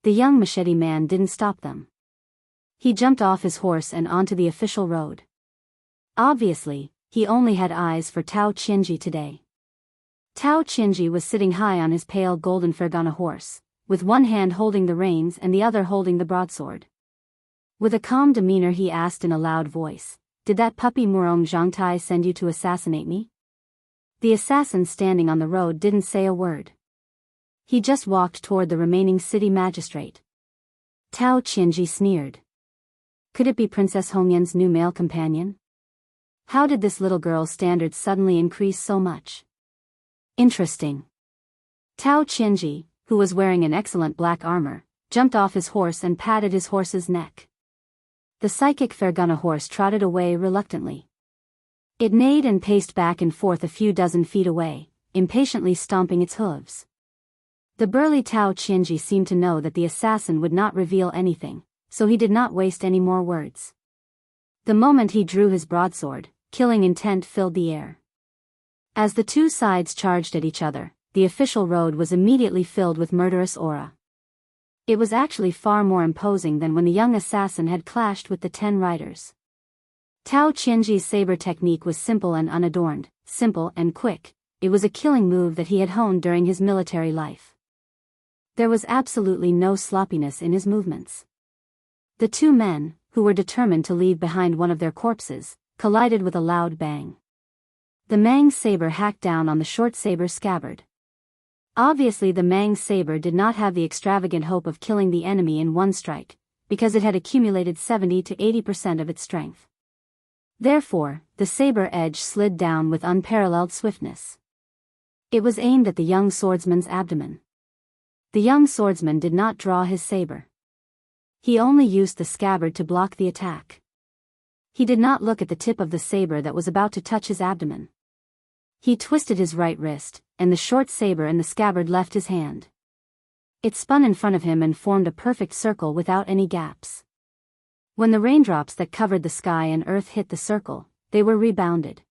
The young machete man didn't stop them. He jumped off his horse and onto the official road. Obviously, he only had eyes for Tao Qianji today. Tao Qianji was sitting high on his pale golden Fergana horse, with one hand holding the reins and the other holding the broadsword. With a calm demeanor he asked in a loud voice, "Did that puppy Murong Zhangtai send you to assassinate me?" The assassin standing on the road didn't say a word. He just walked toward the remaining city magistrate. Tao Qianji sneered. Could it be Princess Hongyan's new male companion? How did this little girl's standards suddenly increase so much? Interesting. Tao Qianji, who was wearing an excellent black armor, jumped off his horse and patted his horse's neck. The psychic Fergana horse trotted away reluctantly. It neighed and paced back and forth a few dozen feet away, impatiently stomping its hooves. The burly Tao Qianji seemed to know that the assassin would not reveal anything, so he did not waste any more words. The moment he drew his broadsword, killing intent filled the air. As the two sides charged at each other, the official road was immediately filled with murderous aura. It was actually far more imposing than when the young assassin had clashed with the 10 riders. Tao Qianji's saber technique was simple and unadorned, simple and quick. It was a killing move that he had honed during his military life. There was absolutely no sloppiness in his movements. The two men, who were determined to leave behind one of their corpses, collided with a loud bang. The Mang saber hacked down on the short saber scabbard. Obviously the Mang saber did not have the extravagant hope of killing the enemy in one strike, because it had accumulated 70 to 80% of its strength. Therefore, the saber edge slid down with unparalleled swiftness. It was aimed at the young swordsman's abdomen. The young swordsman did not draw his saber. He only used the scabbard to block the attack. He did not look at the tip of the saber that was about to touch his abdomen. He twisted his right wrist, and the short saber and the scabbard left his hand. It spun in front of him and formed a perfect circle without any gaps. When the raindrops that covered the sky and earth hit the circle, they were rebounded.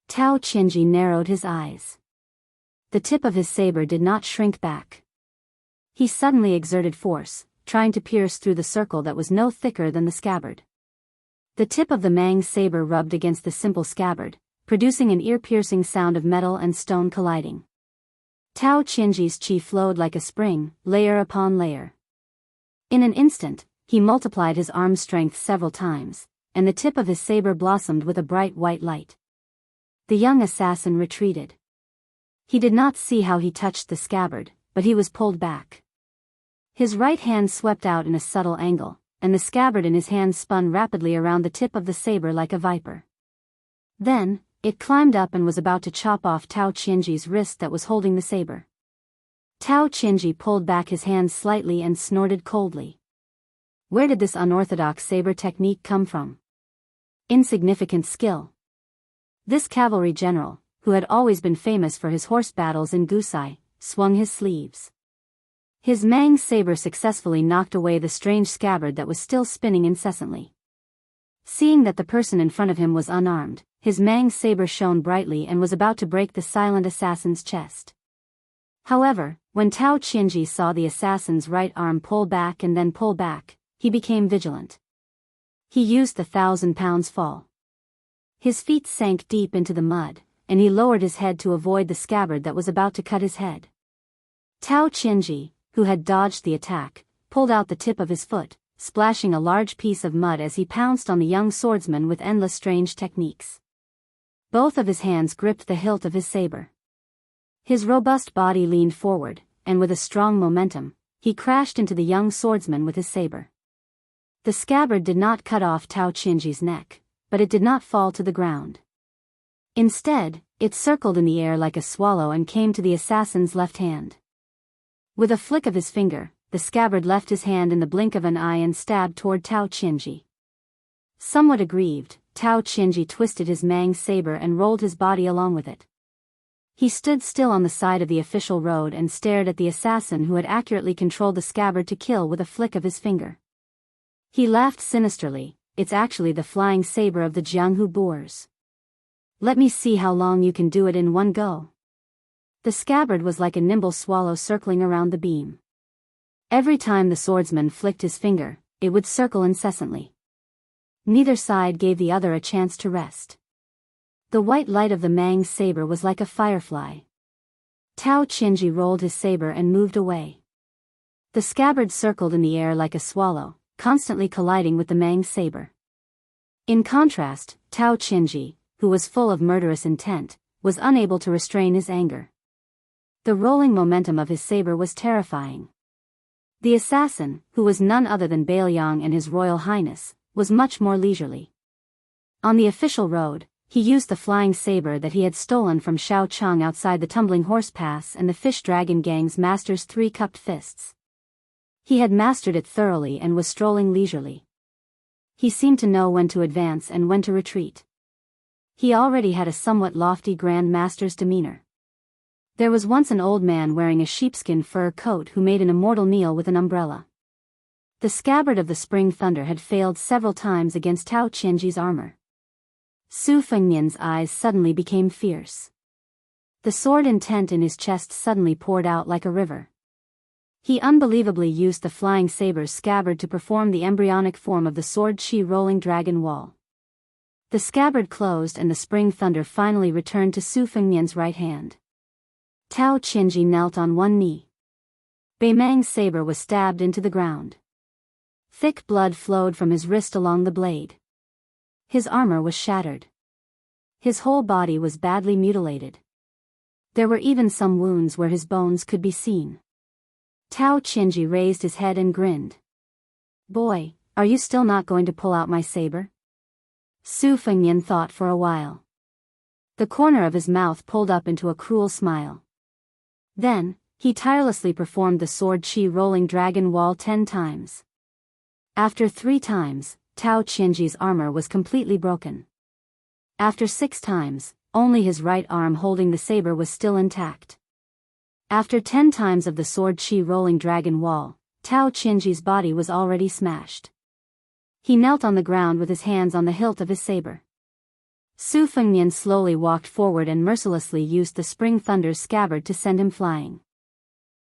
Tao Qianji narrowed his eyes. The tip of his saber did not shrink back. He suddenly exerted force, trying to pierce through the circle that was no thicker than the scabbard. The tip of the Mang saber rubbed against the simple scabbard, producing an ear-piercing sound of metal and stone colliding. Tao Qianji's qi flowed like a spring, layer upon layer. In an instant, he multiplied his arm strength several times, and the tip of his saber blossomed with a bright white light. The young assassin retreated. He did not see how he touched the scabbard, but he was pulled back. His right hand swept out in a subtle angle, and the scabbard in his hand spun rapidly around the tip of the saber like a viper. Then, it climbed up and was about to chop off Tao Qianji's wrist that was holding the saber. Tao Qianji pulled back his hand slightly and snorted coldly. Where did this unorthodox saber technique come from? Insignificant skill. This cavalry general, who had always been famous for his horse battles in Gusai, swung his sleeves. His Mang saber successfully knocked away the strange scabbard that was still spinning incessantly. Seeing that the person in front of him was unarmed, his Mang saber shone brightly and was about to break the silent assassin's chest. However, when Tao Qianji saw the assassin's right arm pull back and then pull back, he became vigilant. He used the 1,000-pound fall. His feet sank deep into the mud, and he lowered his head to avoid the scabbard that was about to cut his head. Tao Qianji, who had dodged the attack, pulled out the tip of his foot, splashing a large piece of mud as he pounced on the young swordsman with endless strange techniques. Both of his hands gripped the hilt of his saber. His robust body leaned forward, and with a strong momentum, he crashed into the young swordsman with his saber. The scabbard did not cut off Tao Qianji's neck, but it did not fall to the ground. Instead, it circled in the air like a swallow and came to the assassin's left hand. With a flick of his finger, the scabbard left his hand in the blink of an eye and stabbed toward Tao Qianji. Somewhat aggrieved, Tao Qianji twisted his Mang saber and rolled his body along with it. He stood still on the side of the official road and stared at the assassin who had accurately controlled the scabbard to kill with a flick of his finger. He laughed sinisterly. It's actually the flying saber of the Jianghu Boers. Let me see how long you can do it in one go. The scabbard was like a nimble swallow circling around the beam. Every time the swordsman flicked his finger, it would circle incessantly. Neither side gave the other a chance to rest. The white light of the Mang saber was like a firefly. Tao Qianji rolled his saber and moved away. The scabbard circled in the air like a swallow, constantly colliding with the Mang saber. In contrast, Tao Qianji, who was full of murderous intent, was unable to restrain his anger. The rolling momentum of his saber was terrifying. The assassin, who was none other than Bailiang and His Royal Highness, was much more leisurely. On the official road, he used the flying saber that he had stolen from Shao Chang outside the Tumbling Horse Pass and the Fish Dragon Gang's master's 3 cupped fists. He had mastered it thoroughly and was strolling leisurely. He seemed to know when to advance and when to retreat. He already had a somewhat lofty Grand Master's demeanor. There was once an old man wearing a sheepskin fur coat who made an immortal meal with an umbrella. The scabbard of the Spring Thunder had failed several times against Tao Qianji's armor. Su Fengnian's eyes suddenly became fierce. The sword intent in his chest suddenly poured out like a river. He unbelievably used the flying saber's scabbard to perform the embryonic form of the sword chi rolling dragon wall. The scabbard closed and the Spring Thunder finally returned to Su Fengnian's right hand. Tao Qianji knelt on one knee. Bei Mang's saber was stabbed into the ground. Thick blood flowed from his wrist along the blade. His armor was shattered. His whole body was badly mutilated. There were even some wounds where his bones could be seen. Tao Qianji raised his head and grinned. "Boy, are you still not going to pull out my saber?" Su Fengnian thought for a while. The corner of his mouth pulled up into a cruel smile. Then, he tirelessly performed the sword chi rolling dragon wall 10 times. After 3 times, Tao Qianji's armor was completely broken. After 6 times, only his right arm holding the saber was still intact. After 10 times of the sword chi rolling dragon wall, Tao Qianji's body was already smashed. He knelt on the ground with his hands on the hilt of his saber. Su Fengnian slowly walked forward and mercilessly used the Spring Thunder's scabbard to send him flying.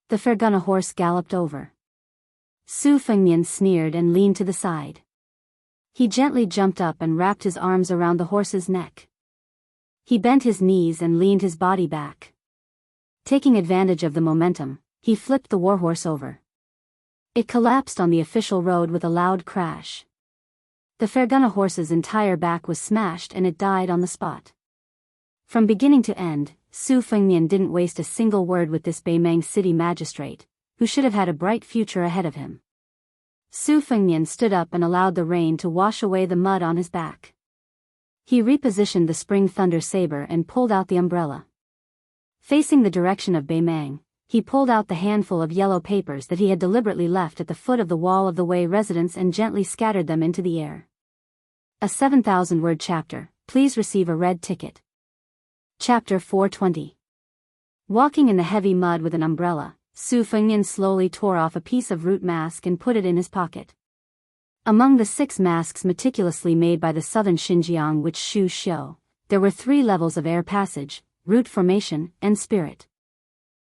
The Fergana horse galloped over. Su Fengnian sneered and leaned to the side. He gently jumped up and wrapped his arms around the horse's neck. He bent his knees and leaned his body back. Taking advantage of the momentum, he flipped the warhorse over. It collapsed on the official road with a loud crash. The Fergana horse's entire back was smashed and it died on the spot. From beginning to end, Su Fengnian didn't waste a single word with this Beimang city magistrate, who should have had a bright future ahead of him. Su Fengnian stood up and allowed the rain to wash away the mud on his back. He repositioned the Spring Thunder saber and pulled out the umbrella. Facing the direction of Beimang, he pulled out the handful of yellow papers that he had deliberately left at the foot of the wall of the Wei residence and gently scattered them into the air. A 7,000-word chapter, please receive a red ticket. Chapter 420. Walking in the heavy mud with an umbrella, Su Fengnian slowly tore off a piece of root mask and put it in his pocket. Among the 6 masks meticulously made by the southern Xinjiang witch Xu Xiu, there were 3 levels of air passage: root formation, and spirit.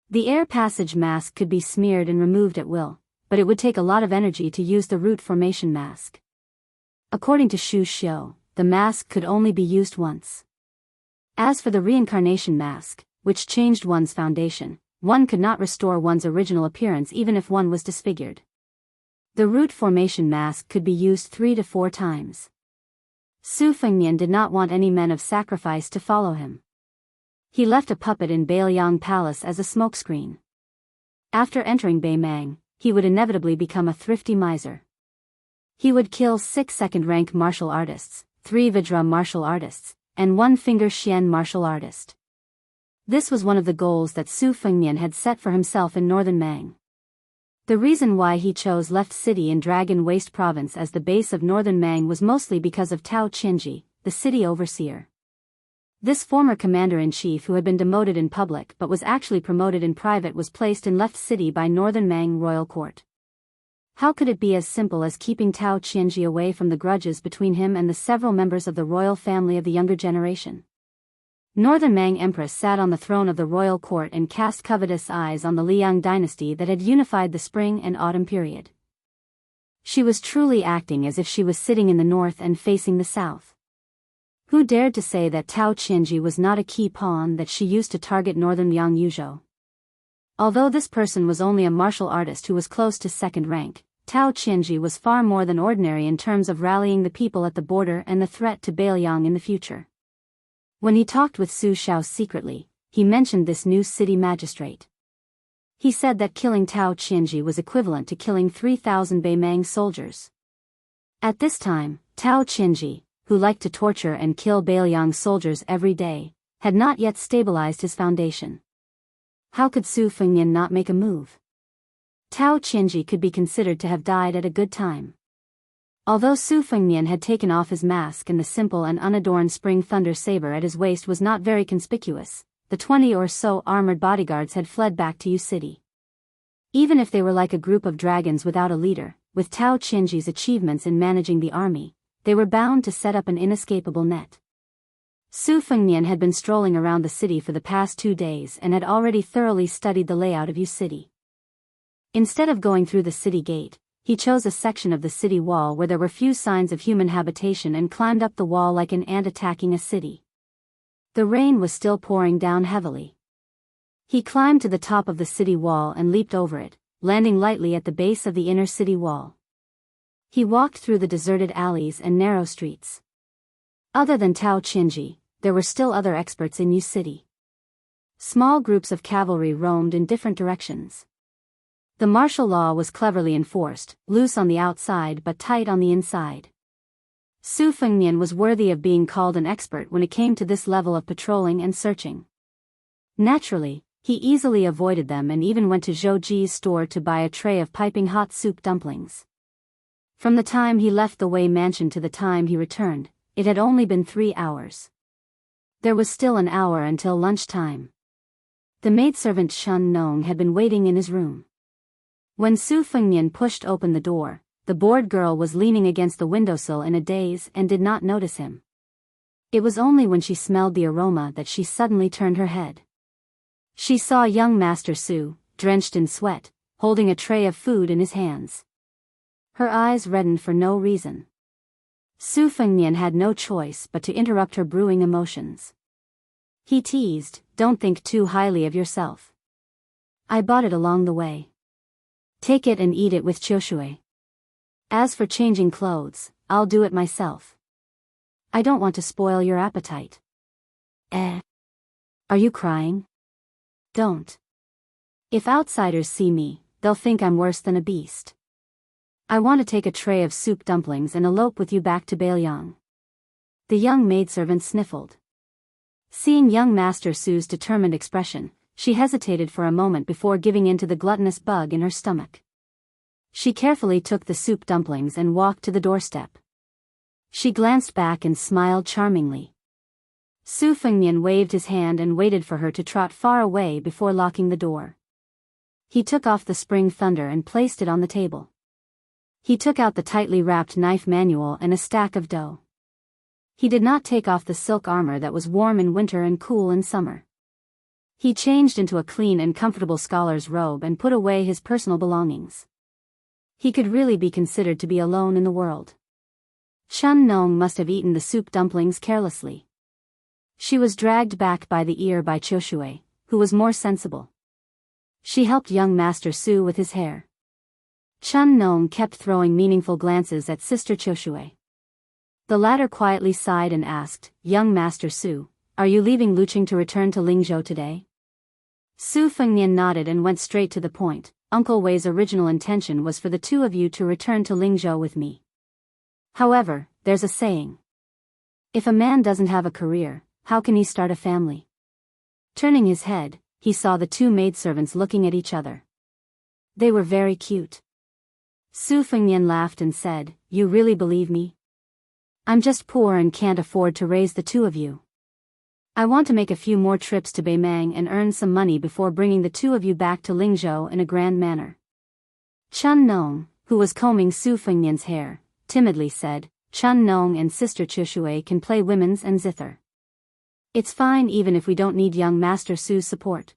The air passage mask could be smeared and removed at will, but it would take a lot of energy to use the root formation mask. According to Shu Xiu, the mask could only be used once. As for the reincarnation mask, which changed one's foundation, one could not restore one's original appearance even if one was disfigured. The root formation mask could be used 3 to 4 times. Su Fengnian did not want any men of sacrifice to follow him. He left a puppet in Bailiang Palace as a smokescreen. After entering Beimang, he would inevitably become a thrifty miser. He would kill 6 second-rank martial artists, 3 Vajra martial artists, and 1 finger Xian martial artist. This was one of the goals that Su Fengnian had set for himself in northern Mang. The reason why he chose Left City in Dragon Waste Province as the base of northern Mang was mostly because of Tao Qinji, the city overseer. This former commander-in-chief who had been demoted in public but was actually promoted in private was placed in Left City by northern Mang royal court. How could it be as simple as keeping Tao Qinji away from the grudges between him and the several members of the royal family of the younger generation? Northern Mang Empress sat on the throne of the royal court and cast covetous eyes on the Liang dynasty that had unified the spring and autumn period. She was truly acting as if she was sitting in the north and facing the south. Who dared to say that Tao Qinji was not a key pawn that she used to target northern Yang Yuzhou? Although this person was only a martial artist who was close to second rank, Tao Qinji was far more than ordinary in terms of rallying the people at the border and the threat to Bailiang in the future. When he talked with Su Xiao secretly, he mentioned this new city magistrate. He said that killing Tao Qinji was equivalent to killing 3,000 Beimang soldiers. At this time, Tao Qinji, who liked to torture and kill Bailiang soldiers every day, had not yet stabilized his foundation. How could Su Fengnian not make a move? Tao Qinji could be considered to have died at a good time. Although Su Fengnian had taken off his mask and the simple and unadorned spring thunder saber at his waist was not very conspicuous, the 20 or so armored bodyguards had fled back to Yu City. Even if they were like a group of dragons without a leader, with Tao Qinji's achievements in managing the army, they were bound to set up an inescapable net. Su Fengnian had been strolling around the city for the past 2 days and had already thoroughly studied the layout of Yu City. Instead of going through the city gate, he chose a section of the city wall where there were few signs of human habitation and climbed up the wall like an ant attacking a city. The rain was still pouring down heavily. He climbed to the top of the city wall and leaped over it, landing lightly at the base of the inner city wall. He walked through the deserted alleys and narrow streets. Other than Tao Qinji, there were still other experts in Yu City. Small groups of cavalry roamed in different directions. The martial law was cleverly enforced, loose on the outside but tight on the inside. Su Fengnian was worthy of being called an expert when it came to this level of patrolling and searching. Naturally, he easily avoided them and even went to Zhou Ji's store to buy a tray of piping hot soup dumplings. From the time he left the Wei mansion to the time he returned, it had only been 3 hours. There was still an hour until lunchtime. The maidservant Shun Nong had been waiting in his room. When Su Fengnian pushed open the door, the bored girl was leaning against the windowsill in a daze and did not notice him. It was only when she smelled the aroma that she suddenly turned her head. She saw young Master Su, drenched in sweat, holding a tray of food in his hands. Her eyes reddened for no reason. Su Fengnian had no choice but to interrupt her brewing emotions. He teased, "Don't think too highly of yourself. I bought it along the way. Take it and eat it with Qiushui. As for changing clothes, I'll do it myself. I don't want to spoil your appetite." Are you crying? Don't. If outsiders see me, they'll think I'm worse than a beast. I want to take a tray of soup dumplings and elope with you back to Bailiang. The young maidservant sniffled. Seeing young Master Su's determined expression, she hesitated for a moment before giving in to the gluttonous bug in her stomach. She carefully took the soup dumplings and walked to the doorstep. She glanced back and smiled charmingly. Su Fengnian waved his hand and waited for her to trot far away before locking the door. He took off the spring thunder and placed it on the table. He took out the tightly wrapped knife manual and a stack of dough. He did not take off the silk armor that was warm in winter and cool in summer. He changed into a clean and comfortable scholar's robe and put away his personal belongings. He could really be considered to be alone in the world. Chun Nong must have eaten the soup dumplings carelessly. She was dragged back by the ear by Choshue, who was more sensible. She helped young Master Su with his hair. Chun Nong kept throwing meaningful glances at Sister Choshue. The latter quietly sighed and asked, "Young Master Su, are you leaving Luqing to return to Lingzhou today?" Su Fengnian nodded and went straight to the point. Uncle Wei's original intention was for the two of you to return to Lingzhou with me. However, there's a saying. If a man doesn't have a career, how can he start a family? Turning his head, he saw the two maidservants looking at each other. They were very cute. Su Fengnian laughed and said, "You really believe me? I'm just poor and can't afford to raise the two of you. I want to make a few more trips to Beimang and earn some money before bringing the two of you back to Lingzhou in a grand manner." Chun Nong, who was combing Su Fengnian's hair, timidly said, "Chun Nong and Sister Choshue can play women's and zither. It's fine even if we don't need young Master Su's support."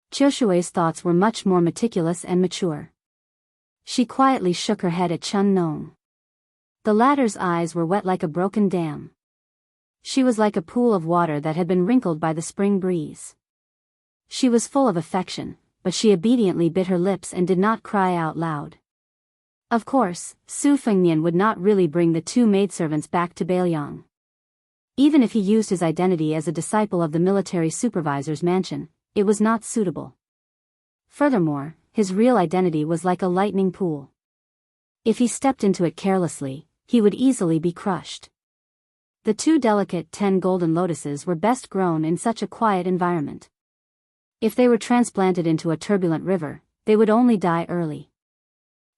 Choshue's thoughts were much more meticulous and mature. She quietly shook her head at Chun Nong. The latter's eyes were wet like a broken dam. She was like a pool of water that had been wrinkled by the spring breeze. She was full of affection, but she obediently bit her lips and did not cry out loud. Of course, Su Fengnian would not really bring the two maidservants back to Beiliang. Even if he used his identity as a disciple of the military supervisor's mansion, it was not suitable. Furthermore, his real identity was like a lightning pool. If he stepped into it carelessly, he would easily be crushed. The two delicate 10 golden lotuses were best grown in such a quiet environment. If they were transplanted into a turbulent river, they would only die early.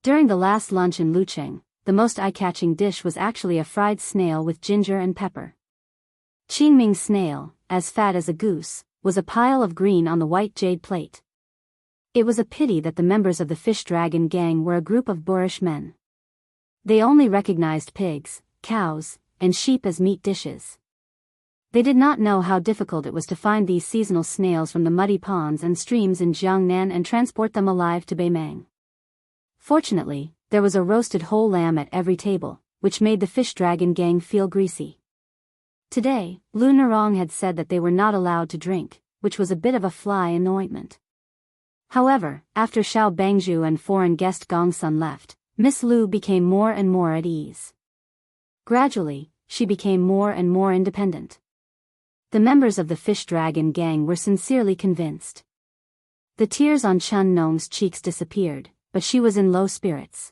During the last lunch in Luqing, the most eye-catching dish was actually a fried snail with ginger and pepper. Qingming snail, as fat as a goose, was a pile of green on the white jade plate. It was a pity that the members of the Fish Dragon gang were a group of boorish men. They only recognized pigs, cows, and sheep as meat dishes. They did not know how difficult it was to find these seasonal snails from the muddy ponds and streams in Jiangnan and transport them alive to Beimang. Fortunately, there was a roasted whole lamb at every table, which made the Fish Dragon gang feel greasy. Today, Lu Nerong had said that they were not allowed to drink, which was a bit of a fly in the ointment. However, after Xiao Bangzhu and foreign guest Gong Sun left, Miss Lu became more and more at ease. Gradually, she became more and more independent. The members of the Fish Dragon gang were sincerely convinced. The tears on Chun Nong's cheeks disappeared, but she was in low spirits.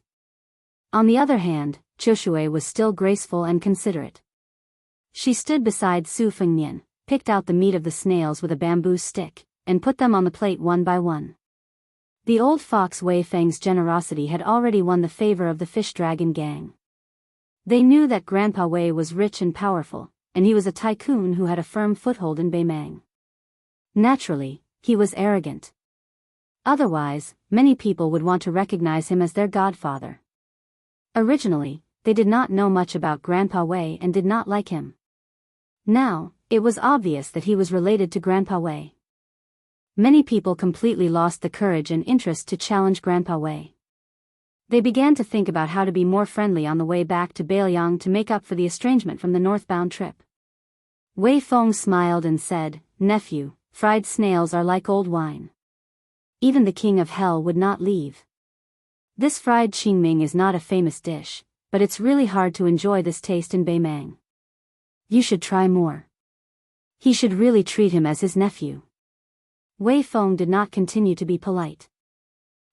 On the other hand, Choshue was still graceful and considerate. She stood beside Su Fengnian, picked out the meat of the snails with a bamboo stick, and put them on the plate one by one. The old fox Wei Feng's generosity had already won the favor of the Fish Dragon gang. They knew that Grandpa Wei was rich and powerful, and he was a tycoon who had a firm foothold in Beimang. Naturally, he was arrogant. Otherwise, many people would want to recognize him as their godfather. Originally, they did not know much about Grandpa Wei and did not like him. Now, it was obvious that he was related to Grandpa Wei. Many people completely lost the courage and interest to challenge Grandpa Wei. They began to think about how to be more friendly on the way back to Beiliang to make up for the estrangement from the northbound trip. Wei Feng smiled and said, "Nephew, fried snails are like old wine. Even the king of hell would not leave. This fried qingming is not a famous dish, but it's really hard to enjoy this taste in Beimang. You should try more. He should really treat him as his nephew." Wei Feng did not continue to be polite.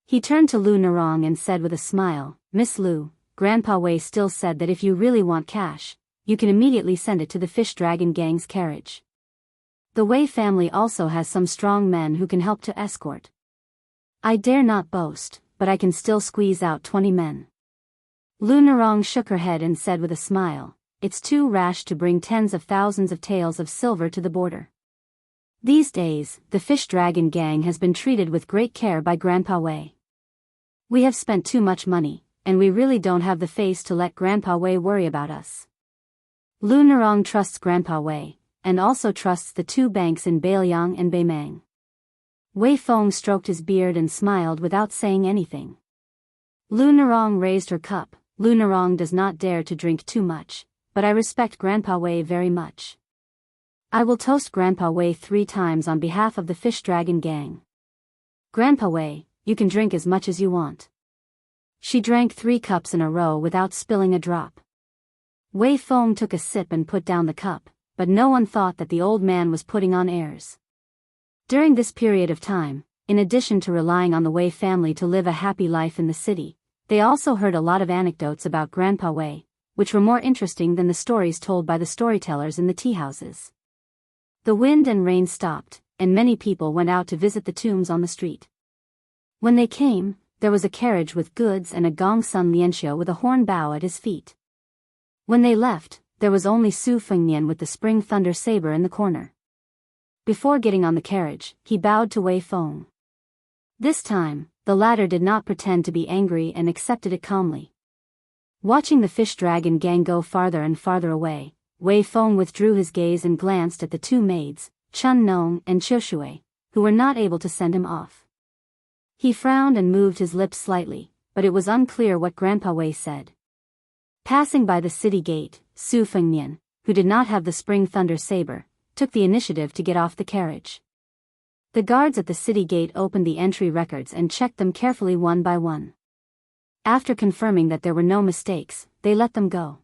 He turned to Lu Nerong and said with a smile, "Miss Lu, Grandpa Wei still said that if you really want cash, you can immediately send it to the Fish Dragon gang's carriage. The Wei family also has some strong men who can help to escort. I dare not boast, but I can still squeeze out 20 men." Lu Nerong shook her head and said with a smile, "It's too rash to bring tens of thousands of taels of silver to the border. These days, the Fish Dragon gang has been treated with great care by Grandpa Wei. We have spent too much money, and we really don't have the face to let Grandpa Wei worry about us." Lu Nerong trusts Grandpa Wei, and also trusts the two banks in Beiliang and Beimang. Wei Feng stroked his beard and smiled without saying anything. Lu Nerong raised her cup. Lu Nerong does not dare to drink too much, but I respect Grandpa Wei very much. I will toast Grandpa Wei 3 times on behalf of the Fish Dragon gang. Grandpa Wei, you can drink as much as you want. She drank 3 cups in a row without spilling a drop. Wei Feng took a sip and put down the cup, but no one thought that the old man was putting on airs. During this period of time, in addition to relying on the Wei family to live a happy life in the city, they also heard a lot of anecdotes about Grandpa Wei, which were more interesting than the stories told by the storytellers in the tea houses. The wind and rain stopped, and many people went out to visit the tombs on the street. When they came, there was a carriage with goods and a Gong Sun Lianxiu with a horn bow at his feet. When they left, there was only Su Fengnian with the Spring Thunder saber in the corner. Before getting on the carriage, he bowed to Wei Feng. This time, the latter did not pretend to be angry and accepted it calmly. Watching the Fish Dragon gang go farther and farther away, Wei Feng withdrew his gaze and glanced at the 2 maids, Chun Nong and Qiu Shui, who were not able to send him off. He frowned and moved his lips slightly, but it was unclear what Grandpa Wei said. Passing by the city gate, Su Fengnian, who did not have the Spring Thunder saber, took the initiative to get off the carriage. The guards at the city gate opened the entry records and checked them carefully one by one. After confirming that there were no mistakes, they let them go.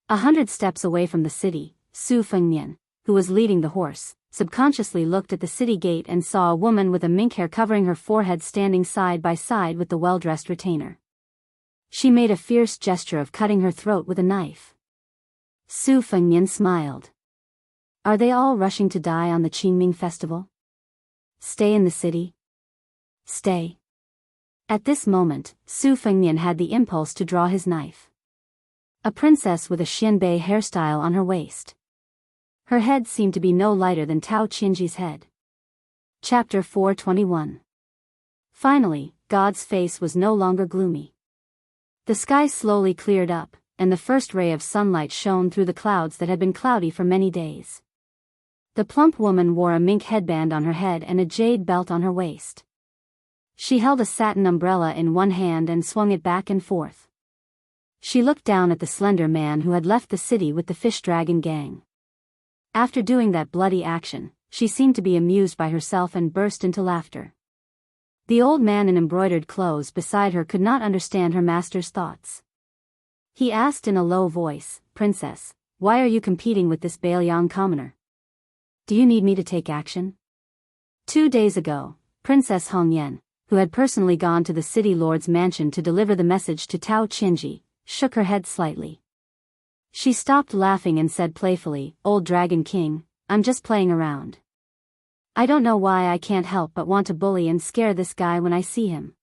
100 steps away from the city, Su Fengnian, who was leading the horse, subconsciously looked at the city gate and saw a woman with a mink hair covering her forehead standing side by side with the well-dressed retainer. She made a fierce gesture of cutting her throat with a knife. Su Fengnian smiled. Are they all rushing to die on the Qingming festival? Stay in the city? Stay. At this moment, Su Fengnian had the impulse to draw his knife. A princess with a Xianbei hairstyle on her waist. Her head seemed to be no lighter than Tao Qinji's head. Chapter 421. Finally, God's face was no longer gloomy. The sky slowly cleared up, and the first ray of sunlight shone through the clouds that had been cloudy for many days. The plump woman wore a mink headband on her head and a jade belt on her waist. She held a satin umbrella in one hand and swung it back and forth. She looked down at the slender man who had left the city with the Fish Dragon gang. After doing that bloody action, she seemed to be amused by herself and burst into laughter. The old man in embroidered clothes beside her could not understand her master's thoughts. He asked in a low voice, "Princess, why are you competing with this Beiliang commoner? Do you need me to take action?" 2 days ago, Princess Hongyan, who had personally gone to the city lord's mansion to deliver the message to Tao Qinji, shook her head slightly. She stopped laughing and said playfully, "Old Dragon King, I'm just playing around. I don't know why I can't help but want to bully and scare this guy when I see him.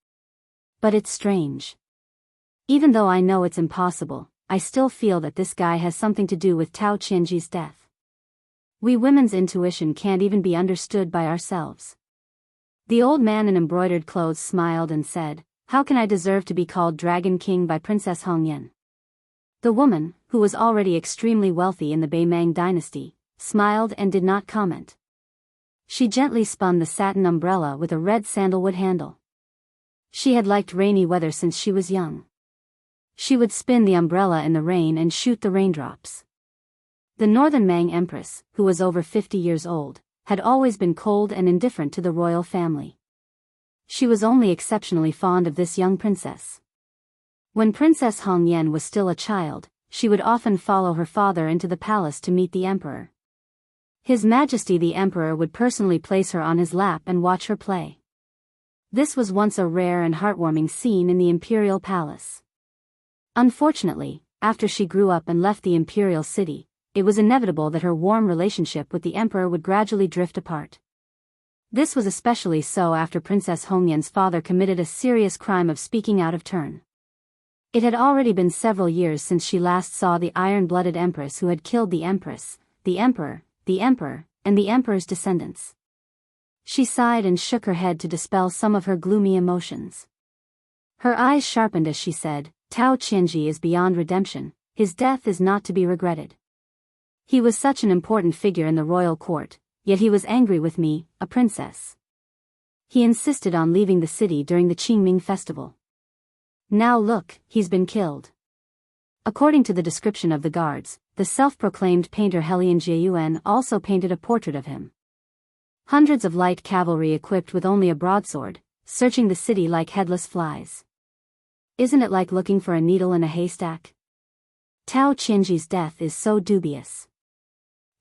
But it's strange. Even though I know it's impossible, I still feel that this guy has something to do with Tao Qinji's death. We women's intuition can't even be understood by ourselves." The old man in embroidered clothes smiled and said, "How can I deserve to be called Dragon King by Princess Hongyan?" The woman, who was already extremely wealthy in the Beimang dynasty, smiled and did not comment. She gently spun the satin umbrella with a red sandalwood handle. She had liked rainy weather since she was young. She would spin the umbrella in the rain and shoot the raindrops. The Northern Mang Empress, who was over 50 years old, had always been cold and indifferent to the royal family. She was only exceptionally fond of this young princess. When Princess Hongyan was still a child, she would often follow her father into the palace to meet the emperor. His Majesty the Emperor would personally place her on his lap and watch her play. This was once a rare and heartwarming scene in the imperial palace. Unfortunately, after she grew up and left the imperial city, it was inevitable that her warm relationship with the emperor would gradually drift apart. This was especially so after Princess Hongyan's father committed a serious crime of speaking out of turn. It had already been several years since she last saw the iron-blooded empress who had killed the empress, the emperor, and the emperor's descendants. She sighed and shook her head to dispel some of her gloomy emotions. Her eyes sharpened as she said, "Tao Qinji is beyond redemption, his death is not to be regretted. He was such an important figure in the royal court, yet he was angry with me, a princess. He insisted on leaving the city during the Qingming festival. Now look, he's been killed. According to the description of the guards, the self-proclaimed painter Helian Jiayuan also painted a portrait of him. Hundreds of light cavalry equipped with only a broadsword, searching the city like headless flies. Isn't it like looking for a needle in a haystack? Tao Qianji's death is so dubious.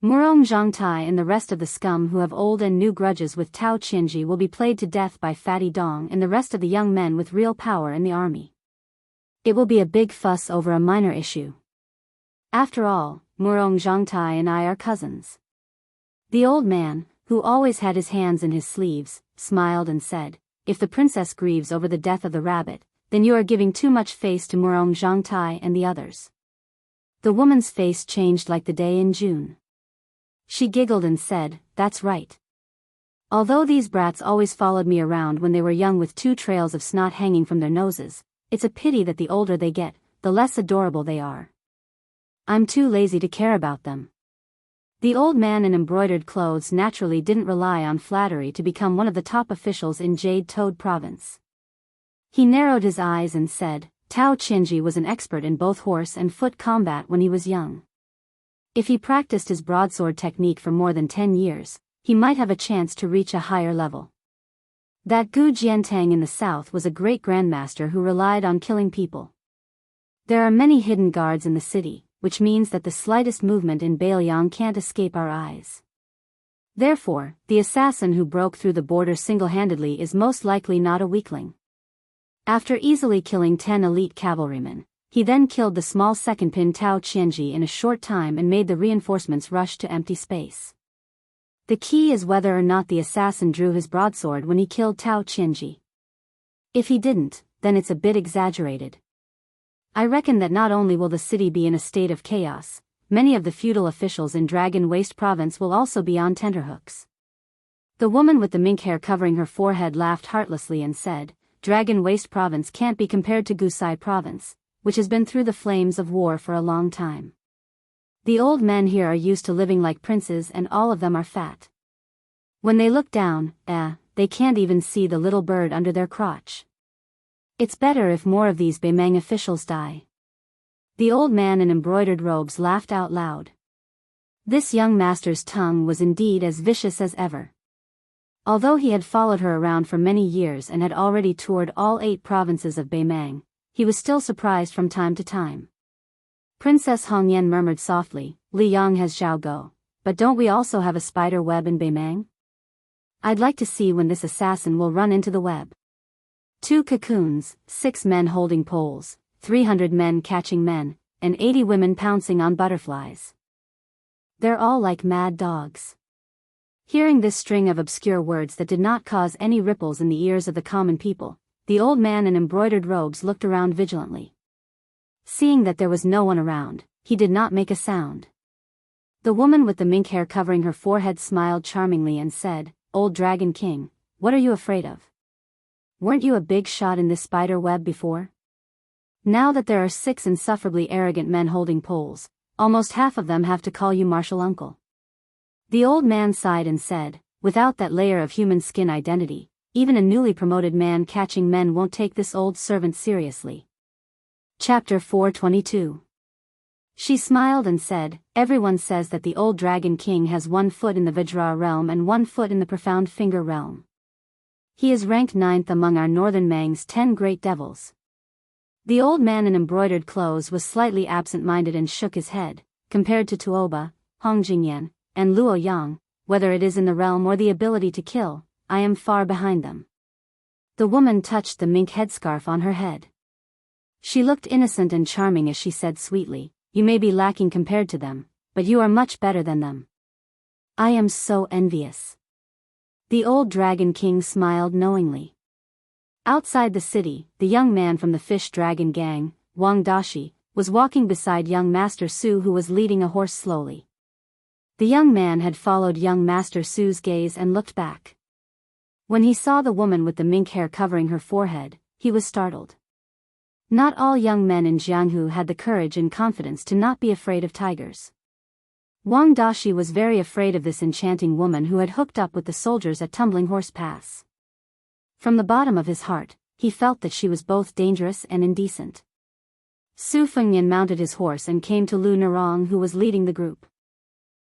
Murong Zhangtai and the rest of the scum who have old and new grudges with Tao Qianji will be played to death by Fatty Dong and the rest of the young men with real power in the army. It will be a big fuss over a minor issue. After all, Murong Zhangtai and I are cousins. The old man, who always had his hands in his sleeves, smiled and said, "If the princess grieves over the death of the rabbit, then you are giving too much face to Murong Zhangtai and the others." The woman's face changed like the day in June. She giggled and said, "That's right. Although these brats always followed me around when they were young with 2 trails of snot hanging from their noses, it's a pity that the older they get, the less adorable they are. I'm too lazy to care about them." The old man in embroidered clothes naturally didn't rely on flattery to become one of the top officials in Jade Toad Province. He narrowed his eyes and said, "Tao Qianji was an expert in both horse and foot combat when he was young. If he practiced his broadsword technique for more than 10 years, he might have a chance to reach a higher level. That Gu Jiantang in the south was a great grandmaster who relied on killing people. There are many hidden guards in the city, which means that the slightest movement in Bailiang can't escape our eyes. Therefore, the assassin who broke through the border single-handedly is most likely not a weakling." After easily killing 10 elite cavalrymen, he then killed the small second-pin Tao Qianji in a short time and made the reinforcements rush to empty space. The key is whether or not the assassin drew his broadsword when he killed Tao Qianji. If he didn't, then it's a bit exaggerated. I reckon that not only will the city be in a state of chaos, many of the feudal officials in Dragon Waste Province will also be on tenterhooks. The woman with the mink hair covering her forehead laughed heartlessly and said, "Dragon Waste Province can't be compared to Gusai Province, which has been through the flames of war for a long time. The old men here are used to living like princes and all of them are fat. When they look down, they can't even see the little bird under their crotch. It's better if more of these Beimang officials die." The old man in embroidered robes laughed out loud. This young master's tongue was indeed as vicious as ever. Although he had followed her around for many years and had already toured all 8 provinces of Beimang, he was still surprised from time to time. Princess Hongyan murmured softly, "Li Yang has Zhao Go, but don't we also have a spider web in Beimang? I'd like to see when this assassin will run into the web." 2 cocoons, 6 men holding poles, 300 men catching men, and 80 women pouncing on butterflies. They're all like mad dogs. Hearing this string of obscure words that did not cause any ripples in the ears of the common people, the old man in embroidered robes looked around vigilantly. Seeing that there was no one around, he did not make a sound. The woman with the mink hair covering her forehead smiled charmingly and said, "Old Dragon King, what are you afraid of? Weren't you a big shot in this spider web before? Now that there are 6 insufferably arrogant men holding poles, almost half of them have to call you martial uncle." The old man sighed and said, "Without that layer of human skin identity, even a newly promoted man catching men won't take this old servant seriously." Chapter 422. She smiled and said, "Everyone says that the old Dragon King has 1 foot in the Vajra realm and 1 foot in the Profound Finger realm. He is ranked 9th among our northern Mang's 10 great devils." The old man in embroidered clothes was slightly absent-minded and shook his head. Compared to Tuoba, Hong Jingyan, and Luo Yang, whether it is in the realm or the ability to kill, I am far behind them. The woman touched the mink headscarf on her head. She looked innocent and charming as she said sweetly, "You may be lacking compared to them, but you are much better than them. I am so envious." The old Dragon King smiled knowingly. Outside the city, the young man from the Fish Dragon Gang, Wang Dashi, was walking beside young Master Su who was leading a horse slowly. The young man had followed young Master Su's gaze and looked back. When he saw the woman with the mink hair covering her forehead, he was startled. Not all young men in Jianghu had the courage and confidence to not be afraid of tigers. Wang Dashi was very afraid of this enchanting woman who had hooked up with the soldiers at Tumbling Horse Pass. From the bottom of his heart, he felt that she was both dangerous and indecent. Su Fengnian mounted his horse and came to Lu Narong, who was leading the group.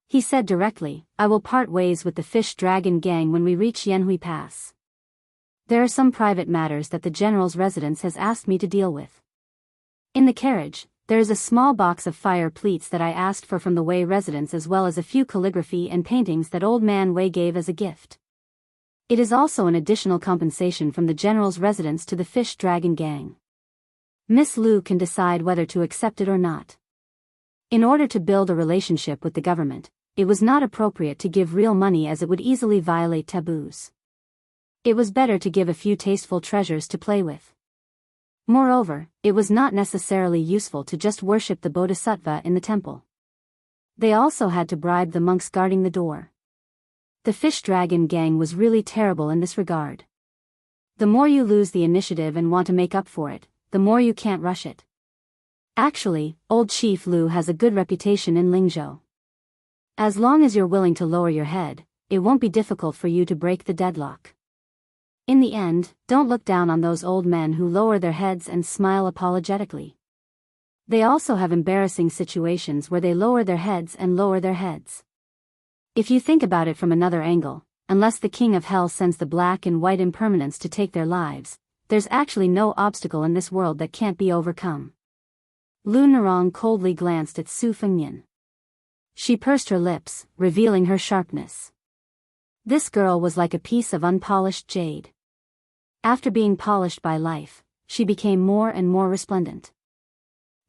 He said directly, "I will part ways with the Fish Dragon gang when we reach Yanhui Pass. There are some private matters that the general's residence has asked me to deal with. In the carriage, there is a small box of fire pleats that I asked for from the Wei residence, as well as a few calligraphy and paintings that old man Wei gave as a gift. It is also an additional compensation from the general's residence to the Fish Dragon gang. Miss Lu can decide whether to accept it or not. In order to build a relationship with the government, it was not appropriate to give real money as it would easily violate taboos. It was better to give a few tasteful treasures to play with. Moreover, it was not necessarily useful to just worship the Bodhisattva in the temple. They also had to bribe the monks guarding the door. The Fish Dragon gang was really terrible in this regard. The more you lose the initiative and want to make up for it, the more you can't rush it. Actually, old Chief Lu has a good reputation in Lingzhou. As long as you're willing to lower your head, it won't be difficult for you to break the deadlock. In the end, don't look down on those old men who lower their heads and smile apologetically. They also have embarrassing situations where they lower their heads and lower their heads. If you think about it from another angle, unless the King of Hell sends the black and white impermanents to take their lives, there's actually no obstacle in this world that can't be overcome." Lu Narong coldly glanced at Su Fengnian. She pursed her lips, revealing her sharpness. This girl was like a piece of unpolished jade. After being polished by life, she became more and more resplendent.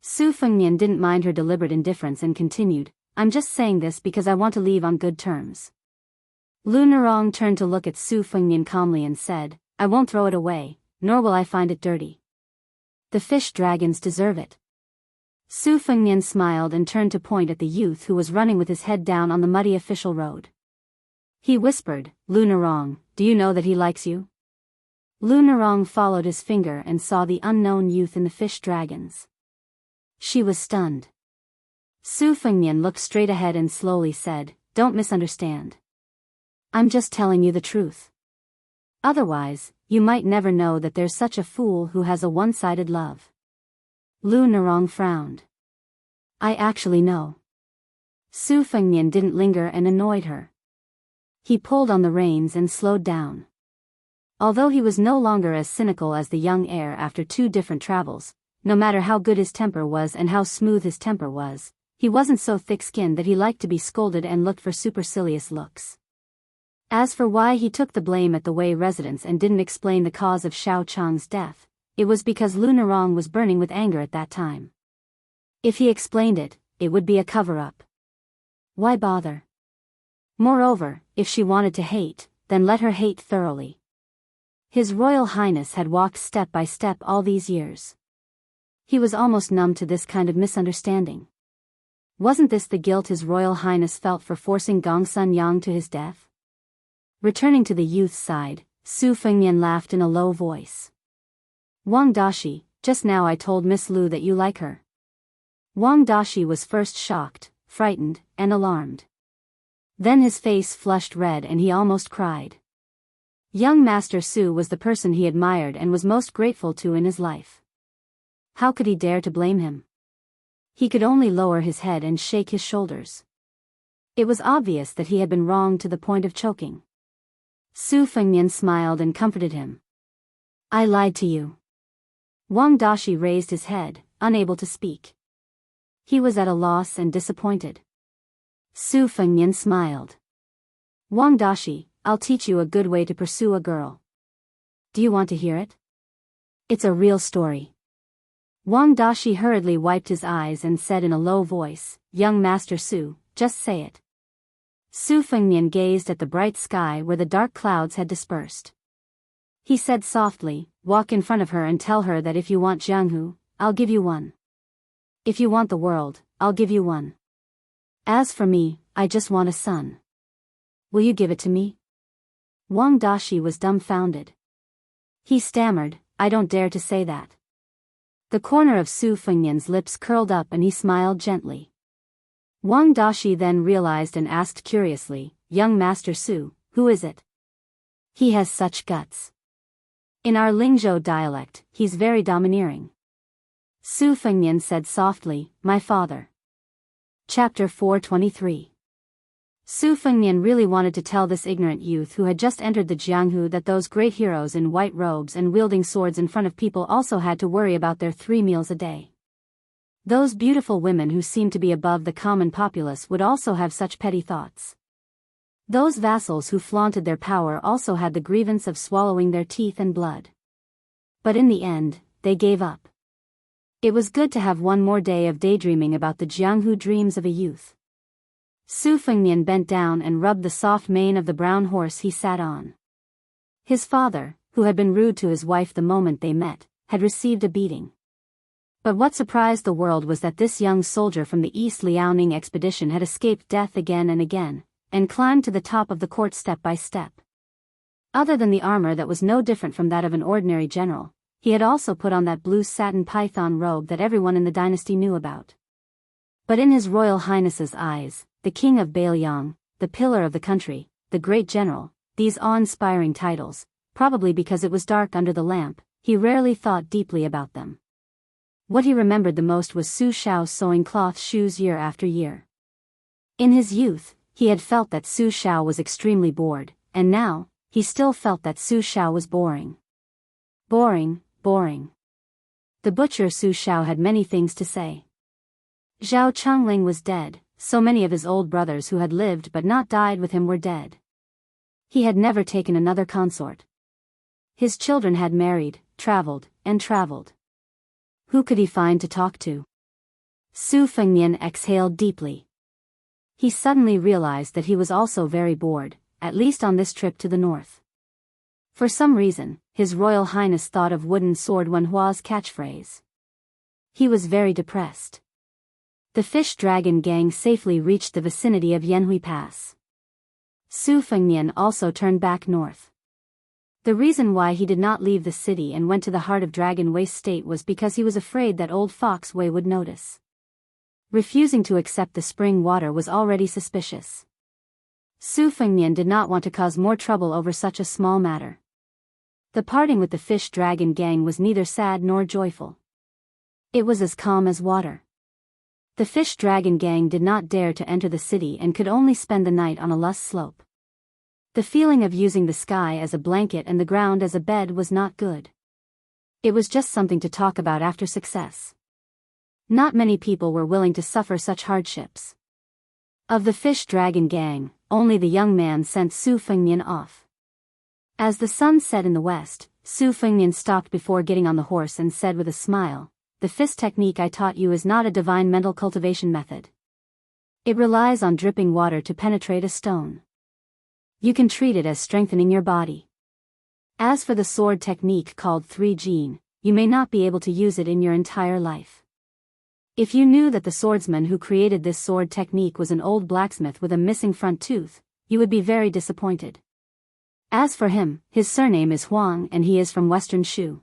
Su Fengnian didn't mind her deliberate indifference and continued, "I'm just saying this because I want to leave on good terms." Lu Narong turned to look at Su Fengnian calmly and said, "I won't throw it away, nor will I find it dirty. The fish dragons deserve it." Su Fengnian smiled and turned to point at the youth who was running with his head down on the muddy official road. He whispered, "Lu Narong, do you know that he likes you?" Lu Narong followed his finger and saw the unknown youth in the fish dragons. She was stunned. Su Fengnian looked straight ahead and slowly said, "Don't misunderstand. I'm just telling you the truth. Otherwise, you might never know that there's such a fool who has a one-sided love." Lu Narong frowned. "I actually know." Su Fengnian didn't linger and annoyed her. He pulled on the reins and slowed down. Although he was no longer as cynical as the young heir after 2 different travels, no matter how good his temper was and how smooth his temper was, he wasn't so thick-skinned that he liked to be scolded and looked for supercilious looks. As for why he took the blame at the Wei residence and didn't explain the cause of Xiao Chang's death, it was because Lu Narong was burning with anger at that time. If he explained it, it would be a cover-up. Why bother? Moreover, if she wanted to hate, then let her hate thoroughly. His Royal Highness had walked step by step all these years. He was almost numb to this kind of misunderstanding. Wasn't this the guilt His Royal Highness felt for forcing Gongsun Yang to his death? Returning to the youth's side, Su Fengnian laughed in a low voice. "Wang Dashi, just now I told Miss Lu that you like her." Wang Dashi was first shocked, frightened, and alarmed. Then his face flushed red and he almost cried. Young Master Su was the person he admired and was most grateful to in his life. How could he dare to blame him? He could only lower his head and shake his shoulders. It was obvious that he had been wronged to the point of choking. Su Fengnian smiled and comforted him. "I lied to you." Wang Dashi raised his head, unable to speak. He was at a loss and disappointed. Su Fengnian smiled. "Wang Dashi, I'll teach you a good way to pursue a girl. Do you want to hear it? It's a real story." Wang Dashi hurriedly wiped his eyes and said in a low voice, "Young Master Su, just say it." Su Fengnian gazed at the bright sky where the dark clouds had dispersed. He said softly, "Walk in front of her and tell her that if you want Jianghu, I'll give you one. If you want the world, I'll give you one. As for me, I just want a son. Will you give it to me?" Wang Dashi was dumbfounded. He stammered, "I don't dare to say that." The corner of Su Fengnian's lips curled up and he smiled gently. Wang Dashi then realized and asked curiously, "Young Master Su, who is it? He has such guts. In our Lingzhou dialect, he's very domineering." Su Fengnian said softly, "My father." Chapter 423. Su Fengnian really wanted to tell this ignorant youth who had just entered the Jianghu that those great heroes in white robes and wielding swords in front of people also had to worry about their 3 meals a day. Those beautiful women who seemed to be above the common populace would also have such petty thoughts. Those vassals who flaunted their power also had the grievance of swallowing their teeth and blood. But in the end, they gave up. It was good to have one more day of daydreaming about the Jianghu dreams of a youth. Su Fengnian bent down and rubbed the soft mane of the brown horse he sat on. His father, who had been rude to his wife the moment they met, had received a beating. But what surprised the world was that this young soldier from the East Liaoning expedition had escaped death again and again, and climbed to the top of the court step by step. Other than the armor that was no different from that of an ordinary general, he had also put on that blue satin python robe that everyone in the dynasty knew about. But in his Royal Highness's eyes, the King of Bailiang, the pillar of the country, the great general, these awe-inspiring titles, probably because it was dark under the lamp, he rarely thought deeply about them. What he remembered the most was Su Xiao sewing cloth shoes year after year. In his youth, he had felt that Su Xiao was extremely bored, and now, he still felt that Su Xiao was boring. Boring, boring. The butcher Su Xiao had many things to say. Zhao Changling was dead, so many of his old brothers who had lived but not died with him were dead. He had never taken another consort. His children had married, traveled, and traveled. Who could he find to talk to? Su Fengnian exhaled deeply. He suddenly realized that he was also very bored, at least on this trip to the north. For some reason, His Royal Highness thought of wooden sword Wenhua's catchphrase. He was very depressed. The fish dragon gang safely reached the vicinity of Yanhui Pass. Su Fengnian also turned back north. The reason why he did not leave the city and went to the heart of Dragon Waste State was because he was afraid that old Fox Wei would notice. Refusing to accept the spring water was already suspicious. Su Fengnian did not want to cause more trouble over such a small matter. The parting with the fish dragon gang was neither sad nor joyful. It was as calm as water. The fish dragon gang did not dare to enter the city and could only spend the night on a lush slope. The feeling of using the sky as a blanket and the ground as a bed was not good. It was just something to talk about after success. Not many people were willing to suffer such hardships. Of the fish dragon gang, only the young man sent Su Fengnian off. As the sun set in the west, Su Fengnian stopped before getting on the horse and said with a smile, "The fist technique I taught you is not a divine mental cultivation method. It relies on dripping water to penetrate a stone. You can treat it as strengthening your body. As for the sword technique called 3-Jin, you may not be able to use it in your entire life. If you knew that the swordsman who created this sword technique was an old blacksmith with a missing front tooth, you would be very disappointed. As for him, his surname is Huang and he is from Western Shu.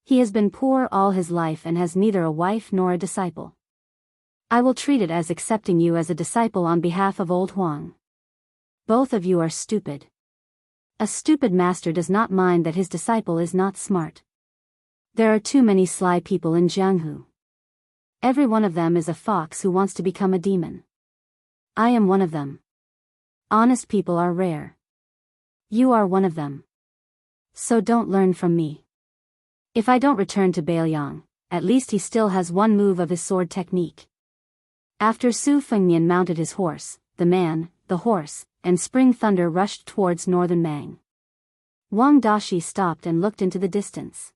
He has been poor all his life and has neither a wife nor a disciple. I will treat it as accepting you as a disciple on behalf of old Huang. Both of you are stupid. A stupid master does not mind that his disciple is not smart. There are too many sly people in Jianghu. Every one of them is a fox who wants to become a demon. I am one of them. Honest people are rare. You are one of them. So don't learn from me. If I don't return to Bailiang, at least he still has one move of his sword technique." After Su Fengnian mounted his horse, the man, the horse, and Spring Thunder rushed towards northern Mang. Wang Dashi stopped and looked into the distance.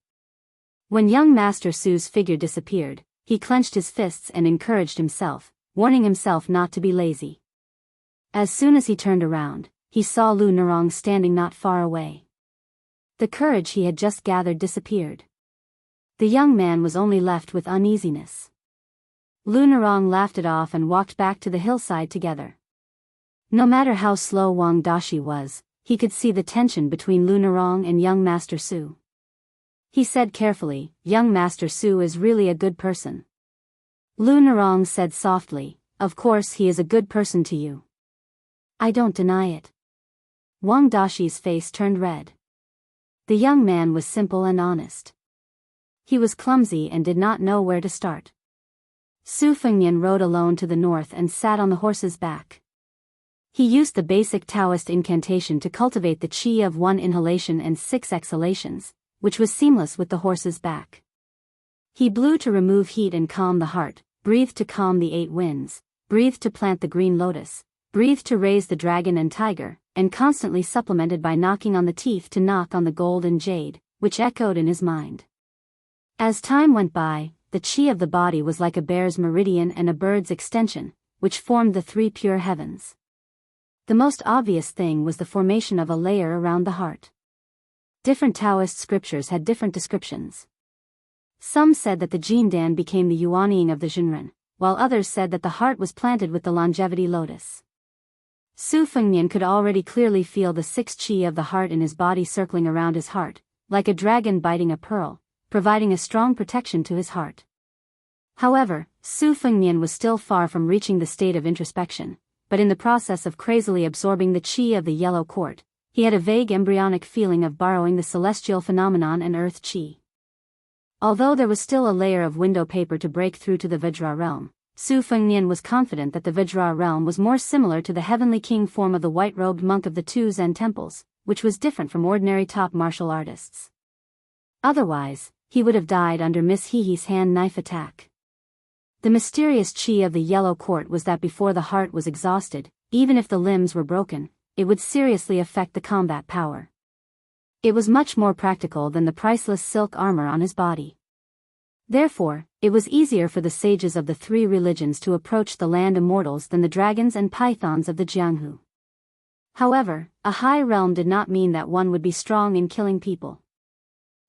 When young Master Su's figure disappeared, he clenched his fists and encouraged himself, warning himself not to be lazy. As soon as he turned around, he saw Lu Nerong standing not far away. The courage he had just gathered disappeared. The young man was only left with uneasiness. Lu Nerong laughed it off and walked back to the hillside together. No matter how slow Wang Dashi was, he could see the tension between Lu Nerong and young Master Su. He said carefully, "Young Master Su is really a good person." Lu Nerong said softly, Of course he is a good person to you. I don't deny it. Wang Daxi's face turned red. The young man was simple and honest. He was clumsy and did not know where to start. Su Fengnian rode alone to the north and sat on the horse's back. He used the basic Taoist incantation to cultivate the qi of 1 inhalation and 6 exhalations, which was seamless with the horse's back. He blew to remove heat and calm the heart, breathed to calm the 8 winds, breathed to plant the green lotus, breathed to raise the dragon and tiger, and constantly supplemented by knocking on the teeth to knock on the gold and jade, which echoed in his mind. As time went by, the qi of the body was like a bear's meridian and a bird's extension, which formed the 3 pure heavens. The most obvious thing was the formation of a layer around the heart. Different Taoist scriptures had different descriptions. Some said that the Jindan became the Yuanying of the Zhenren, while others said that the heart was planted with the longevity lotus. Su Fengnian could already clearly feel the 6 qi of the heart in his body circling around his heart, like a dragon biting a pearl, providing a strong protection to his heart. However, Su Fengnian was still far from reaching the state of introspection, but in the process of crazily absorbing the qi of the yellow court, he had a vague embryonic feeling of borrowing the celestial phenomenon and earth qi. Although there was still a layer of window paper to break through to the Vajra realm, Su Fengnian was confident that the Vajra realm was more similar to the heavenly king form of the white-robed monk of the 2 Zen temples, which was different from ordinary top martial artists. Otherwise, he would have died under Miss Hehe's hand knife attack. The mysterious qi of the yellow court was that before the heart was exhausted, even if the limbs were broken, it would seriously affect the combat power. It was much more practical than the priceless silk armor on his body. Therefore, it was easier for the sages of the 3 religions to approach the land immortals than the dragons and pythons of the Jianghu. However, a high realm did not mean that one would be strong in killing people.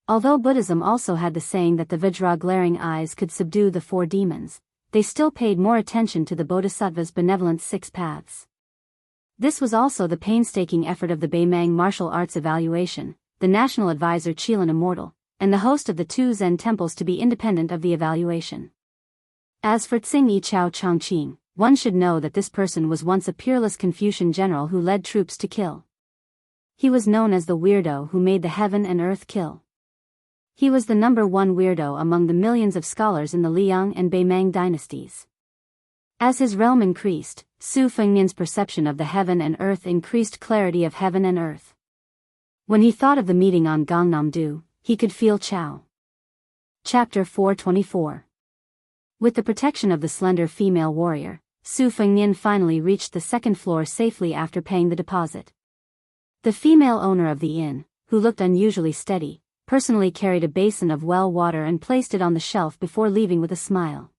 Although Buddhism also had the saying that the Vajra glaring eyes could subdue the 4 demons, they still paid more attention to the Bodhisattva's benevolent 6 paths. This was also the painstaking effort of the Beimang martial arts evaluation, the national advisor Qilin Immortal, and the host of the 2 Zen temples to be independent of the evaluation. As for Tsing Chao Chongqing, one should know that this person was once a peerless Confucian general who led troops to kill. He was known as the weirdo who made the heaven and earth kill. He was the number 1 weirdo among the millions of scholars in the Liang and Beimang dynasties. As his realm increased, Su Fengnian's perception of the heaven and earth increased clarity of heaven and earth. When he thought of the meeting on Gangnam-do, he could feel Chao. Chapter 424. With the protection of the slender female warrior, Su Fengnian finally reached the 2nd floor safely after paying the deposit. The female owner of the inn, who looked unusually steady, personally carried a basin of well water and placed it on the shelf before leaving with a smile.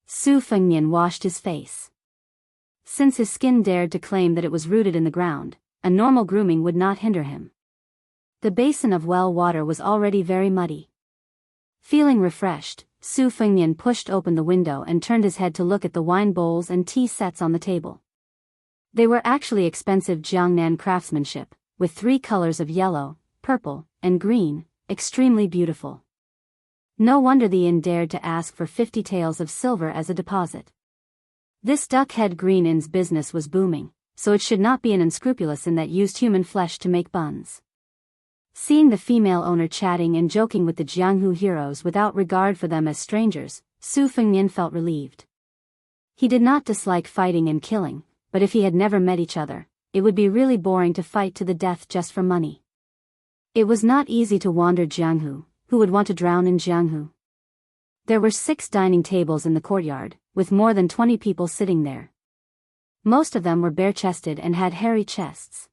Su Fengnian washed his face. Since his skin dared to claim that it was rooted in the ground, a normal grooming would not hinder him. The basin of well water was already very muddy. Feeling refreshed, Su Fengnian pushed open the window and turned his head to look at the wine bowls and tea sets on the table. They were actually expensive Jiangnan craftsmanship, with 3 colors of yellow, purple, and green, extremely beautiful. No wonder the inn dared to ask for 50 taels of silver as a deposit. This duck-head green inn's business was booming, so it should not be an unscrupulous inn that used human flesh to make buns. Seeing the female owner chatting and joking with the Jianghu heroes without regard for them as strangers, Su Fengnian felt relieved. He did not dislike fighting and killing, but if he had never met each other, it would be really boring to fight to the death just for money. It was not easy to wander Jianghu. Who would want to drown in Jianghu? There were 6 dining tables in the courtyard, with more than 20 people sitting there. Most of them were bare-chested and had hairy chests.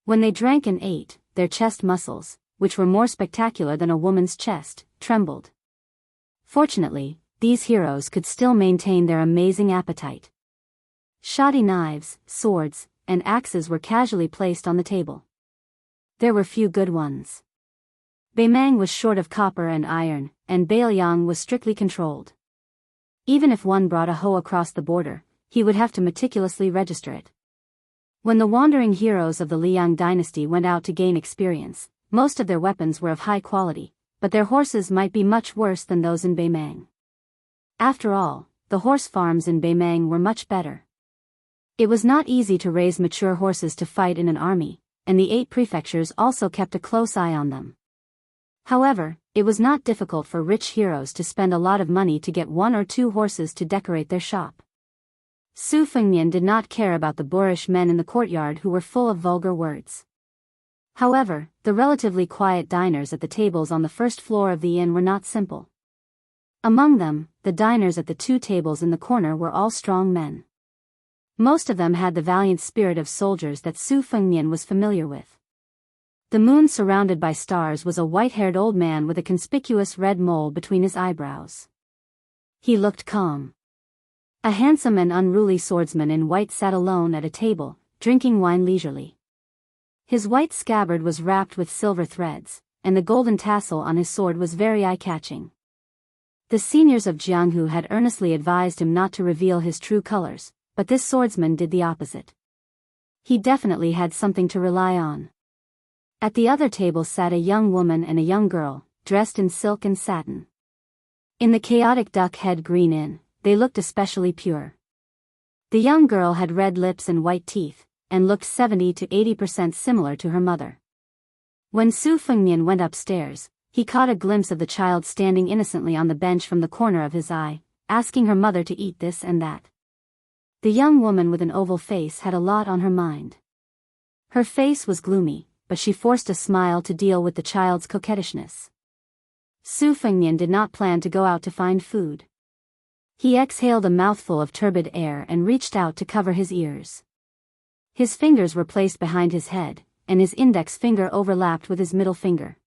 When they drank and ate, their chest muscles, which were more spectacular than a woman's chest, trembled. Fortunately, these heroes could still maintain their amazing appetite. Shoddy knives, swords, and axes were casually placed on the table. There were few good ones. Beimang was short of copper and iron, and Bailiang was strictly controlled. Even if one brought a hoe across the border, he would have to meticulously register it. When the wandering heroes of the Liang dynasty went out to gain experience, most of their weapons were of high quality, but their horses might be much worse than those in Beimang. After all, the horse farms in Beimang were much better. It was not easy to raise mature horses to fight in an army, and the 8 prefectures also kept a close eye on them. However, it was not difficult for rich heroes to spend a lot of money to get 1 or 2 horses to decorate their shop. Su Fengnian did not care about the boorish men in the courtyard who were full of vulgar words. However, the relatively quiet diners at the tables on the first floor of the inn were not simple. Among them, the diners at the 2 tables in the corner were all strong men. Most of them had the valiant spirit of soldiers that Su Fengnian was familiar with. The moon surrounded by stars was a white-haired old man with a conspicuous red mole between his eyebrows. He looked calm. A handsome and unruly swordsman in white sat alone at a table, drinking wine leisurely. His white scabbard was wrapped with silver threads, and the golden tassel on his sword was very eye-catching. The seniors of Jianghu had earnestly advised him not to reveal his true colors, but this swordsman did the opposite. He definitely had something to rely on. At the other table sat a young woman and a young girl, dressed in silk and satin. In the chaotic duck-head green inn, they looked especially pure. The young girl had red lips and white teeth, and looked 70 to 80% similar to her mother. When Su Fengnian went upstairs, he caught a glimpse of the child standing innocently on the bench from the corner of his eye, asking her mother to eat this and that. The young woman with an oval face had a lot on her mind. Her face was gloomy, but she forced a smile to deal with the child's coquettishness. Su Fengnian did not plan to go out to find food. He exhaled a mouthful of turbid air and reached out to cover his ears. His fingers were placed behind his head, and his index finger overlapped with his middle finger.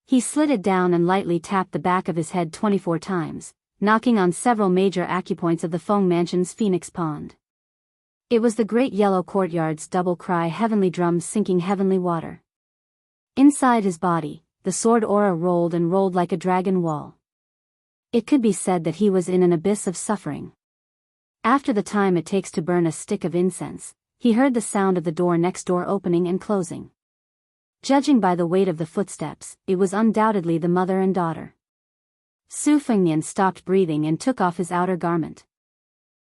He slid it down and lightly tapped the back of his head 24 times, knocking on several major acupoints of the Feng Mansion's Phoenix Pond. It was the great yellow courtyard's double cry, heavenly drums sinking heavenly water. Inside his body, the sword aura rolled and rolled like a dragon wall. It could be said that he was in an abyss of suffering. After the time it takes to burn a stick of incense, he heard the sound of the door next door opening and closing. Judging by the weight of the footsteps, it was undoubtedly the mother and daughter. Su Fengnian stopped breathing and took off his outer garment.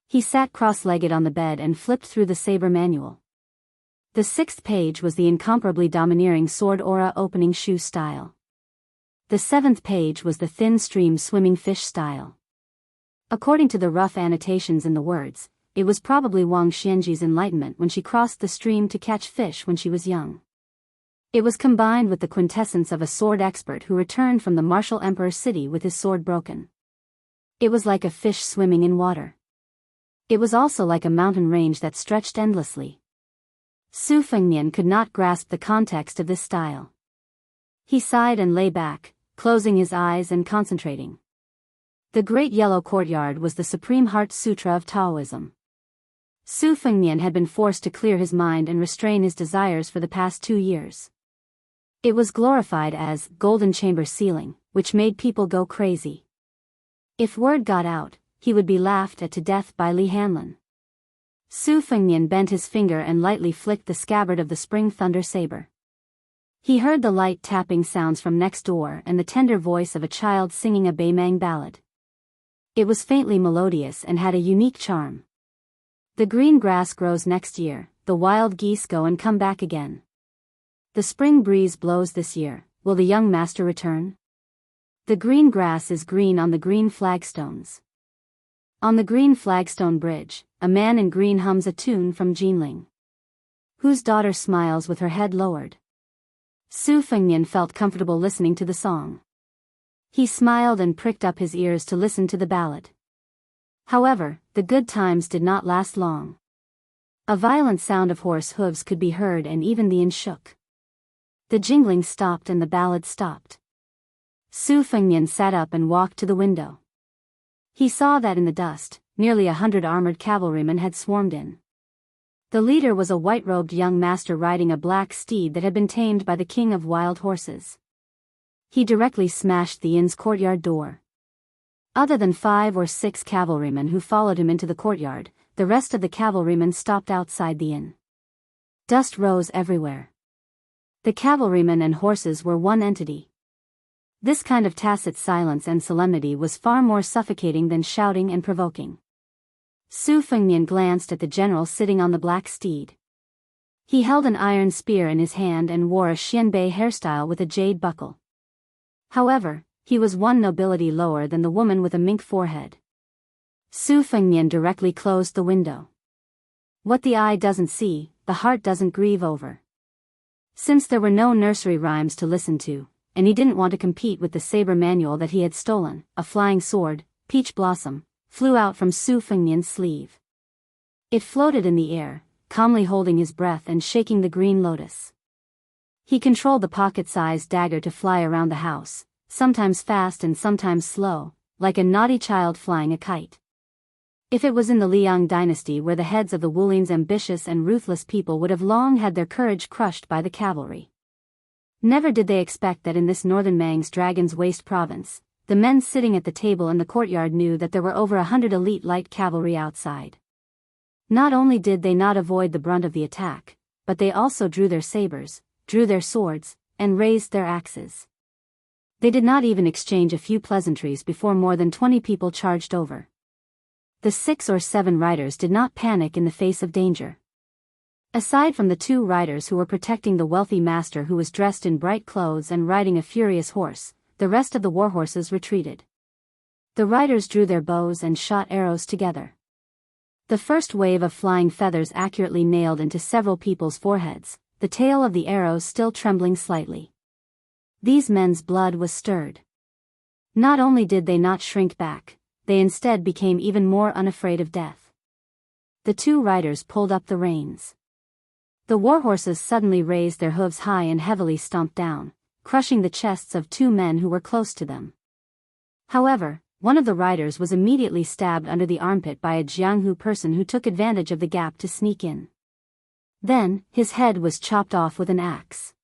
He sat cross-legged on the bed and flipped through the saber manual. The 6th page was the incomparably domineering sword aura opening shoe style. The 7th page was the thin stream swimming fish style. According to the rough annotations in the words, it was probably Wang Xianji's enlightenment when she crossed the stream to catch fish when she was young. It was combined with the quintessence of a sword expert who returned from the martial emperor's city with his sword broken. It was like a fish swimming in water. It was also like a mountain range that stretched endlessly. Su Fengnian could not grasp the context of this style. He sighed and lay back, closing his eyes and concentrating. The Great Yellow Courtyard was the Supreme Heart Sutra of Taoism. Su Fengnian had been forced to clear his mind and restrain his desires for the past 2 years. It was glorified as Golden Chamber Ceiling, which made people go crazy. If word got out, he would be laughed at to death by Li Hanlin. Su Fengnian bent his finger and lightly flicked the scabbard of the Spring Thunder saber. He heard the light tapping sounds from next door and the tender voice of a child singing a Beimang ballad. It was faintly melodious and had a unique charm. The green grass grows next year, the wild geese go and come back again. The spring breeze blows this year, will the young master return? The green grass is green on the green flagstones. On the green flagstone bridge, a man in green hums a tune from Jinling, whose daughter smiles with her head lowered. Su Fengnian felt comfortable listening to the song. He smiled and pricked up his ears to listen to the ballad. However, the good times did not last long. A violent sound of horse hooves could be heard and even the inn shook. The jingling stopped and the ballad stopped. Su Fengnian sat up and walked to the window. He saw that in the dust, nearly 100 armored cavalrymen had swarmed in. The leader was a white-robed young master riding a black steed that had been tamed by the king of wild horses. He directly smashed the inn's courtyard door. Other than 5 or 6 cavalrymen who followed him into the courtyard, the rest of the cavalrymen stopped outside the inn. Dust rose everywhere. The cavalrymen and horses were one entity. This kind of tacit silence and solemnity was far more suffocating than shouting and provoking. Su Fengnian glanced at the general sitting on the black steed. He held an iron spear in his hand and wore a xianbei hairstyle with a jade buckle. However, he was one nobility lower than the woman with a mink forehead. Su Fengnian directly closed the window. What the eye doesn't see, the heart doesn't grieve over. Since there were no nursery rhymes to listen to, and he didn't want to compete with the saber manual that he had stolen, a flying sword, Peach Blossom, flew out from Su Fengnian's sleeve. It floated in the air, calmly holding his breath and shaking the green lotus. He controlled the pocket-sized dagger to fly around the house, sometimes fast and sometimes slow, like a naughty child flying a kite. If it was in the Liang dynasty where the heads of the Wulin's ambitious and ruthless people would have long had their courage crushed by the cavalry. Never did they expect that in this northern Mang's Dragon's Waste province, the men sitting at the table in the courtyard knew that there were over 100 elite light cavalry outside. Not only did they not avoid the brunt of the attack, but they also drew their sabers, drew their swords, and raised their axes. They did not even exchange a few pleasantries before more than 20 people charged over. The 6 or 7 riders did not panic in the face of danger. Aside from the 2 riders who were protecting the wealthy master who was dressed in bright clothes and riding a furious horse, the rest of the warhorses retreated. The riders drew their bows and shot arrows together. The first wave of flying feathers accurately nailed into several people's foreheads, the tail of the arrows still trembling slightly. These men's blood was stirred. Not only did they not shrink back, they instead became even more unafraid of death. The 2 riders pulled up the reins. The warhorses suddenly raised their hooves high and heavily stomped down, crushing the chests of 2 men who were close to them. However, one of the riders was immediately stabbed under the armpit by a Jianghu person who took advantage of the gap to sneak in. Then, his head was chopped off with an axe.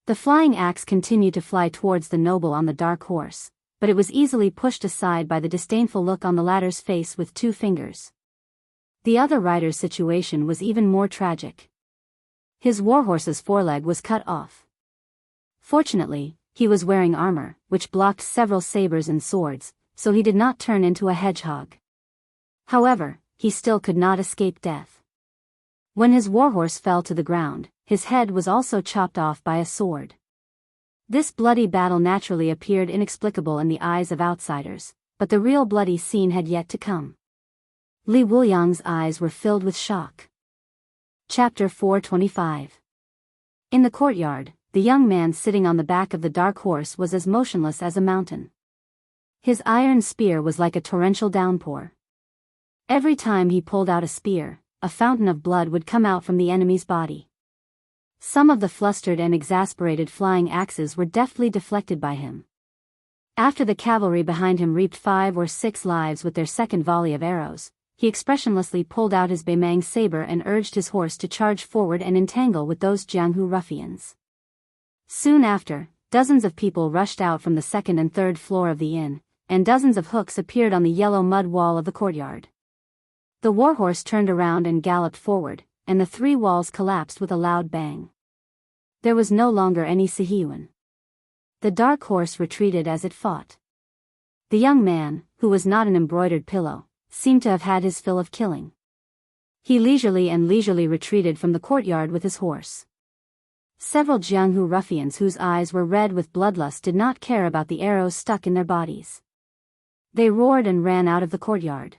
The flying axe continued to fly towards the noble on the dark horse, but it was easily pushed aside by the disdainful look on the latter's face with 2 fingers. The other rider's situation was even more tragic. His warhorse's foreleg was cut off. Fortunately, he was wearing armor, which blocked several sabers and swords, so he did not turn into a hedgehog. However, he still could not escape death. When his warhorse fell to the ground, his head was also chopped off by a sword. This bloody battle naturally appeared inexplicable in the eyes of outsiders, but the real bloody scene had yet to come. Li Wuliang's eyes were filled with shock. Chapter 425. In the courtyard, the young man sitting on the back of the dark horse was as motionless as a mountain. His iron spear was like a torrential downpour. Every time he pulled out a spear, a fountain of blood would come out from the enemy's body. Some of the flustered and exasperated flying axes were deftly deflected by him. After the cavalry behind him reaped 5 or 6 lives with their second volley of arrows, he expressionlessly pulled out his Beimang saber and urged his horse to charge forward and entangle with those Jianghu ruffians. Soon after, dozens of people rushed out from the 2nd and 3rd floor of the inn, and dozens of hooks appeared on the yellow mud wall of the courtyard. The warhorse turned around and galloped forward, and the 3 walls collapsed with a loud bang. There was no longer any Sihiyuan. The dark horse retreated as it fought. The young man, who was not an embroidered pillow, seemed to have had his fill of killing. He leisurely retreated from the courtyard with his horse. Several Jianghu ruffians whose eyes were red with bloodlust did not care about the arrows stuck in their bodies. They roared and ran out of the courtyard.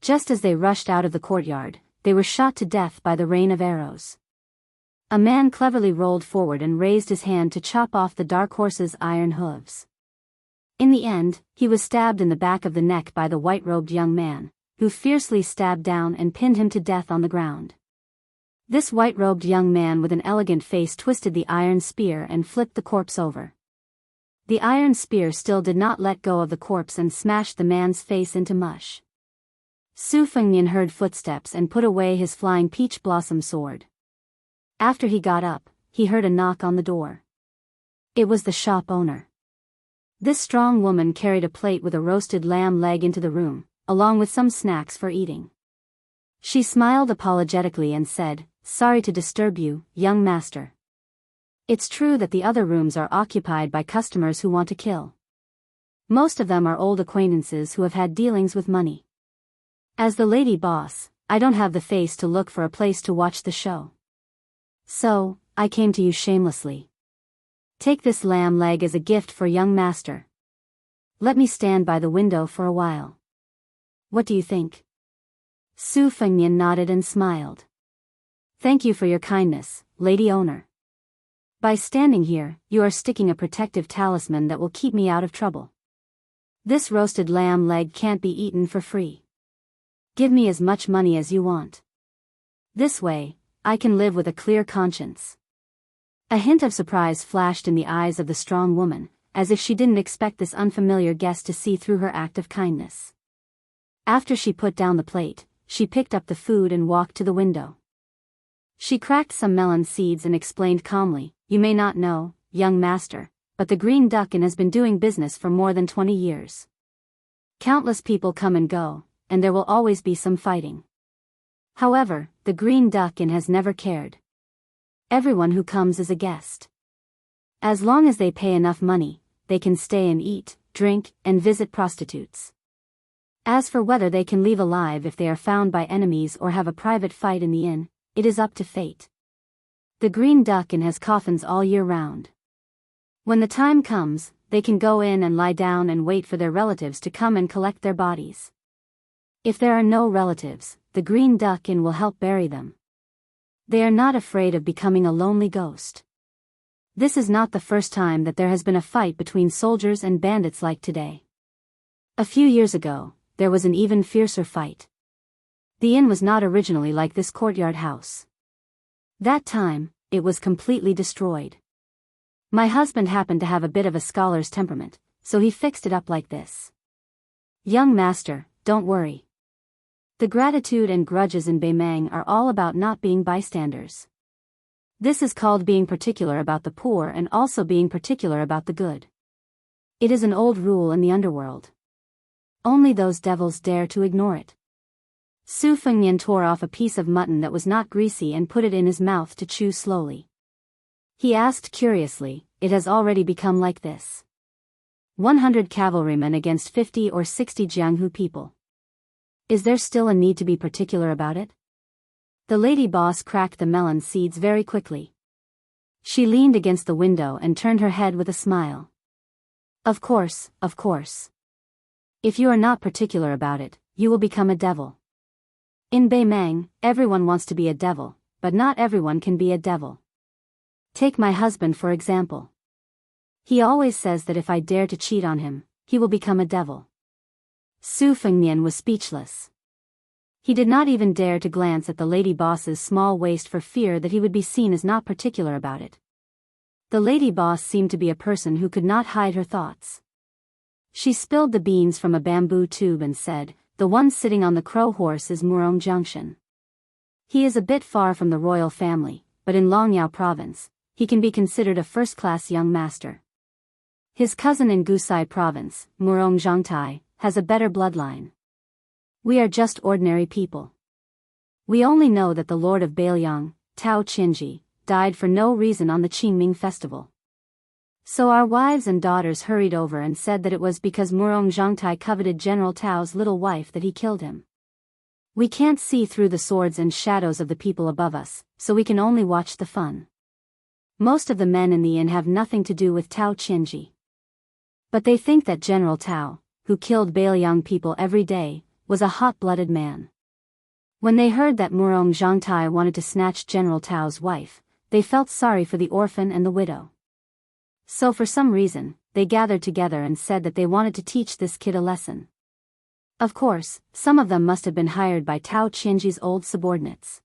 Just as they rushed out of the courtyard, they were shot to death by the rain of arrows. A man cleverly rolled forward and raised his hand to chop off the dark horse's iron hooves. In the end, he was stabbed in the back of the neck by the white-robed young man, who fiercely stabbed down and pinned him to death on the ground. This white-robed young man with an elegant face twisted the iron spear and flipped the corpse over. The iron spear still did not let go of the corpse and smashed the man's face into mush. Su Fengnian heard footsteps and put away his flying peach blossom sword. After he got up, he heard a knock on the door. It was the shop owner. This strong woman carried a plate with a roasted lamb leg into the room, along with some snacks for eating. She smiled apologetically and said, "Sorry to disturb you, young master." It's true that the other rooms are occupied by customers who want to kill. Most of them are old acquaintances who have had dealings with money. As the lady boss, I don't have the face to look for a place to watch the show. So, I came to you shamelessly. Take this lamb leg as a gift for young master. Let me stand by the window for a while. What do you think? Su Fengnian nodded and smiled. Thank you for your kindness, lady owner. By standing here, you are sticking a protective talisman that will keep me out of trouble. This roasted lamb leg can't be eaten for free. Give me as much money as you want. This way, I can live with a clear conscience. A hint of surprise flashed in the eyes of the strong woman, as if she didn't expect this unfamiliar guest to see through her act of kindness. After she put down the plate, she picked up the food and walked to the window. She cracked some melon seeds and explained calmly, "You may not know, young master, but the Green Duck Inn has been doing business for more than 20 years. Countless people come and go, and there will always be some fighting. However, the Green Duck Inn has never cared. Everyone who comes is a guest. As long as they pay enough money, they can stay and eat, drink, and visit prostitutes. As for whether they can leave alive if they are found by enemies or have a private fight in the inn, it is up to fate. The Green Duck Inn has coffins all year round. When the time comes, they can go in and lie down and wait for their relatives to come and collect their bodies. If there are no relatives, the Green Duck Inn will help bury them. They are not afraid of becoming a lonely ghost. This is not the first time that there has been a fight between soldiers and bandits like today. A few years ago, there was an even fiercer fight. The inn was not originally like this courtyard house. That time, it was completely destroyed. My husband happened to have a bit of a scholar's temperament, so he fixed it up like this. Young master, don't worry. The gratitude and grudges in Beimang are all about not being bystanders. This is called being particular about the poor and also being particular about the good. It is an old rule in the underworld. Only those devils dare to ignore it. Su Fengnian tore off a piece of mutton that was not greasy and put it in his mouth to chew slowly. He asked curiously, "It has already become like this? 100 cavalrymen against 50 or 60 Jianghu people. Is there still a need to be particular about it?" The lady boss cracked the melon seeds very quickly. She leaned against the window and turned her head with a smile. Of course, of course. If you are not particular about it, you will become a devil. In Beimang, everyone wants to be a devil, but not everyone can be a devil. Take my husband for example. He always says that if I dare to cheat on him, he will become a devil. Su Fengnian was speechless. He did not even dare to glance at the lady boss's small waist for fear that he would be seen as not particular about it. The lady boss seemed to be a person who could not hide her thoughts. She spilled the beans from a bamboo tube and said, "The one sitting on the crow horse is Murong Junction. He is a bit far from the royal family, but in Longyao province, he can be considered a first-class young master. His cousin in Gusai province, Murong Zhangtai, has a better bloodline. We are just ordinary people. We only know that the lord of Bailiang, Tao Qinji, died for no reason on the Qingming festival. So our wives and daughters hurried over and said that it was because Murong Zhangtai coveted General Tao's little wife that he killed him. We can't see through the swords and shadows of the people above us, so we can only watch the fun. Most of the men in the inn have nothing to do with Tao Qinji. But they think that General Tao, who killed Bailiang people every day, was a hot-blooded man. When they heard that Murong Zhangtai wanted to snatch General Tao's wife, they felt sorry for the orphan and the widow. So for some reason, they gathered together and said that they wanted to teach this kid a lesson. Of course, some of them must have been hired by Tao Qinji's old subordinates.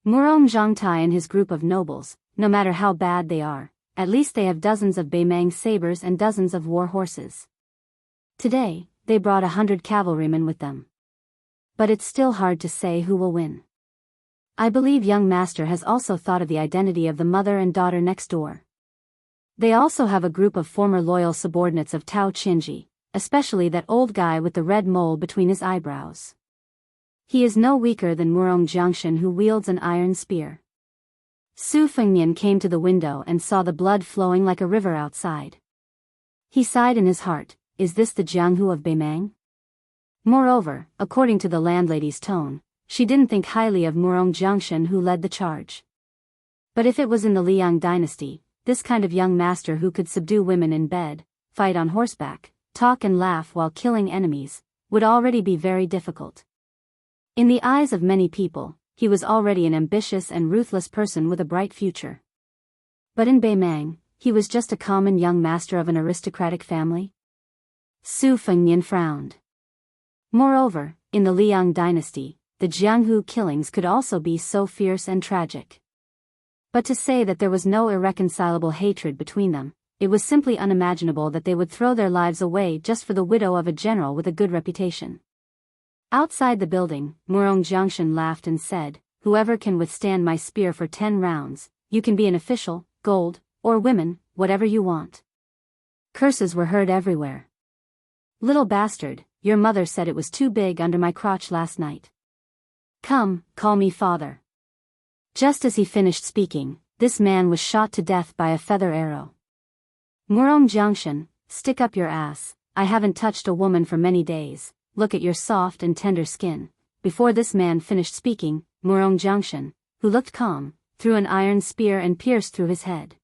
Murong Zhangtai and his group of nobles, no matter how bad they are, at least they have dozens of Beimang sabers and dozens of war horses. Today, they brought 100 cavalrymen with them. But it's still hard to say who will win. I believe young master has also thought of the identity of the mother and daughter next door. They also have a group of former loyal subordinates of Tao Qinji, especially that old guy with the red mole between his eyebrows. He is no weaker than Murong Jiangshan, who wields an iron spear. Su Fengnian came to the window and saw the blood flowing like a river outside. He sighed in his heart, is this the Jianghu of Beimang? Moreover, according to the landlady's tone, she didn't think highly of Murong Jiangshan who led the charge. But if it was in the Liang dynasty, this kind of young master who could subdue women in bed, fight on horseback, talk and laugh while killing enemies, would already be very difficult. In the eyes of many people, he was already an ambitious and ruthless person with a bright future. But in Beimang, he was just a common young master of an aristocratic family. Su Fengnian frowned. Moreover, in the Liang dynasty, the Jianghu killings could also be so fierce and tragic. But to say that there was no irreconcilable hatred between them, it was simply unimaginable that they would throw their lives away just for the widow of a general with a good reputation. Outside the building, Murong Jiangshan laughed and said, "Whoever can withstand my spear for 10 rounds, you can be an official, gold, or women, whatever you want." Curses were heard everywhere. "Little bastard, your mother said it was too big under my crotch last night. Come, call me father." Just as he finished speaking, this man was shot to death by a feather arrow. Murong Jiangshan, stick up your ass, I haven't touched a woman for many days, look at your soft and tender skin. Before this man finished speaking, Murong Jiangshan, who looked calm, threw an iron spear and pierced through his head.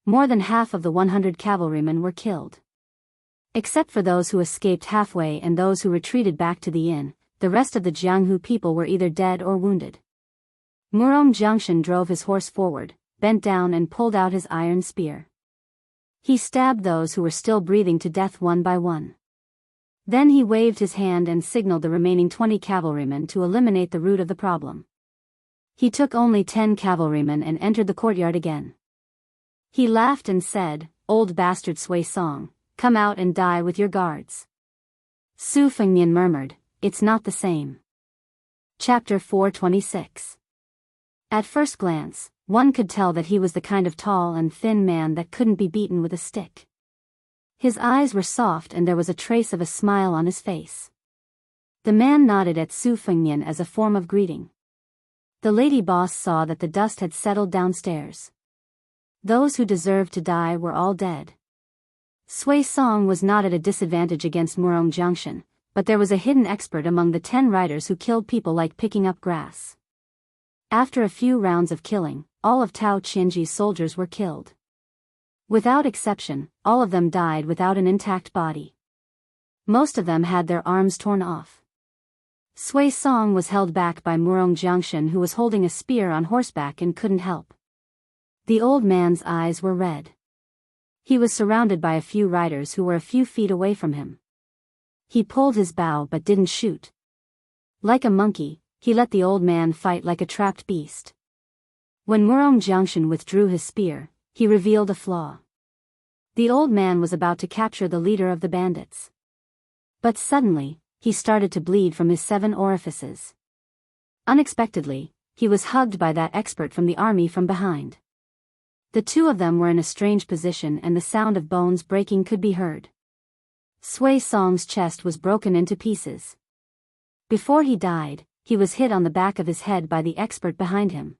More than half of the 100 cavalrymen were killed. Except for those who escaped halfway and those who retreated back to the inn, the rest of the Jianghu people were either dead or wounded. Murong Jiangshan drove his horse forward, bent down and pulled out his iron spear. He stabbed those who were still breathing to death one by one. Then he waved his hand and signaled the remaining 20 cavalrymen to eliminate the root of the problem. He took only 10 cavalrymen and entered the courtyard again. He laughed and said, "Old bastard Sui Song, come out and die with your guards." Su Fengnian murmured, "It's not the same." Chapter 426. At first glance, one could tell that he was the kind of tall and thin man that couldn't be beaten with a stick. His eyes were soft and there was a trace of a smile on his face. The man nodded at Su Fengnian as a form of greeting. The lady boss saw that the dust had settled downstairs. Those who deserved to die were all dead. Sui Song was not at a disadvantage against Murong Jiangshan, but there was a hidden expert among the 10 riders who killed people like picking up grass. After a few rounds of killing, all of Tao Qianji's soldiers were killed. Without exception, all of them died without an intact body. Most of them had their arms torn off. Sui Song was held back by Murong Jiangshan, who was holding a spear on horseback and couldn't help. The old man's eyes were red. He was surrounded by a few riders who were a few feet away from him. He pulled his bow but didn't shoot. Like a monkey, he let the old man fight like a trapped beast. When Murong Jiangshan withdrew his spear, he revealed a flaw. The old man was about to capture the leader of the bandits. But suddenly, he started to bleed from his 7 orifices. Unexpectedly, he was hugged by that expert from the army from behind. The two of them were in a strange position and the sound of bones breaking could be heard. Sui Song's chest was broken into pieces. Before he died, he was hit on the back of his head by the expert behind him.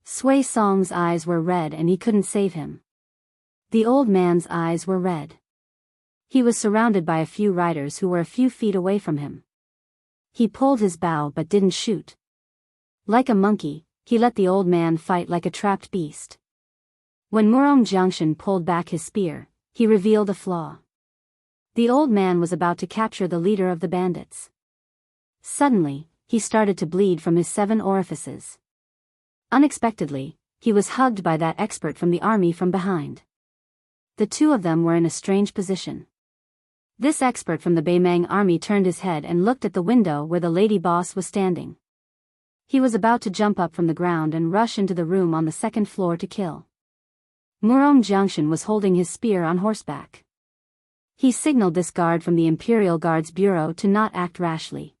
Sui Song's eyes were red and he couldn't save him. The old man's eyes were red. He was surrounded by a few riders who were a few feet away from him. He pulled his bow but didn't shoot. Like a monkey, he let the old man fight like a trapped beast. When Murong Jiangshan pulled back his spear, he revealed a flaw. The old man was about to capture the leader of the bandits. Suddenly, he started to bleed from his 7 orifices. Unexpectedly, he was hugged by that expert from the army from behind. The two of them were in a strange position. This expert from the Beimang army turned his head and looked at the window where the lady boss was standing. He was about to jump up from the ground and rush into the room on the 2nd floor to kill. Murong Jiangshan was holding his spear on horseback. He signaled this guard from the Imperial Guards Bureau to not act rashly.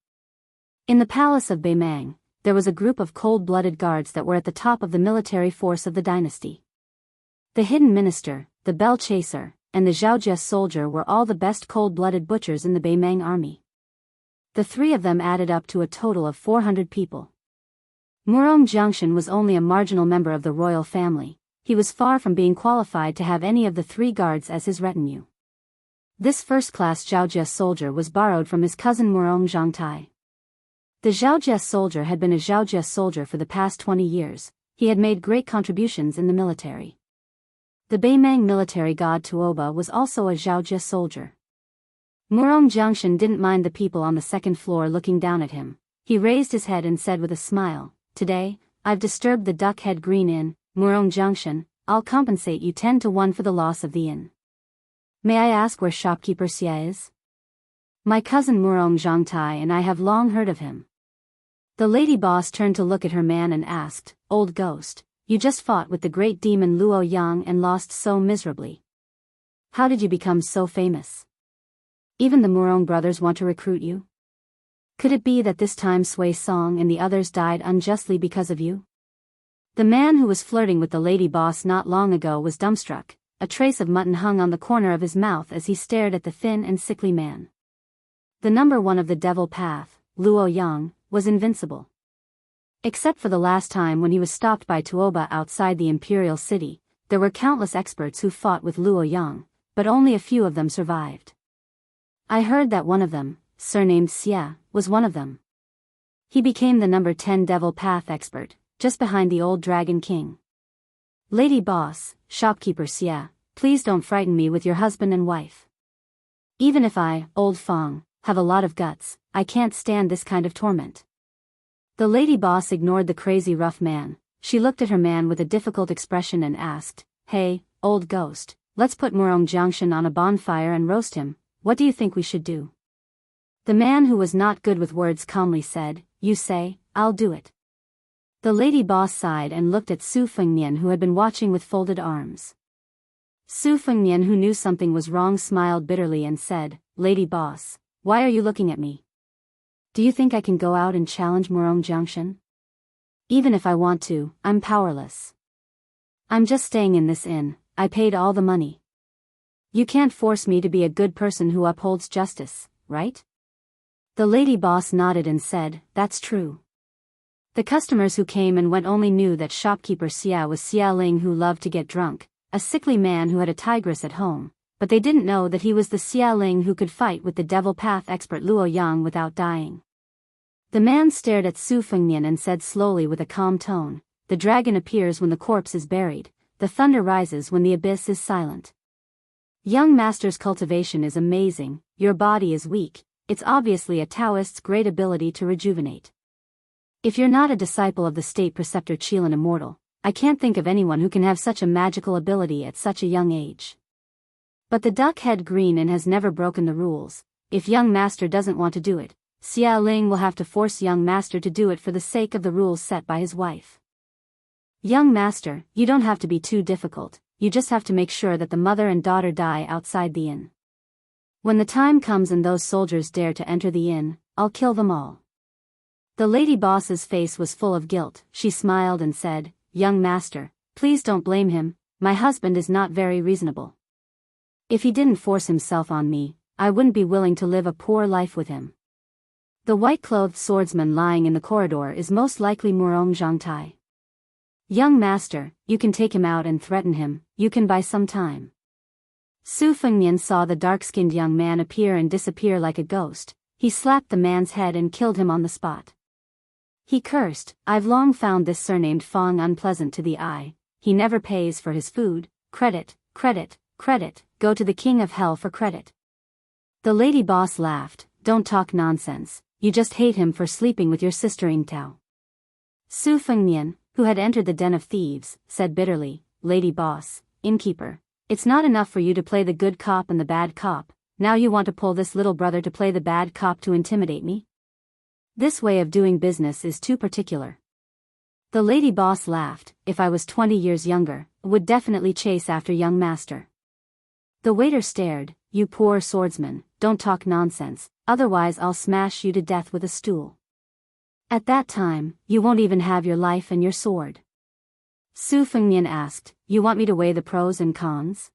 In the palace of Beimang, there was a group of cold-blooded guards that were at the top of the military force of the dynasty. The hidden minister, the bell chaser, and the Zhaojia soldier were all the best cold-blooded butchers in the Beimang army. The 3 of them added up to a total of 400 people. Murong Jiangshan was only a marginal member of the royal family. He was far from being qualified to have any of the 3 guards as his retinue. This first-class Zhaojie soldier was borrowed from his cousin Murong Zhangtai. The Zhaojie soldier had been a Zhaojie soldier for the past 20 years. He had made great contributions in the military. The Beimang military god Tuoba was also a Zhaojie soldier. Murong Jiangshan didn't mind the people on the second floor looking down at him. He raised his head and said with a smile, "Today, I've disturbed the Duck Head Green Inn, Murong Jiangshan. I'll compensate you 10 to 1 for the loss of the inn. May I ask where shopkeeper Xia is? My cousin Murong Zhangtai and I have long heard of him." The lady boss turned to look at her man and asked, "Old ghost, you just fought with the great demon Luo Yang and lost so miserably. How did you become so famous? Even the Murong brothers want to recruit you? Could it be that this time Sui Song and the others died unjustly because of you?" The man who was flirting with the lady boss not long ago was dumbstruck. A trace of mutton hung on the corner of his mouth as he stared at the thin and sickly man. The number 1 of the devil path, Luo Yang, was invincible. Except for the last time when he was stopped by Tuoba outside the imperial city, there were countless experts who fought with Luo Yang, but only a few of them survived. I heard that one of them, surnamed Xia, was one of them. He became the number 10 devil path expert, just behind the old Dragon King. Lady boss, shopkeeper Xia, please don't frighten me with your husband and wife. Even if I, old Fong, have a lot of guts, I can't stand this kind of torment. The lady boss ignored the crazy rough man. She looked at her man with a difficult expression and asked, "Hey, old ghost, let's put Murong Jiangshan on a bonfire and roast him. What do you think we should do?" The man who was not good with words calmly said, "You say, I'll do it." The lady boss sighed and looked at Su Fengnian, who had been watching with folded arms. Su Fengnian, who knew something was wrong, smiled bitterly and said, "Lady boss, why are you looking at me? Do you think I can go out and challenge Murong Jiangshan? Even if I want to, I'm powerless. I'm just staying in this inn. I paid all the money. You can't force me to be a good person who upholds justice, right?" The lady boss nodded and said, "That's true." The customers who came and went only knew that shopkeeper Xia was Xia Ling, who loved to get drunk, a sickly man who had a tigress at home, but they didn't know that he was the Xia Ling who could fight with the devil path expert Luo Yang without dying. The man stared at Su Fengnian and said slowly with a calm tone, "The dragon appears when the corpse is buried, the thunder rises when the abyss is silent. Young master's cultivation is amazing, your body is weak, it's obviously a Taoist's great ability to rejuvenate. If you're not a disciple of the state preceptor Qilin Immortal, I can't think of anyone who can have such a magical ability at such a young age. But the Duck Head Green Inn has never broken the rules. If young master doesn't want to do it, Xia Ling will have to force young master to do it for the sake of the rules set by his wife. Young master, you don't have to be too difficult, you just have to make sure that the mother and daughter die outside the inn. When the time comes and those soldiers dare to enter the inn, I'll kill them all." The lady boss's face was full of guilt. She smiled and said, "Young master, please don't blame him, my husband is not very reasonable. If he didn't force himself on me, I wouldn't be willing to live a poor life with him. The white-clothed swordsman lying in the corridor is most likely Murong Zhangtai. Young master, you can take him out and threaten him, you can buy some time." Su Fengnian saw the dark-skinned young man appear and disappear like a ghost. He slapped the man's head and killed him on the spot. He cursed, "I've long found this surnamed Fong unpleasant to the eye. He never pays for his food. Credit, credit, credit, go to the king of hell for credit." The lady boss laughed, "Don't talk nonsense, you just hate him for sleeping with your sister Ingtao." Su Fengnian, who had entered the den of thieves, said bitterly, "Lady boss, innkeeper, it's not enough for you to play the good cop and the bad cop, now you want to pull this little brother to play the bad cop to intimidate me? This way of doing business is too particular." The lady boss laughed, "If I was 20 years younger, I would definitely chase after young master." The waiter stared, "You poor swordsman, don't talk nonsense, otherwise I'll smash you to death with a stool. At that time, you won't even have your life and your sword." Su Fengnian asked, "You want me to weigh the pros and cons?"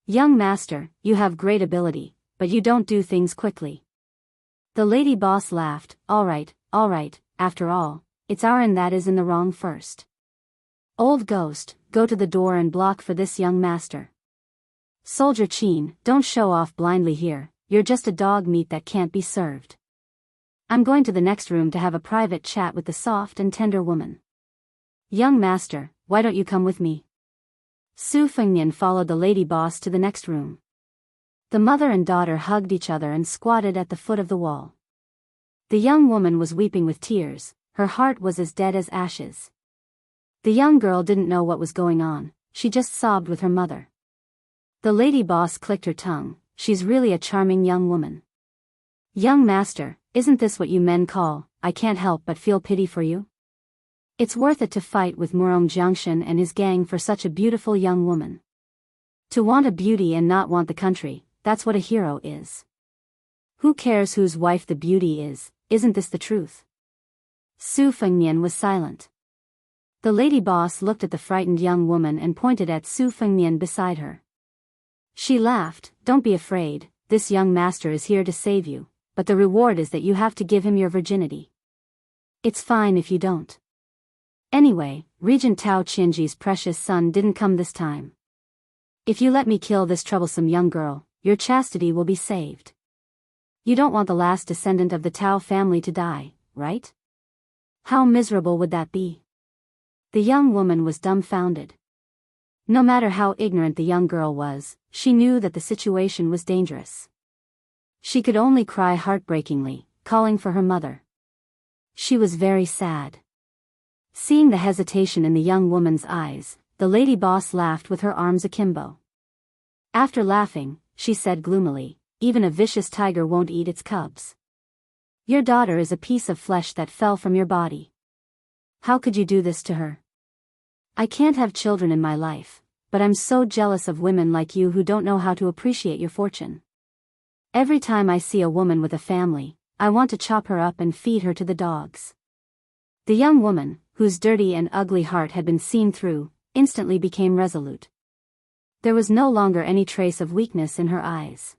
"Young master, you have great ability, but you don't do things quickly." The lady boss laughed, all right, after all, it's our and that is in the wrong first. Old ghost, go to the door and block for this young master. Soldier Chin, don't show off blindly here, you're just a dog meat that can't be served. I'm going to the next room to have a private chat with the soft and tender woman. Young master, why don't you come with me? Su Fengnian followed the lady boss to the next room. The mother and daughter hugged each other and squatted at the foot of the wall. The young woman was weeping with tears, her heart was as dead as ashes. The young girl didn't know what was going on, she just sobbed with her mother. The lady boss clicked her tongue, she's really a charming young woman. Young master, isn't this what you men call, I can't help but feel pity for you? It's worth it to fight with Murong Jiangshan and his gang for such a beautiful young woman. To want a beauty and not want the country, that's what a hero is. Who cares whose wife the beauty is, isn't this the truth? Su Fengnian was silent. The lady boss looked at the frightened young woman and pointed at Su Fengnian beside her. She laughed, don't be afraid, this young master is here to save you, but the reward is that you have to give him your virginity. It's fine if you don't. Anyway, Regent Tao Qinji's precious son didn't come this time. If you let me kill this troublesome young girl, your chastity will be saved. You don't want the last descendant of the Tao family to die, right? How miserable would that be? The young woman was dumbfounded. No matter how ignorant the young girl was, she knew that the situation was dangerous. She could only cry heartbreakingly, calling for her mother. She was very sad. Seeing the hesitation in the young woman's eyes, the lady boss laughed with her arms akimbo. After laughing, she said gloomily, even a vicious tiger won't eat its cubs. Your daughter is a piece of flesh that fell from your body. How could you do this to her? I can't have children in my life, but I'm so jealous of women like you who don't know how to appreciate your fortune. Every time I see a woman with a family, I want to chop her up and feed her to the dogs. The young woman, whose dirty and ugly heart had been seen through, instantly became resolute. There was no longer any trace of weakness in her eyes.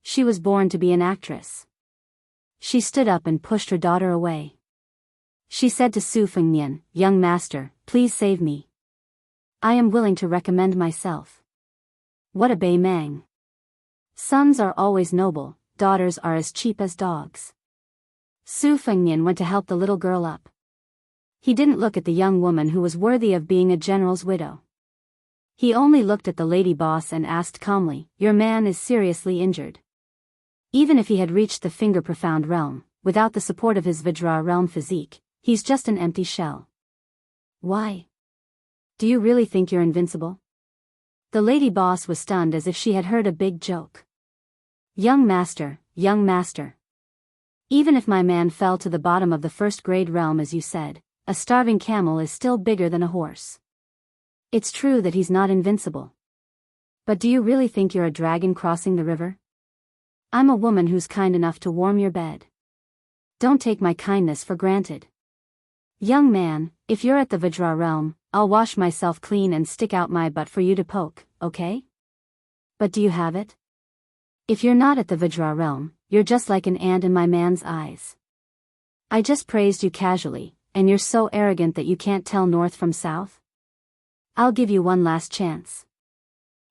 She was born to be an actress. She stood up and pushed her daughter away. She said to Su Fengnian, young master, please save me. I am willing to recommend myself. What a Bei Mang. Sons are always noble, daughters are as cheap as dogs. Su Fengnian went to help the little girl up. He didn't look at the young woman who was worthy of being a general's widow. He only looked at the lady boss and asked calmly, your man is seriously injured. Even if he had reached the finger-profound realm, without the support of his Vajra realm physique, he's just an empty shell. Why? Do you really think you're invincible? The lady boss was stunned as if she had heard a big joke. Young master, young master. Even if my man fell to the bottom of the first-grade realm as you said, a starving camel is still bigger than a horse. It's true that he's not invincible. But do you really think you're a dragon crossing the river? I'm a woman who's kind enough to warm your bed. Don't take my kindness for granted. Young man, if you're at the Vajra realm, I'll wash myself clean and stick out my butt for you to poke, okay? But do you have it? If you're not at the Vajra realm, you're just like an ant in my man's eyes. I just praised you casually, and you're so arrogant that you can't tell north from south? I'll give you one last chance.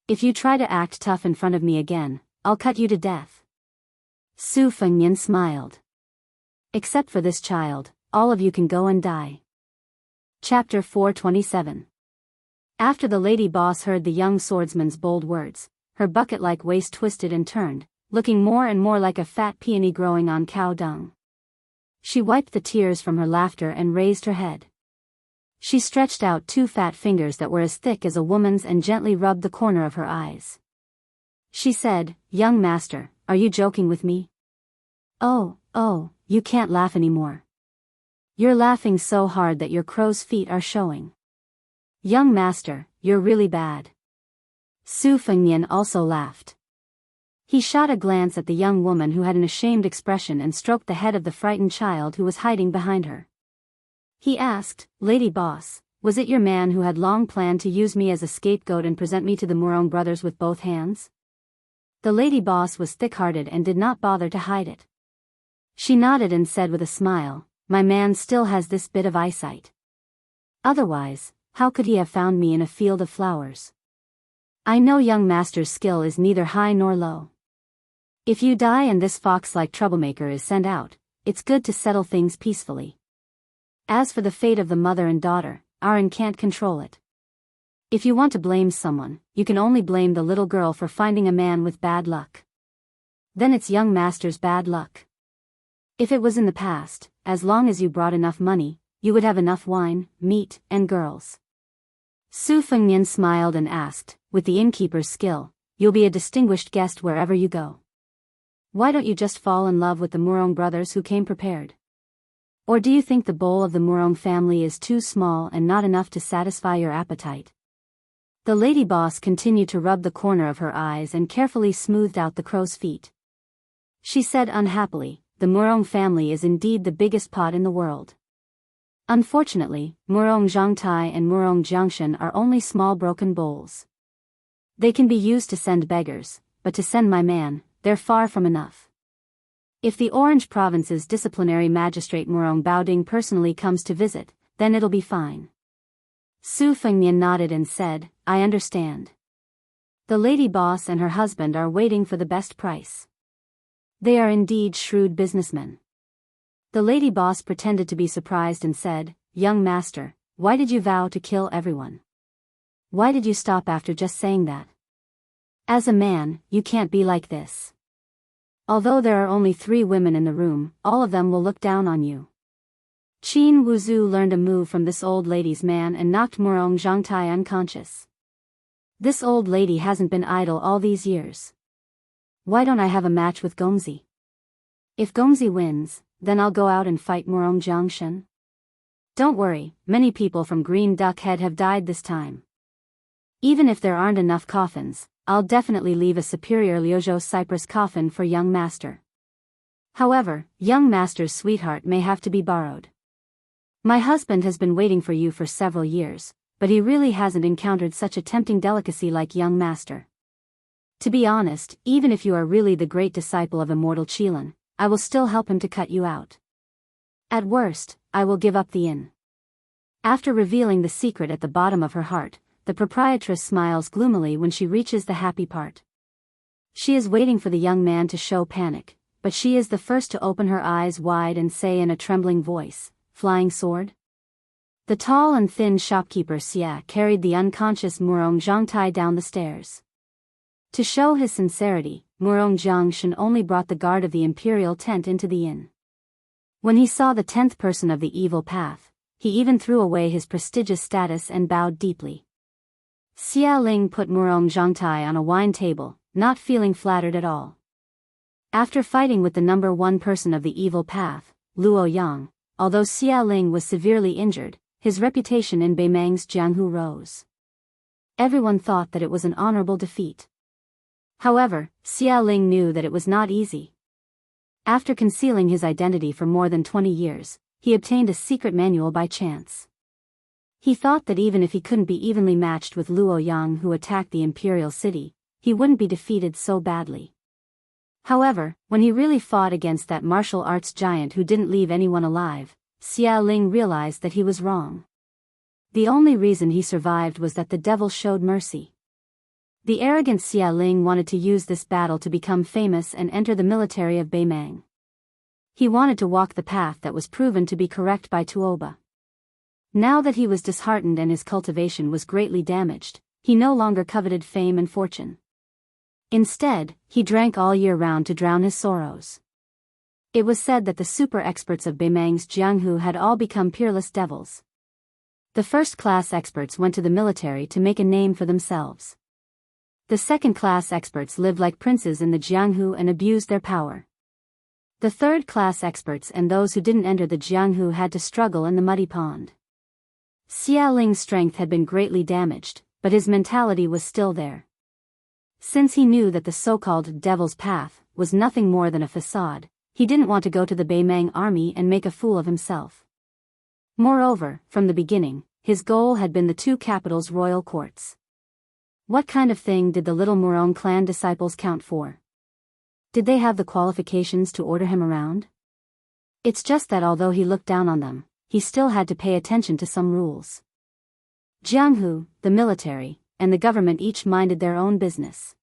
If you try to act tough in front of me again, I'll cut you to death. Su Fengnian smiled. Except for this child, all of you can go and die. Chapter 427. After the lady boss heard the young swordsman's bold words, her bucket-like waist twisted and turned, looking more and more like a fat peony growing on cow dung. She wiped the tears from her laughter and raised her head. She stretched out two fat fingers that were as thick as a woman's and gently rubbed the corner of her eyes. She said, young master, are you joking with me? Oh, you can't laugh anymore. You're laughing so hard that your crow's feet are showing. Young master, you're really bad. Su Fengnian also laughed. He shot a glance at the young woman who had an ashamed expression and stroked the head of the frightened child who was hiding behind her. He asked, Lady Boss, was it your man who had long planned to use me as a scapegoat and present me to the Murong brothers with both hands? The Lady Boss was thick-hearted and did not bother to hide it. She nodded and said with a smile, my man still has this bit of eyesight. Otherwise, how could he have found me in a field of flowers? I know young master's skill is neither high nor low. If you die and this fox-like troublemaker is sent out, it's good to settle things peacefully. As for the fate of the mother and daughter, Aaron can't control it. If you want to blame someone, you can only blame the little girl for finding a man with bad luck. Then it's young master's bad luck. If it was in the past, as long as you brought enough money, you would have enough wine, meat, and girls. Su Fengnian smiled and asked, with the innkeeper's skill, you'll be a distinguished guest wherever you go. Why don't you just fall in love with the Murong brothers who came prepared? Or do you think the bowl of the Murong family is too small and not enough to satisfy your appetite? The lady boss continued to rub the corner of her eyes and carefully smoothed out the crow's feet. She said unhappily, the Murong family is indeed the biggest pot in the world. Unfortunately, Murong Zhangtai and Murong Jiangshan are only small broken bowls. They can be used to send beggars, but to send my man, they're far from enough. If the Orange Province's disciplinary magistrate Murong Baoding personally comes to visit, then it'll be fine. Su Fengnian nodded and said, I understand. The lady boss and her husband are waiting for the best price. They are indeed shrewd businessmen. The lady boss pretended to be surprised and said, Young master, why did you vow to kill everyone? Why did you stop after just saying that? As a man, you can't be like this. Although there are only 3 women in the room, all of them will look down on you. Qin Wuzhu learned a move from this old lady's man and knocked Murong Zhangtai unconscious. This old lady hasn't been idle all these years. Why don't I have a match with Gongzi? If Gongzi wins, then I'll go out and fight Murong Jiangshan. Don't worry, many people from Green Duck Head have died this time. Even if there aren't enough coffins, I'll definitely leave a superior Liuzhou cypress coffin for young master. However, young master's sweetheart may have to be borrowed. My husband has been waiting for you for several years, but he really hasn't encountered such a tempting delicacy like young master. To be honest, even if you are really the great disciple of immortal Qilin, I will still help him to cut you out. At worst, I will give up the inn. After revealing the secret at the bottom of her heart, the proprietress smiles gloomily when she reaches the happy part. She is waiting for the young man to show panic, but she is the first to open her eyes wide and say in a trembling voice, Flying sword? The tall and thin shopkeeper Xia carried the unconscious Murong Zhangtai down the stairs. To show his sincerity, Murong Jiangshan only brought the guard of the imperial tent into the inn. When he saw the 10th person of the evil path, he even threw away his prestigious status and bowed deeply. Xia Ling put Murong Zhangtai on a wine table, not feeling flattered at all. After fighting with the number 1 person of the evil path, Luo Yang, although Xia Ling was severely injured, his reputation in Beimang's Jianghu rose. Everyone thought that it was an honorable defeat. However, Xia Ling knew that it was not easy. After concealing his identity for more than 20 years, he obtained a secret manual by chance. He thought that even if he couldn't be evenly matched with Luo Yang who attacked the imperial city, he wouldn't be defeated so badly. However, when he really fought against that martial arts giant who didn't leave anyone alive, Xia Ling realized that he was wrong. The only reason he survived was that the devil showed mercy. The arrogant Xia Ling wanted to use this battle to become famous and enter the military of Beimang. He wanted to walk the path that was proven to be correct by Tuoba. Now that he was disheartened and his cultivation was greatly damaged, he no longer coveted fame and fortune. Instead, he drank all year round to drown his sorrows. It was said that the super experts of Beimang's Jianghu had all become peerless devils. The first-class experts went to the military to make a name for themselves. The second-class experts lived like princes in the Jianghu and abused their power. The third-class experts and those who didn't enter the Jianghu had to struggle in the muddy pond. Xia Ling's strength had been greatly damaged, but his mentality was still there. Since he knew that the so-called Devil's Path was nothing more than a facade, he didn't want to go to the Beimang army and make a fool of himself. Moreover, from the beginning, his goal had been the 2 capitals' royal courts. What kind of thing did the little Murong clan disciples count for? Did they have the qualifications to order him around? It's just that although he looked down on them, he still had to pay attention to some rules. Jianghu, the military, and the government each minded their own business.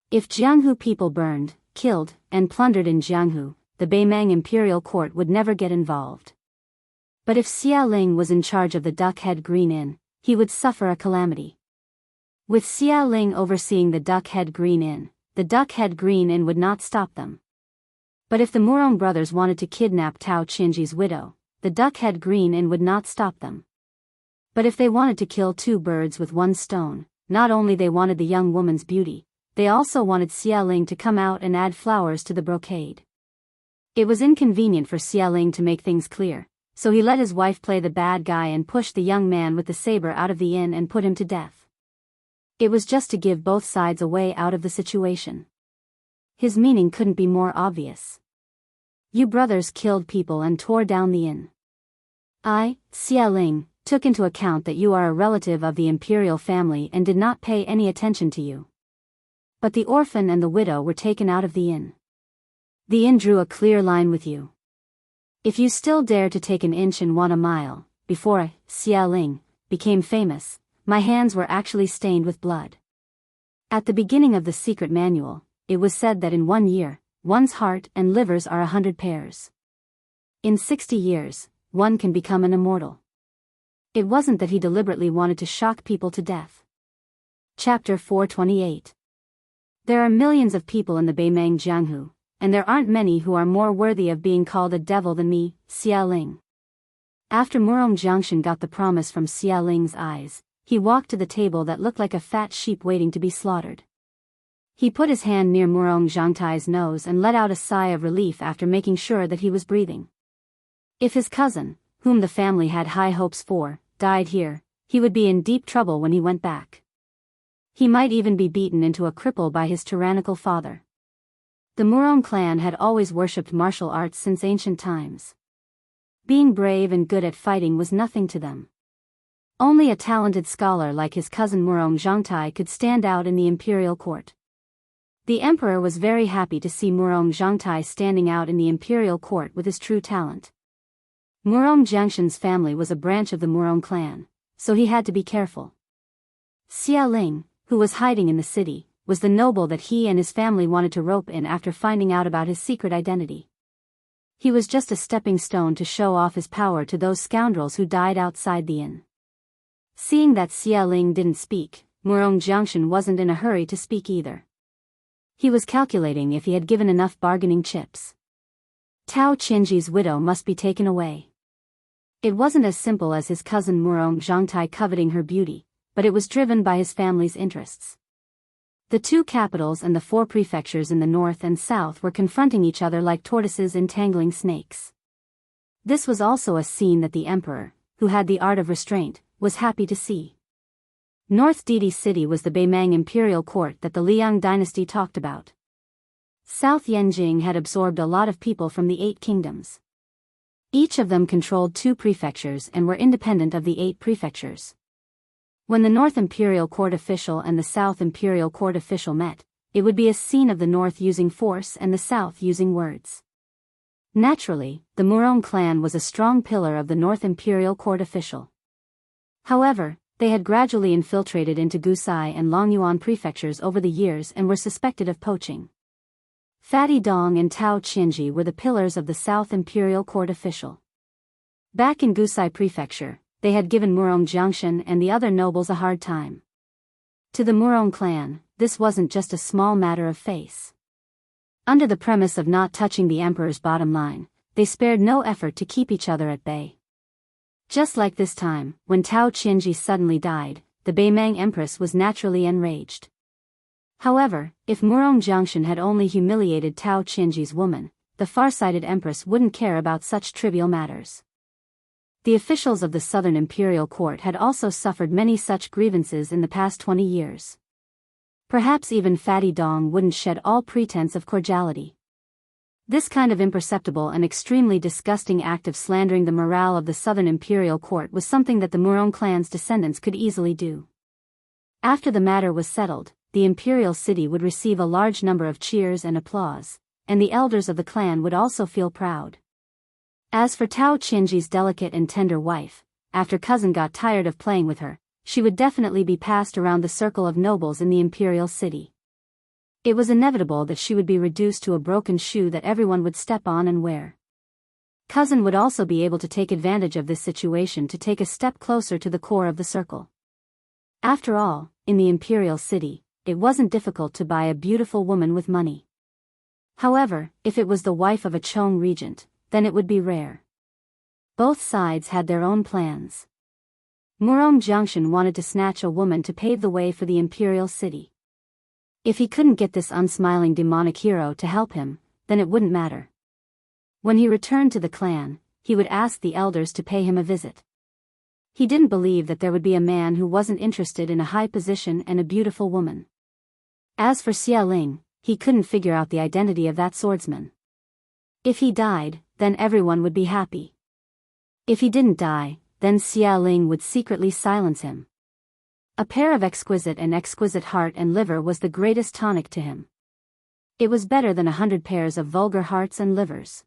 If Jianghu people burned, killed, and plundered in Jianghu, the Beimang imperial court would never get involved. But if Xia Ling was in charge of the Duck Head Green Inn, he would suffer a calamity. With Xia Ling overseeing the Duck Head Green Inn, the Duck Head Green Inn would not stop them. But if the Murong brothers wanted to kidnap Tao Qinji's widow, the Duck Head Green Inn would not stop them. But if they wanted to kill two birds with one stone, not only they wanted the young woman's beauty, they also wanted Xia Ling to come out and add flowers to the brocade. It was inconvenient for Xia Ling to make things clear, so he let his wife play the bad guy and pushed the young man with the saber out of the inn and put him to death. It was just to give both sides a way out of the situation. His meaning couldn't be more obvious. You brothers killed people and tore down the inn. I, Xia Ling, took into account that you are a relative of the imperial family and did not pay any attention to you. But the orphan and the widow were taken out of the inn. The inn drew a clear line with you. If you still dare to take an inch and want a mile, before I, Xia Ling, became famous, my hands were actually stained with blood. At the beginning of the secret manual, it was said that in 1 year, one's heart and livers are 100 pairs. In 60 years, one can become an immortal. It wasn't that he deliberately wanted to shock people to death. Chapter 428. There are millions of people in the Beimang Jianghu, and there aren't many who are more worthy of being called a devil than me, Xia Ling. After Murong Jiangshan got the promise from Xia Ling's eyes, he walked to the table that looked like a fat sheep waiting to be slaughtered. He put his hand near Murong Zhangtai's nose and let out a sigh of relief after making sure that he was breathing. If his cousin, whom the family had high hopes for, died here, he would be in deep trouble when he went back. He might even be beaten into a cripple by his tyrannical father. The Murong clan had always worshipped martial arts since ancient times. Being brave and good at fighting was nothing to them. Only a talented scholar like his cousin Murong Zhangtai could stand out in the imperial court. The emperor was very happy to see Murong Zhangtai standing out in the imperial court with his true talent. Murong Jiangshan's family was a branch of the Murong clan, so he had to be careful. Xia Ling, who was hiding in the city, was the noble that he and his family wanted to rope in after finding out about his secret identity. He was just a stepping stone to show off his power to those scoundrels who died outside the inn. Seeing that Xia Ling didn't speak, Murong Jiangshan wasn't in a hurry to speak either. He was calculating if he had given enough bargaining chips. Tao Qinji's widow must be taken away. It wasn't as simple as his cousin Murong Zhangtai coveting her beauty, but it was driven by his family's interests. The two capitals and the 4 prefectures in the north and south were confronting each other like tortoises entangling snakes. This was also a scene that the emperor, who had the art of restraint, was happy to see. North Didi City was the Beimang imperial court that the Liang dynasty talked about. South Yanjing had absorbed a lot of people from the 8 kingdoms. Each of them controlled 2 prefectures and were independent of the 8 prefectures. When the North Imperial Court official and the South Imperial Court official met, it would be a scene of the North using force and the South using words. Naturally, the Murong clan was a strong pillar of the North Imperial Court official. However, they had gradually infiltrated into Gusai and Longyuan prefectures over the years and were suspected of poaching. Fatty Dong and Tao Qinji were the pillars of the South Imperial Court official. Back in Gusai prefecture, they had given Murong Jiangshan and the other nobles a hard time. To the Murong clan, this wasn't just a small matter of face. Under the premise of not touching the emperor's bottom line, they spared no effort to keep each other at bay. Just like this time, when Tao Qinji suddenly died, the Beimang empress was naturally enraged. However, if Murong Jiangshan had only humiliated Tao Qinji's woman, the far-sighted empress wouldn't care about such trivial matters. The officials of the Southern Imperial Court had also suffered many such grievances in the past 20 years. Perhaps even Fatty Dong wouldn't shed all pretense of cordiality. This kind of imperceptible and extremely disgusting act of slandering the morale of the Southern Imperial Court was something that the Murong clan's descendants could easily do. After the matter was settled, the imperial city would receive a large number of cheers and applause, and the elders of the clan would also feel proud. As for Tao Qinji's delicate and tender wife, after cousin got tired of playing with her, she would definitely be passed around the circle of nobles in the imperial city. It was inevitable that she would be reduced to a broken shoe that everyone would step on and wear. Cousin would also be able to take advantage of this situation to take a step closer to the core of the circle. After all, in the imperial city, it wasn't difficult to buy a beautiful woman with money. However, if it was the wife of a Chong regent, then it would be rare. Both sides had their own plans. Murong Jiangshan wanted to snatch a woman to pave the way for the imperial city. If he couldn't get this unsmiling demonic hero to help him, then it wouldn't matter. When he returned to the clan, he would ask the elders to pay him a visit. He didn't believe that there would be a man who wasn't interested in a high position and a beautiful woman. As for Xia Ling, he couldn't figure out the identity of that swordsman. If he died, then everyone would be happy. If he didn't die, then Xia Ling would secretly silence him. A pair of exquisite heart and liver was the greatest tonic to him. It was better than 100 pairs of vulgar hearts and livers.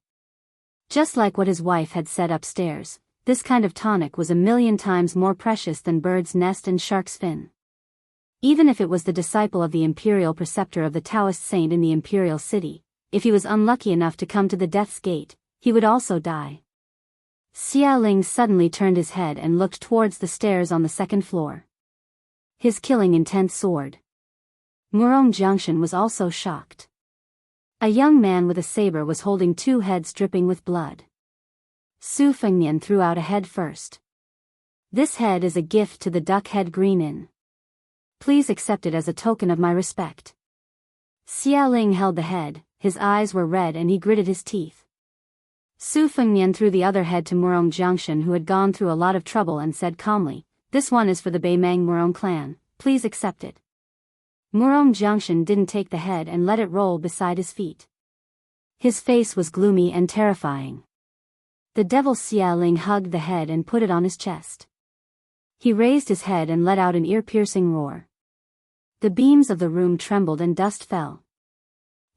Just like what his wife had said upstairs, this kind of tonic was 1,000,000 times more precious than bird's nest and shark's fin. Even if it was the disciple of the imperial preceptor of the Taoist saint in the imperial city, if he was unlucky enough to come to the death's gate, he would also die. Xia Ling suddenly turned his head and looked towards the stairs on the second floor. His killing intent soared. Murong Jiangshan was also shocked. A young man with a saber was holding 2 heads dripping with blood. Su Fengnian threw out a head first. This head is a gift to the Duck Head Green Inn. Please accept it as a token of my respect. Xia Ling held the head, his eyes were red and he gritted his teeth. Su Fengnian threw the other head to Murong Jiangshan, who had gone through a lot of trouble, and said calmly, "This one is for the Beimang Murong clan, please accept it." Murong Jiangshan didn't take the head and let it roll beside his feet. His face was gloomy and terrifying. The devil Xia Ling hugged the head and put it on his chest. He raised his head and let out an ear-piercing roar. The beams of the room trembled and dust fell.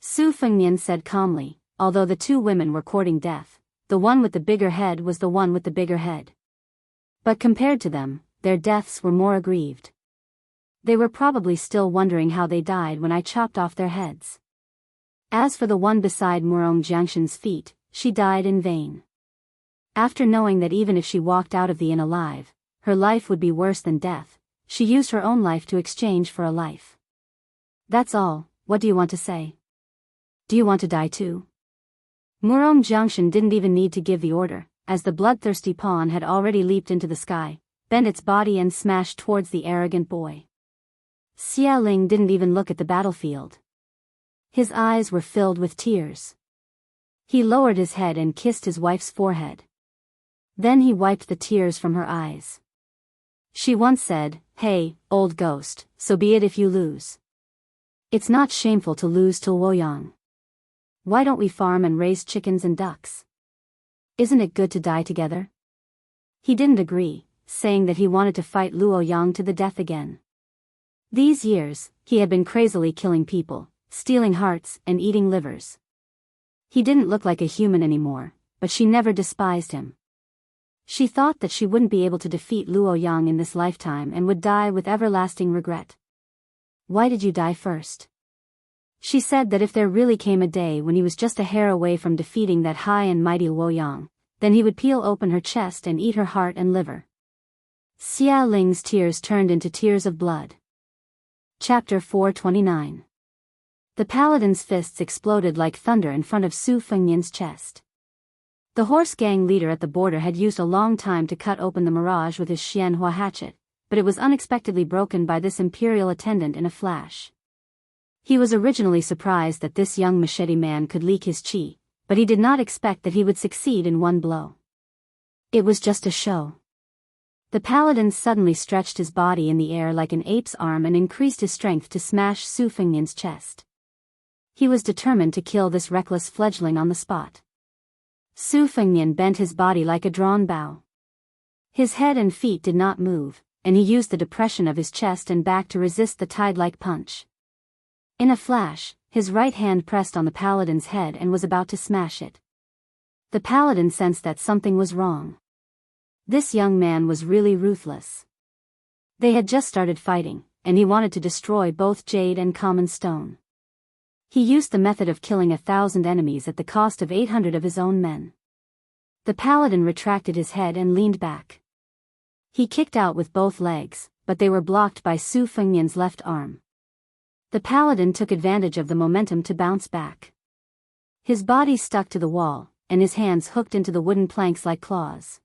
Su Fengnian said calmly, although the 2 women were courting death, the one with the bigger head was the one with the bigger head. But compared to them, their deaths were more aggrieved. They were probably still wondering how they died when I chopped off their heads. As for the one beside Murong Jiangshan's feet, she died in vain. After knowing that even if she walked out of the inn alive, her life would be worse than death, she used her own life to exchange for a life. That's all. What do you want to say? Do you want to die too? Murong Jiangshan didn't even need to give the order, as the bloodthirsty pawn had already leaped into the sky, bent its body and smashed towards the arrogant boy. Xia Ling didn't even look at the battlefield. His eyes were filled with tears. He lowered his head and kissed his wife's forehead. Then he wiped the tears from her eyes. She once said, "Hey, old ghost, so be it if you lose. It's not shameful to lose to Luoyang. Why don't we farm and raise chickens and ducks? Isn't it good to die together?" He didn't agree, saying that he wanted to fight Luoyang to the death again. These years, he had been crazily killing people, stealing hearts and eating livers. He didn't look like a human anymore, but she never despised him. She thought that she wouldn't be able to defeat Luoyang in this lifetime and would die with everlasting regret. "Why did you die first?" She said that if there really came a day when he was just a hair away from defeating that high and mighty Luoyang, then he would peel open her chest and eat her heart and liver. Xia Ling's tears turned into tears of blood. Chapter 429. The paladin's fists exploded like thunder in front of Su Fengnian's chest. The horse gang leader at the border had used a long time to cut open the mirage with his Xianhua hatchet, but it was unexpectedly broken by this imperial attendant in a flash. He was originally surprised that this young machete man could leak his chi, but he did not expect that he would succeed in one blow. It was just a show. The paladin suddenly stretched his body in the air like an ape's arm and increased his strength to smash Su Fengnian's chest. He was determined to kill this reckless fledgling on the spot. Su Fengnian bent his body like a drawn bow. His head and feet did not move, and he used the depression of his chest and back to resist the tide-like punch. In a flash, his right hand pressed on the paladin's head and was about to smash it. The paladin sensed that something was wrong. This young man was really ruthless. They had just started fighting, and he wanted to destroy both jade and common stone. He used the method of killing 1,000 enemies at the cost of 800 of his own men. The paladin retracted his head and leaned back. He kicked out with both legs, but they were blocked by Su Fengnian's left arm. The paladin took advantage of the momentum to bounce back. His body stuck to the wall, and his hands hooked into the wooden planks like claws.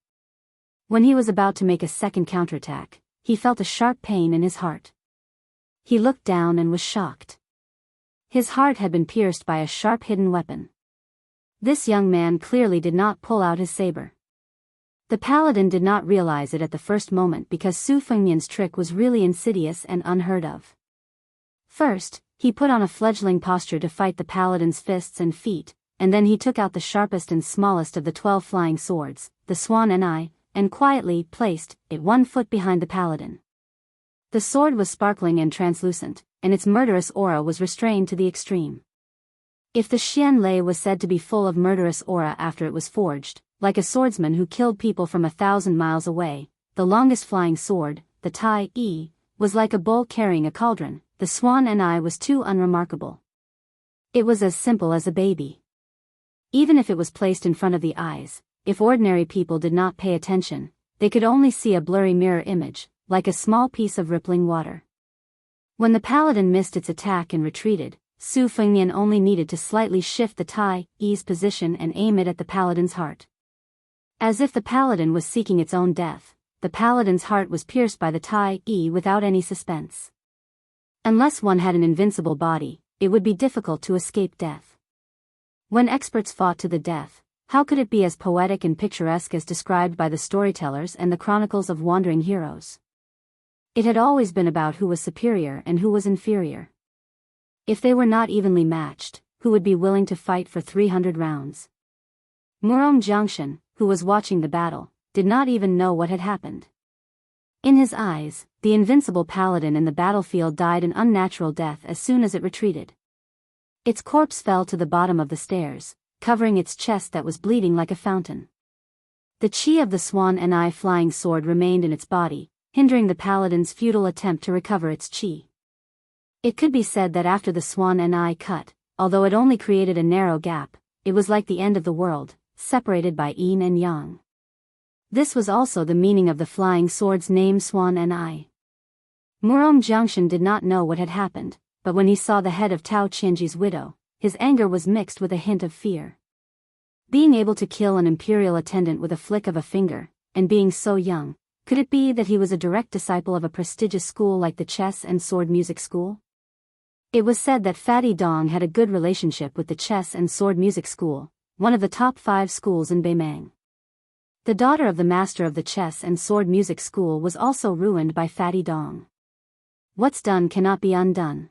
When he was about to make a second counterattack, he felt a sharp pain in his heart. He looked down and was shocked. His heart had been pierced by a sharp hidden weapon. This young man clearly did not pull out his saber. The paladin did not realize it at the first moment because Su Fengnian's trick was really insidious and unheard of. First, he put on a fledgling posture to fight the paladin's fists and feet, and then he took out the sharpest and smallest of the 12 flying swords, the swan and quietly placed it 1 foot behind the paladin. The sword was sparkling and translucent, and its murderous aura was restrained to the extreme. If the Xian Lei was said to be full of murderous aura after it was forged, like a swordsman who killed people from 1,000 miles away, the longest flying sword, the Tai Yi, was like a bull carrying a cauldron. The swan was too unremarkable. It was as simple as a baby. Even if it was placed in front of the eyes, if ordinary people did not pay attention, they could only see a blurry mirror image, like a small piece of rippling water. When the paladin missed its attack and retreated, Su Fengnian only needed to slightly shift the Tai Yi's position and aim it at the paladin's heart. As if the paladin was seeking its own death, the paladin's heart was pierced by the Tai Yi without any suspense. Unless one had an invincible body, it would be difficult to escape death. When experts fought to the death, how could it be as poetic and picturesque as described by the storytellers and the chronicles of wandering heroes? It had always been about who was superior and who was inferior. If they were not evenly matched, who would be willing to fight for 300 rounds? Murong Jiangshan, who was watching the battle, did not even know what had happened. In his eyes, the invincible paladin in the battlefield died an unnatural death as soon as it retreated. Its corpse fell to the bottom of the stairs, covering its chest that was bleeding like a fountain. The chi of the swan flying sword remained in its body, hindering the paladin's futile attempt to recover its chi. It could be said that after the swan cut, although it only created a narrow gap, it was like the end of the world, separated by yin and yang. This was also the meaning of the flying sword's name Swan Murong Jiangshan did not know what had happened, but when he saw the head of Tao Qianji's widow, his anger was mixed with a hint of fear. Being able to kill an imperial attendant with a flick of a finger, and being so young, could it be that he was a direct disciple of a prestigious school like the chess and sword music school? It was said that Fatty Dong had a good relationship with the chess and sword music school, one of the top 5 schools in Beimang. The daughter of the master of the chess and sword music school was also ruined by Fatty Dong. What's done cannot be undone.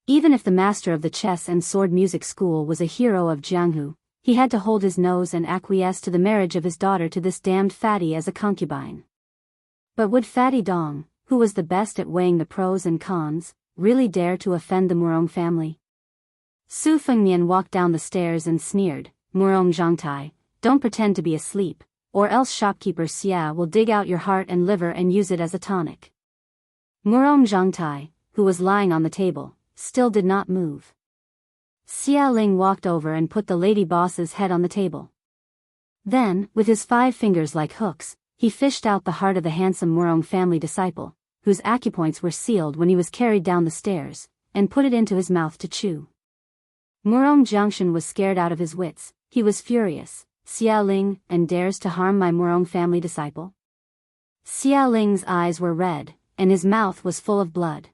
Even if the master of the chess and sword music school was a hero of Jianghu, he had to hold his nose and acquiesce to the marriage of his daughter to this damned Fatty as a concubine. But would Fatty Dong, who was the best at weighing the pros and cons, really dare to offend the Murong family? Su Fengnian walked down the stairs and sneered, "Murong Zhangtai, don't pretend to be asleep, or else shopkeeper Xia will dig out your heart and liver and use it as a tonic." Murong Zhangtai, who was lying on the table, still did not move. Xia Ling walked over and put the lady boss's head on the table. Then, with his 5 fingers like hooks, he fished out the heart of the handsome Murong family disciple, whose acupoints were sealed when he was carried down the stairs, and put it into his mouth to chew. Murong Jiangshan was scared out of his wits. He was furious. "Xia Ling, and dares to harm my Murong family disciple?" Xia Ling's eyes were red, and his mouth was full of blood.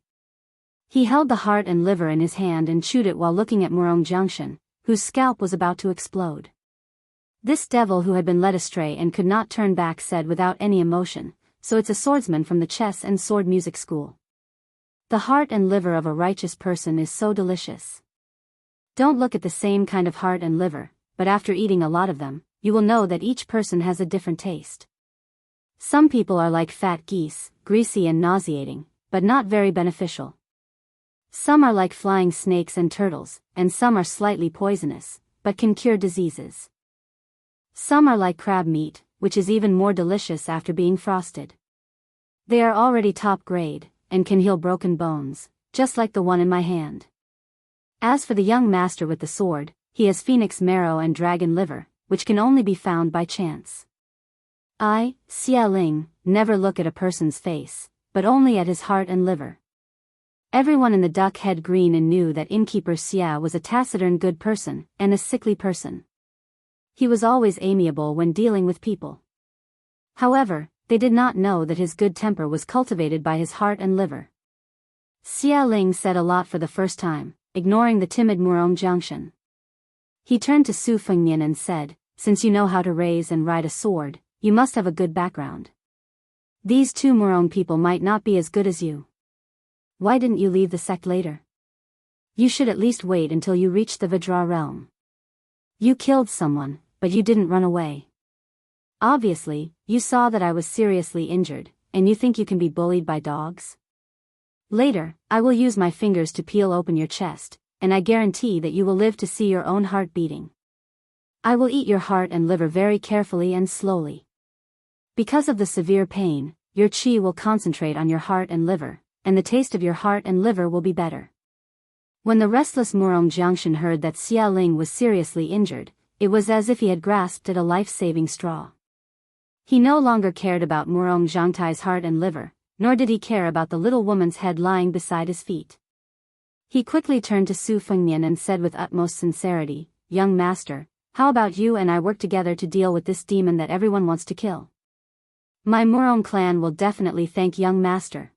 He held the heart and liver in his hand and chewed it while looking at Murong Jiangshan, whose scalp was about to explode. This devil who had been led astray and could not turn back said without any emotion, "So it's a swordsman from the chess and sword music school. The heart and liver of a righteous person is so delicious. Don't look at the same kind of heart and liver, but after eating a lot of them, you will know that each person has a different taste. Some people are like fat geese, greasy and nauseating, but not very beneficial. Some are like flying snakes and turtles, and some are slightly poisonous, but can cure diseases. Some are like crab meat, which is even more delicious after being frosted. They are already top grade, and can heal broken bones, just like the one in my hand. As for the young master with the sword, he has phoenix marrow and dragon liver, which can only be found by chance. I, Xia Ling, never look at a person's face, but only at his heart and liver. Everyone in the duck head green and knew that innkeeper Xia was a taciturn good person, and a sickly person. He was always amiable when dealing with people. However, they did not know that his good temper was cultivated by his heart and liver. Xia Ling said a lot for the first time, ignoring the timid Murong Jiangxin. He turned to Su Fengnian and said, "Since you know how to raise and ride a sword, you must have a good background. These two Murong people might not be as good as you. Why didn't you leave the sect later? You should at least wait until you reach the Vajra realm. You killed someone, but you didn't run away. Obviously, you saw that I was seriously injured, and you think you can be bullied by dogs? Later, I will use my fingers to peel open your chest, and I guarantee that you will live to see your own heart beating. I will eat your heart and liver very carefully and slowly. Because of the severe pain, your qi will concentrate on your heart and liver, and the taste of your heart and liver will be better." When the restless Murong Jiangxin heard that Xia Ling was seriously injured, it was as if he had grasped at a life-saving straw. He no longer cared about Murong Jiangtai's heart and liver, nor did he care about the little woman's head lying beside his feet. He quickly turned to Su Fengnian and said with utmost sincerity, "Young master, how about you and I work together to deal with this demon that everyone wants to kill? My Murong clan will definitely thank young master."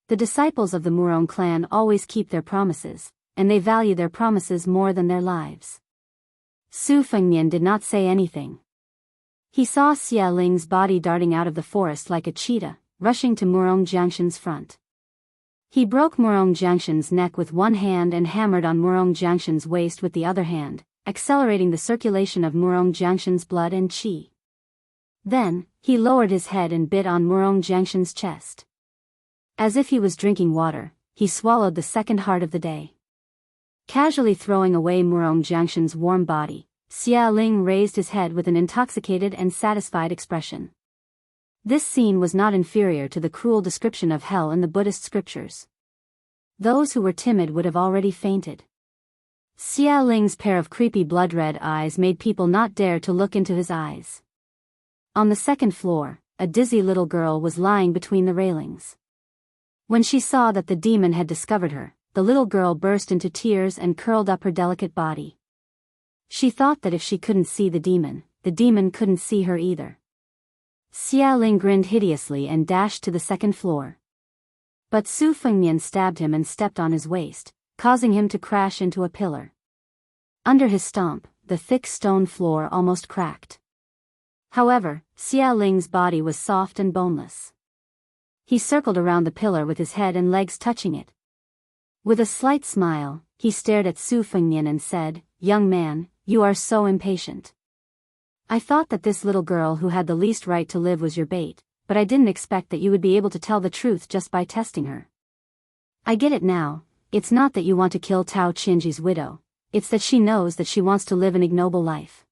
The disciples of the Murong clan always keep their promises, and they value their promises more than their lives. Su Fengnian did not say anything. He saw Xia Ling's body darting out of the forest like a cheetah, rushing to Murong Jiangxin's front. He broke Murong Jiangxin's neck with one hand and hammered on Murong Jiangxin's waist with the other hand, accelerating the circulation of Murong Jiangxin's blood and qi. Then, he lowered his head and bit on Murong Jiangxin's chest. As if he was drinking water, he swallowed the second heart of the day. Casually throwing away Murong Jiangxin's warm body, Xia Ling raised his head with an intoxicated and satisfied expression. This scene was not inferior to the cruel description of hell in the Buddhist scriptures. Those who were timid would have already fainted. Xia Ling's pair of creepy blood-red eyes made people not dare to look into his eyes. On the second floor, a dizzy little girl was lying between the railings. When she saw that the demon had discovered her, the little girl burst into tears and curled up her delicate body. She thought that if she couldn't see the demon couldn't see her either. Xia Ling grinned hideously and dashed to the second floor. But Su Fengnian stabbed him and stepped on his waist, causing him to crash into a pillar. Under his stomp, the thick stone floor almost cracked. However, Xia Ling's body was soft and boneless. He circled around the pillar with his head and legs touching it. With a slight smile, he stared at Su Fengnian and said, "Young man, you are so impatient. I thought that this little girl who had the least right to live was your bait, but I didn't expect that you would be able to tell the truth just by testing her. I get it now, it's not that you want to kill Tao Qinji's widow, it's that she knows that she wants to live an ignoble life.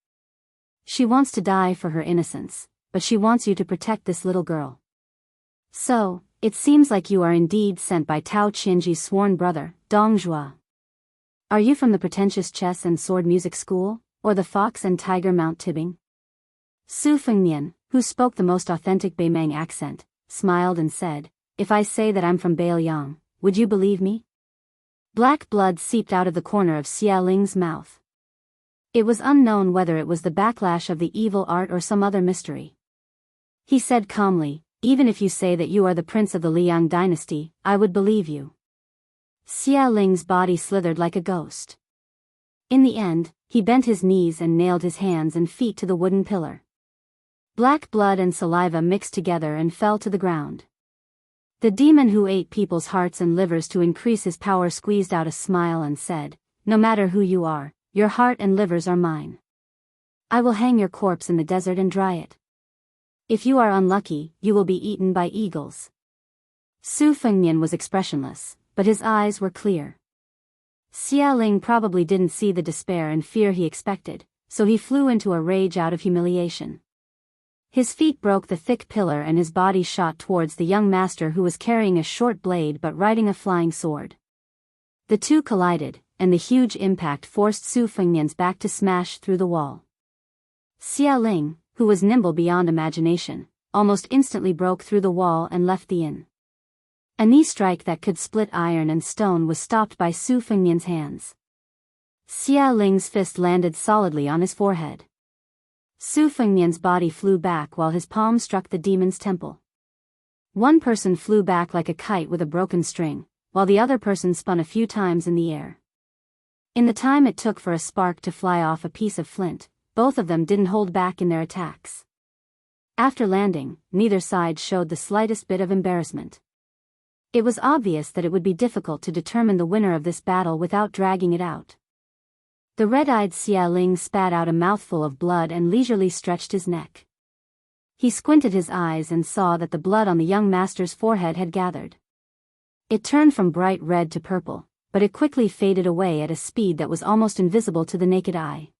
She wants to die for her innocence, but she wants you to protect this little girl. So, it seems like you are indeed sent by Tao Qinji's sworn brother, Dong Zhua. Are you from the pretentious chess and sword music school, or the Fox and Tiger Mount Tibbing?" Su Fengnian, who spoke the most authentic Beimang accent, smiled and said, "If I say that I'm from Beiliang, would you believe me?" Black blood seeped out of the corner of Xia Ling's mouth. It was unknown whether it was the backlash of the evil art or some other mystery. He said calmly, "Even if you say that you are the prince of the Liang dynasty, I would believe you." Xia Ling's body slithered like a ghost. In the end, he bent his knees and nailed his hands and feet to the wooden pillar. Black blood and saliva mixed together and fell to the ground. The demon who ate people's hearts and livers to increase his power squeezed out a smile and said, "No matter who you are, your heart and livers are mine. I will hang your corpse in the desert and dry it. If you are unlucky, you will be eaten by eagles." Su Fengnian was expressionless, but his eyes were clear. Xia Ling probably didn't see the despair and fear he expected, so he flew into a rage out of humiliation. His feet broke the thick pillar and his body shot towards the young master, who was carrying a short blade but riding a flying sword. The two collided, and the huge impact forced Su Fengnian's back to smash through the wall. Xia Ling, who was nimble beyond imagination, almost instantly broke through the wall and left the inn. A knee strike that could split iron and stone was stopped by Su Fengnian's hands. Xia Ling's fist landed solidly on his forehead. Su Fengnian's body flew back while his palm struck the demon's temple. One person flew back like a kite with a broken string, while the other person spun a few times in the air. In the time it took for a spark to fly off a piece of flint, both of them didn't hold back in their attacks. After landing, neither side showed the slightest bit of embarrassment. It was obvious that it would be difficult to determine the winner of this battle without dragging it out. The red-eyed Xia Ling spat out a mouthful of blood and leisurely stretched his neck. He squinted his eyes and saw that the blood on the young master's forehead had gathered. It turned from bright red to purple, but it quickly faded away at a speed that was almost invisible to the naked eye.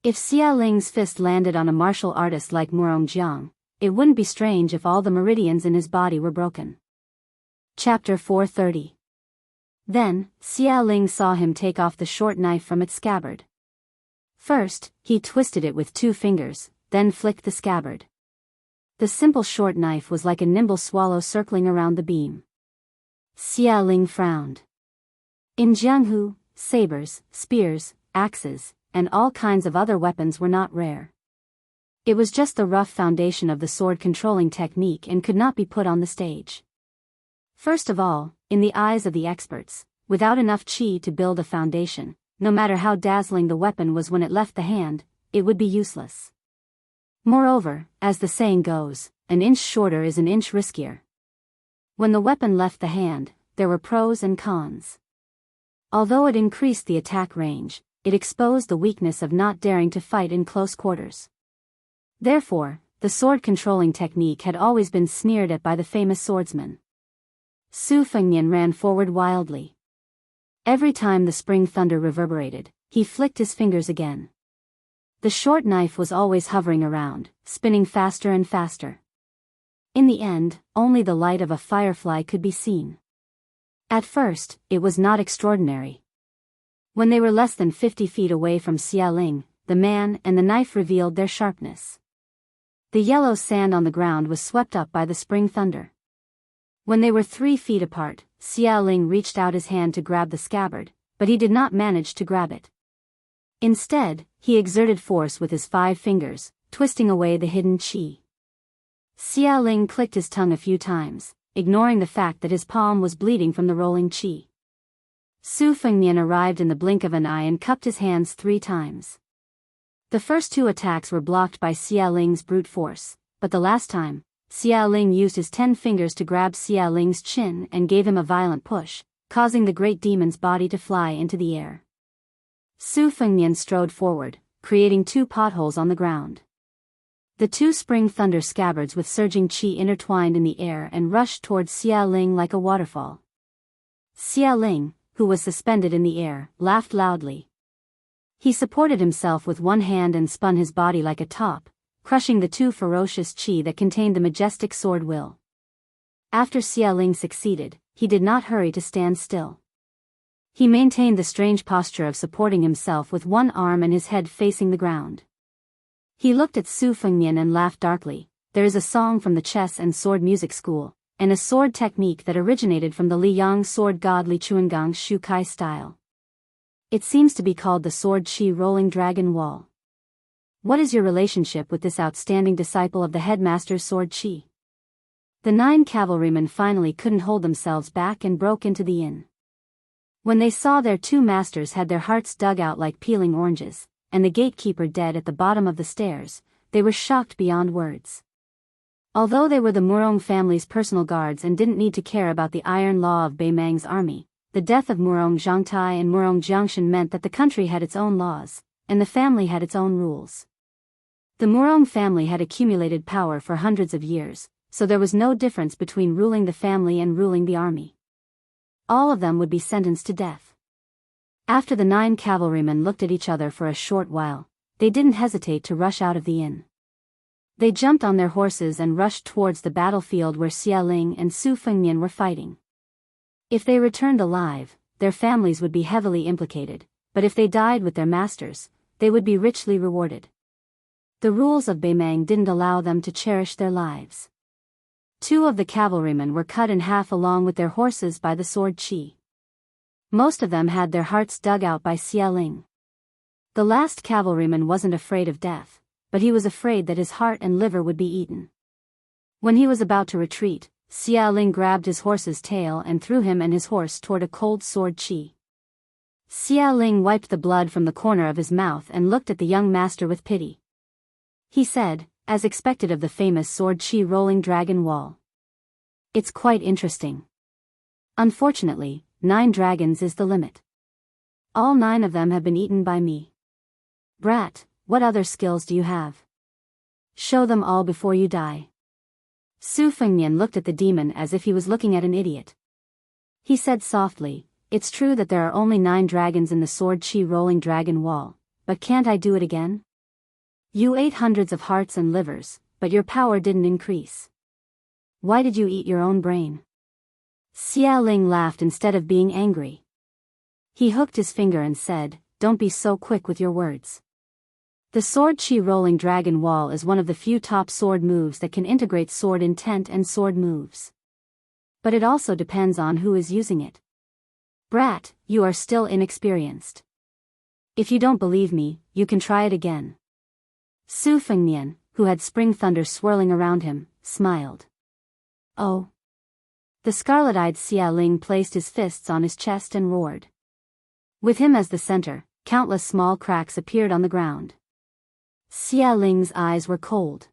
If Xia Ling's fist landed on a martial artist like Murong Jiang, it wouldn't be strange if all the meridians in his body were broken. Chapter 430. Then, Xia Ling saw him take off the short knife from its scabbard. First, he twisted it with 2 fingers, then flicked the scabbard. The simple short knife was like a nimble swallow circling around the beam. Xia Ling frowned. In Jianghu, sabers, spears, axes, and all kinds of other weapons were not rare. It was just the rough foundation of the sword-controlling technique and could not be put on the stage. First of all, in the eyes of the experts, without enough qi to build a foundation, no matter how dazzling the weapon was when it left the hand, it would be useless. Moreover, as the saying goes, an inch shorter is an inch riskier. When the weapon left the hand, there were pros and cons. Although it increased the attack range, it exposed the weakness of not daring to fight in close quarters. Therefore, the sword-controlling technique had always been sneered at by the famous swordsman. Su Fengnian ran forward wildly. Every time the spring thunder reverberated, he flicked his fingers again. The short knife was always hovering around, spinning faster and faster. In the end, only the light of a firefly could be seen. At first, it was not extraordinary. When they were less than 50 feet away from Xia Ling, the man and the knife revealed their sharpness. The yellow sand on the ground was swept up by the spring thunder. When they were 3 feet apart, Xia Ling reached out his hand to grab the scabbard, but he did not manage to grab it. Instead, he exerted force with his 5 fingers, twisting away the hidden qi. Xia Ling clicked his tongue a few times, ignoring the fact that his palm was bleeding from the rolling qi. Su Fengnian arrived in the blink of an eye and cupped his hands 3 times. The first 2 attacks were blocked by Xia Ling's brute force, but the last time, Xia Ling used his 10 fingers to grab Xia Ling's chin and gave him a violent push, causing the great demon's body to fly into the air. Su Fengnian strode forward, creating 2 potholes on the ground. The 2 spring thunder scabbards with surging qi intertwined in the air and rushed towards Xia Ling like a waterfall. Xia Ling, who was suspended in the air, laughed loudly. He supported himself with one hand and spun his body like a top, crushing the 2 ferocious qi that contained the majestic sword will. After Xia Ling succeeded, he did not hurry to stand still. He maintained the strange posture of supporting himself with one arm and his head facing the ground. He looked at Su Fengnian and laughed darkly. There is a song from the chess and sword music school, and a sword technique that originated from the Liyang sword god Li Chuangang's Shukai style. It seems to be called the sword qi rolling dragon wall. What is your relationship with this outstanding disciple of the headmaster's sword qi? The 9 cavalrymen finally couldn't hold themselves back and broke into the inn. When they saw their 2 masters had their hearts dug out like peeling oranges, and the gatekeeper dead at the bottom of the stairs, they were shocked beyond words. Although they were the Murong family's personal guards and didn't need to care about the iron law of Bei Mang's army, the death of Murong Zhangtai and Murong Jiangshan meant that the country had its own laws, and the family had its own rules. The Murong family had accumulated power for hundreds of years, so there was no difference between ruling the family and ruling the army. All of them would be sentenced to death. After the 9 cavalrymen looked at each other for a short while, they didn't hesitate to rush out of the inn. They jumped on their horses and rushed towards the battlefield where Xia Ling and Su Fengnian were fighting. If they returned alive, their families would be heavily implicated, but if they died with their masters, they would be richly rewarded. The rules of Beimang didn't allow them to cherish their lives. 2 of the cavalrymen were cut in half along with their horses by the sword Qi. Most of them had their hearts dug out by Xia Ling. The last cavalryman wasn't afraid of death, but he was afraid that his heart and liver would be eaten. When he was about to retreat, Xia Ling grabbed his horse's tail and threw him and his horse toward a cold sword Qi. Xia Ling wiped the blood from the corner of his mouth and looked at the young master with pity. He said, as expected of the famous sword Qi rolling dragon wall. It's quite interesting. Unfortunately, 9 dragons is the limit. All 9 of them have been eaten by me. Brat, what other skills do you have? Show them all before you die. Su Fengnian looked at the demon as if he was looking at an idiot. He said softly, it's true that there are only 9 dragons in the sword Qi rolling dragon wall, but can't I do it again? You ate hundreds of hearts and livers, but your power didn't increase. Why did you eat your own brain? Xia Ling laughed instead of being angry. He hooked his finger and said, don't be so quick with your words. The sword Qi rolling dragon wall is one of the few top sword moves that can integrate sword intent and sword moves. But it also depends on who is using it. Brat, you are still inexperienced. If you don't believe me, you can try it again. Su Fengnian, who had spring thunder swirling around him, smiled. Oh. The scarlet-eyed Xia Ling placed his fists on his chest and roared. With him as the center, countless small cracks appeared on the ground. Xia Ling's eyes were cold.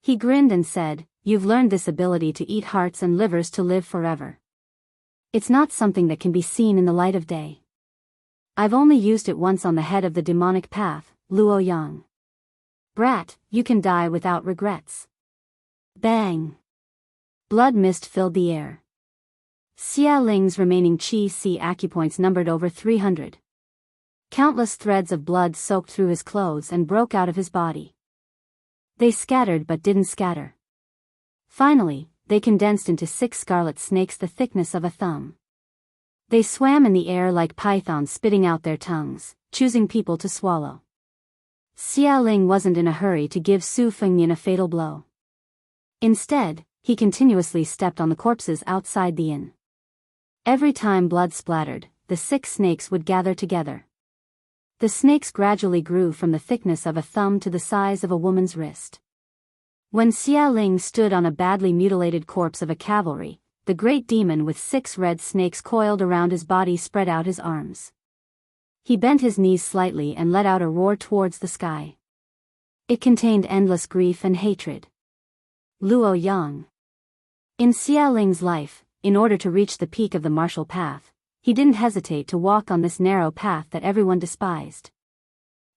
He grinned and said, you've learned this ability to eat hearts and livers to live forever. It's not something that can be seen in the light of day. I've only used it once on the head of the demonic path, Luo Yang. Brat, you can die without regrets. Bang! Blood mist filled the air. Xia Ling's remaining Qi acupoints numbered over 300. Countless threads of blood soaked through his clothes and broke out of his body. They scattered but didn't scatter. Finally, they condensed into 6 scarlet snakes the thickness of a thumb. They swam in the air like pythons spitting out their tongues, choosing people to swallow. Xia Ling wasn't in a hurry to give Su Fengnian a fatal blow. Instead, he continuously stepped on the corpses outside the inn. Every time blood splattered, the 6 snakes would gather together. The snakes gradually grew from the thickness of a thumb to the size of a woman's wrist. When Xia Ling stood on a badly mutilated corpse of a cavalry, the great demon with 6 red snakes coiled around his body spread out his arms. He bent his knees slightly and let out a roar towards the sky. It contained endless grief and hatred. Luo Yang. In Xia Ling's life, in order to reach the peak of the martial path, he didn't hesitate to walk on this narrow path that everyone despised.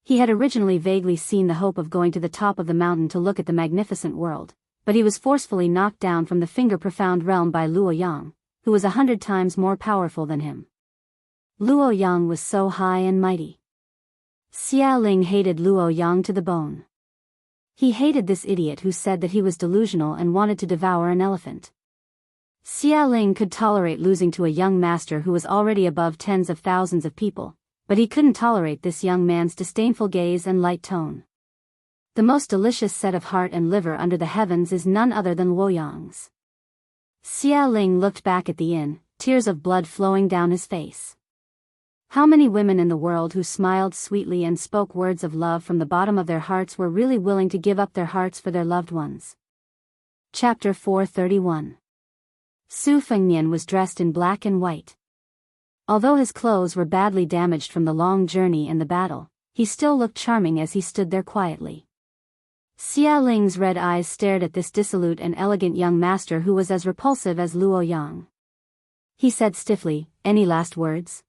He had originally vaguely seen the hope of going to the top of the mountain to look at the magnificent world, but he was forcefully knocked down from the finger-profound realm by Luo Yang, who was 100 times more powerful than him. Luo Yang was so high and mighty. Xia Ling hated Luo Yang to the bone. He hated this idiot who said that he was delusional and wanted to devour an elephant. Xia Ling could tolerate losing to a young master who was already above tens of thousands of people, but he couldn't tolerate this young man's disdainful gaze and light tone. The most delicious set of heart and liver under the heavens is none other than Luo Yang's. Xia Ling looked back at the inn, tears of blood flowing down his face. How many women in the world who smiled sweetly and spoke words of love from the bottom of their hearts were really willing to give up their hearts for their loved ones? Chapter 431. Su Fengnian was dressed in black and white. Although his clothes were badly damaged from the long journey and the battle, he still looked charming as he stood there quietly. Xia Ling's red eyes stared at this dissolute and elegant young master who was as repulsive as Luo Yang. He said stiffly, "Any last words?"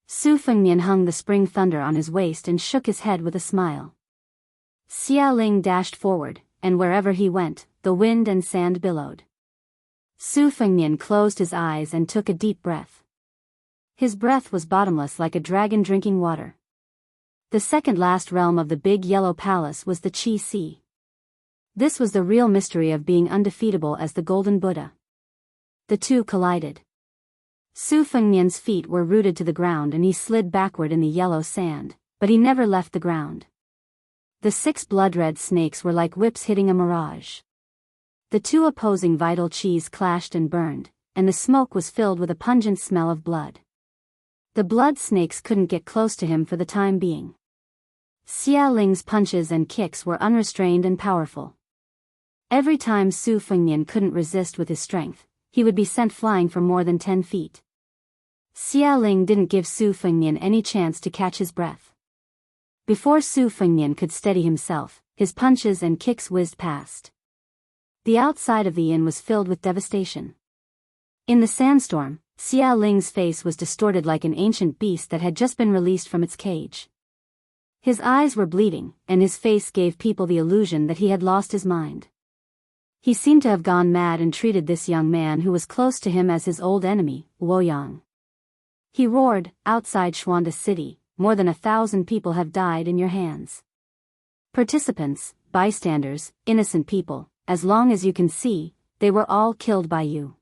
Su Fengnian hung the spring thunder on his waist and shook his head with a smile. Xia Ling dashed forward, and wherever he went, the wind and sand billowed. Su Fengnian closed his eyes and took a deep breath. His breath was bottomless like a dragon drinking water. The second last realm of the big yellow palace was the Chi Sea. This was the real mystery of being undefeatable as the Golden Buddha. The two collided. Su Fengnian's feet were rooted to the ground and he slid backward in the yellow sand, but he never left the ground. The 6 blood-red snakes were like whips hitting a mirage. The two opposing vital chis clashed and burned, and the smoke was filled with a pungent smell of blood. The blood snakes couldn't get close to him for the time being. Xia Ling's punches and kicks were unrestrained and powerful. Every time Su Fengnian couldn't resist with his strength, he would be sent flying for more than 10 feet. Xia Ling didn't give Su Fengnian any chance to catch his breath. Before Su Fengnian could steady himself, his punches and kicks whizzed past. The outside of the inn was filled with devastation. In the sandstorm, Xia Ling's face was distorted like an ancient beast that had just been released from its cage. His eyes were bleeding, and his face gave people the illusion that he had lost his mind. He seemed to have gone mad and treated this young man who was close to him as his old enemy, Luoyang. He roared, "Outside Xuanda City, more than 1,000 people have died in your hands. Participants, bystanders, innocent people, as long as you can see, they were all killed by you.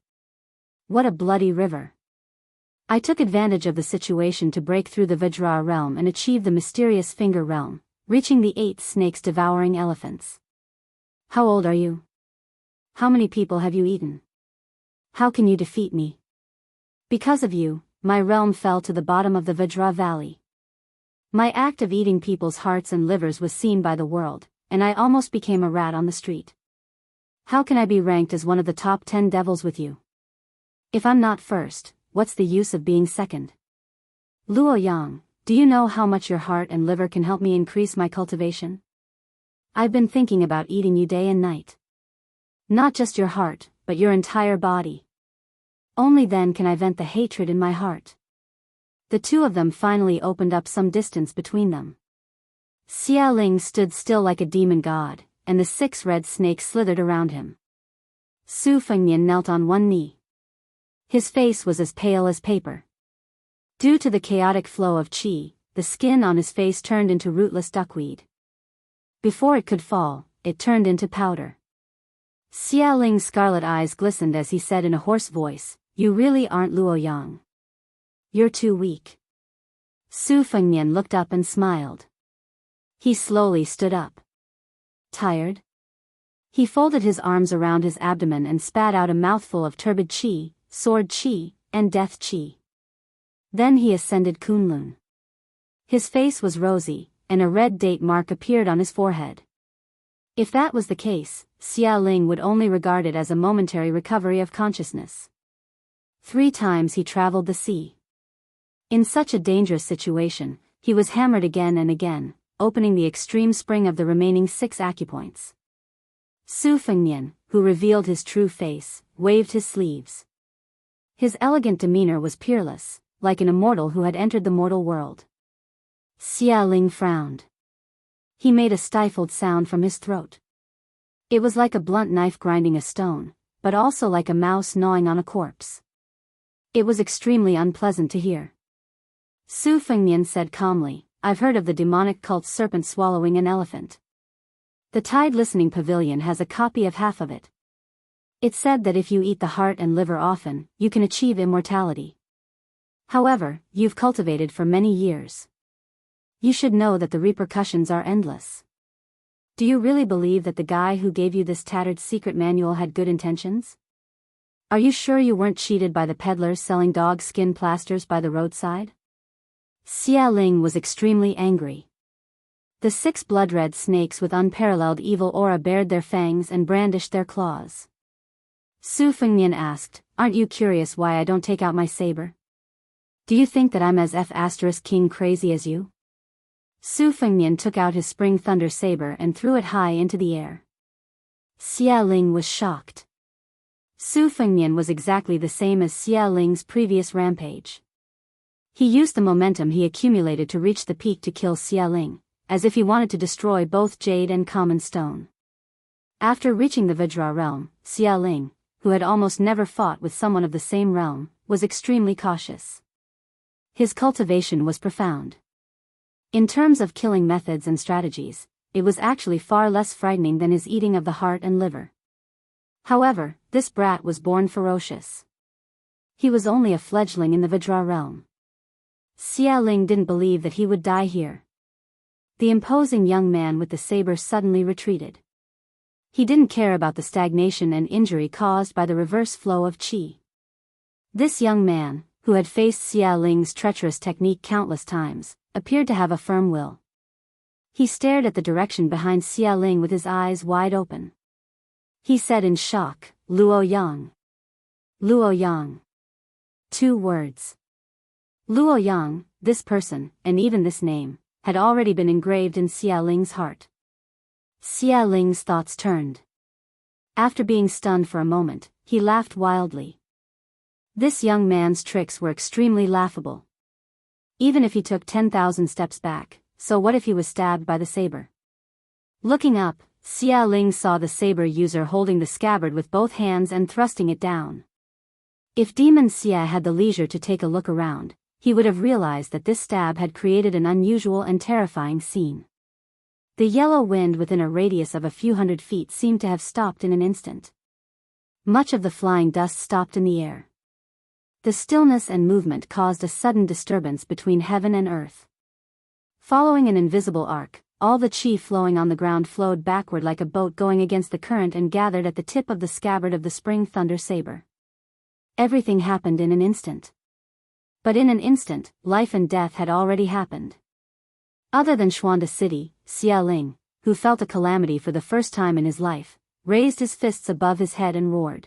What a bloody river. I took advantage of the situation to break through the Vajra realm and achieve the mysterious Finger realm, reaching the 8 snakes devouring elephants. How old are you? How many people have you eaten? How can you defeat me? Because of you, my realm fell to the bottom of the Vajra Valley. My act of eating people's hearts and livers was seen by the world, and I almost became a rat on the street. How can I be ranked as one of the top 10 devils with you? If I'm not first, what's the use of being second? Luoyang, do you know how much your heart and liver can help me increase my cultivation? I've been thinking about eating you day and night. Not just your heart, but your entire body. Only then can I vent the hatred in my heart. The two of them finally opened up some distance between them. Xia Ling stood still like a demon god, and the 6 red snakes slithered around him. Su Fengnian knelt on one knee. His face was as pale as paper. Due to the chaotic flow of qi, the skin on his face turned into rootless duckweed. Before it could fall, it turned into powder. Xia Ling's scarlet eyes glistened as he said in a hoarse voice, "You really aren't Luoyang. You're too weak." Su Fengnian looked up and smiled. He slowly stood up. Tired? He folded his arms around his abdomen and spat out a mouthful of turbid qi, sword qi, and death qi. Then he ascended Kunlun. His face was rosy, and a red date mark appeared on his forehead. If that was the case, Xia Ling would only regard it as a momentary recovery of consciousness. 3 times he traveled the sea. In such a dangerous situation, he was hammered again and again, opening the extreme spring of the remaining 6 acupoints. Su Fengnian, who revealed his true face, waved his sleeves. His elegant demeanor was peerless, like an immortal who had entered the mortal world. Xia Ling frowned. He made a stifled sound from his throat. It was like a blunt knife grinding a stone, but also like a mouse gnawing on a corpse. It was extremely unpleasant to hear. Su Fengnian said calmly, "I've heard of the demonic cult serpent swallowing an elephant. The Tide Listening Pavilion has a copy of half of it. It said that if you eat the heart and liver often, you can achieve immortality. However, you've cultivated for many years. You should know that the repercussions are endless. Do you really believe that the guy who gave you this tattered secret manual had good intentions? Are you sure you weren't cheated by the peddlers selling dog skin plasters by the roadside?" Xia Ling was extremely angry. The 6 blood-red snakes with unparalleled evil aura bared their fangs and brandished their claws. Su Fengnian asked, "Aren't you curious why I don't take out my saber? Do you think that I'm as King crazy as you?" Su Fengnian took out his spring thunder saber and threw it high into the air. Xia Ling was shocked. Su Fengnian was exactly the same as Xia Ling's previous rampage. He used the momentum he accumulated to reach the peak to kill Xia Ling, as if he wanted to destroy both jade and common stone. After reaching the Vajra realm, Xia Ling, who had almost never fought with someone of the same realm, was extremely cautious. His cultivation was profound. In terms of killing methods and strategies, it was actually far less frightening than his eating of the heart and liver. However, this brat was born ferocious. He was only a fledgling in the Vajra realm. Xia Ling didn't believe that he would die here. The imposing young man with the saber suddenly retreated. He didn't care about the stagnation and injury caused by the reverse flow of qi. This young man, who had faced Xia Ling's treacherous technique countless times, appeared to have a firm will. He stared at the direction behind Xia Ling with his eyes wide open. He said in shock, "Luo Yang." Luo Yang. 2 words. Luo Yang, this person, and even this name, had already been engraved in Xia Ling's heart. Xia Ling's thoughts turned. After being stunned for a moment, he laughed wildly. This young man's tricks were extremely laughable. Even if he took 10,000 steps back, so what if he was stabbed by the saber? Looking up, Xia Ling saw the saber user holding the scabbard with both hands and thrusting it down. If Demon Xia had the leisure to take a look around, he would have realized that this stab had created an unusual and terrifying scene. The yellow wind within a radius of a few hundred feet seemed to have stopped in an instant. Much of the flying dust stopped in the air. The stillness and movement caused a sudden disturbance between heaven and earth. Following an invisible arc, all the qi flowing on the ground flowed backward like a boat going against the current and gathered at the tip of the scabbard of the spring thunder saber. Everything happened in an instant. But in an instant, life and death had already happened. Other than Xuanda City, Xia Ling, who felt a calamity for the first time in his life, raised his fists above his head and roared.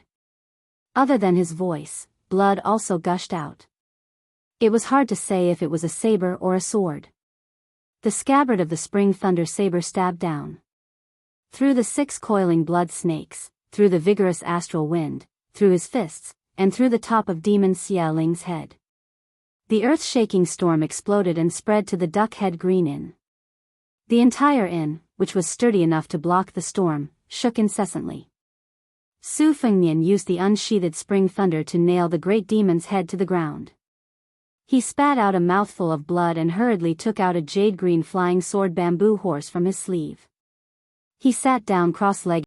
Other than his voice, blood also gushed out. It was hard to say if it was a saber or a sword. The scabbard of the spring thunder saber stabbed down. Through the 6 coiling blood snakes, through the vigorous astral wind, through his fists, and through the top of Demon Xia Ling's head. The earth-shaking storm exploded and spread to the Duck Head Green Inn. The entire inn, which was sturdy enough to block the storm, shook incessantly. Su Fengnian used the unsheathed spring thunder to nail the great demon's head to the ground. He spat out a mouthful of blood and hurriedly took out a jade-green flying sword bamboo horse from his sleeve. He sat down cross-legged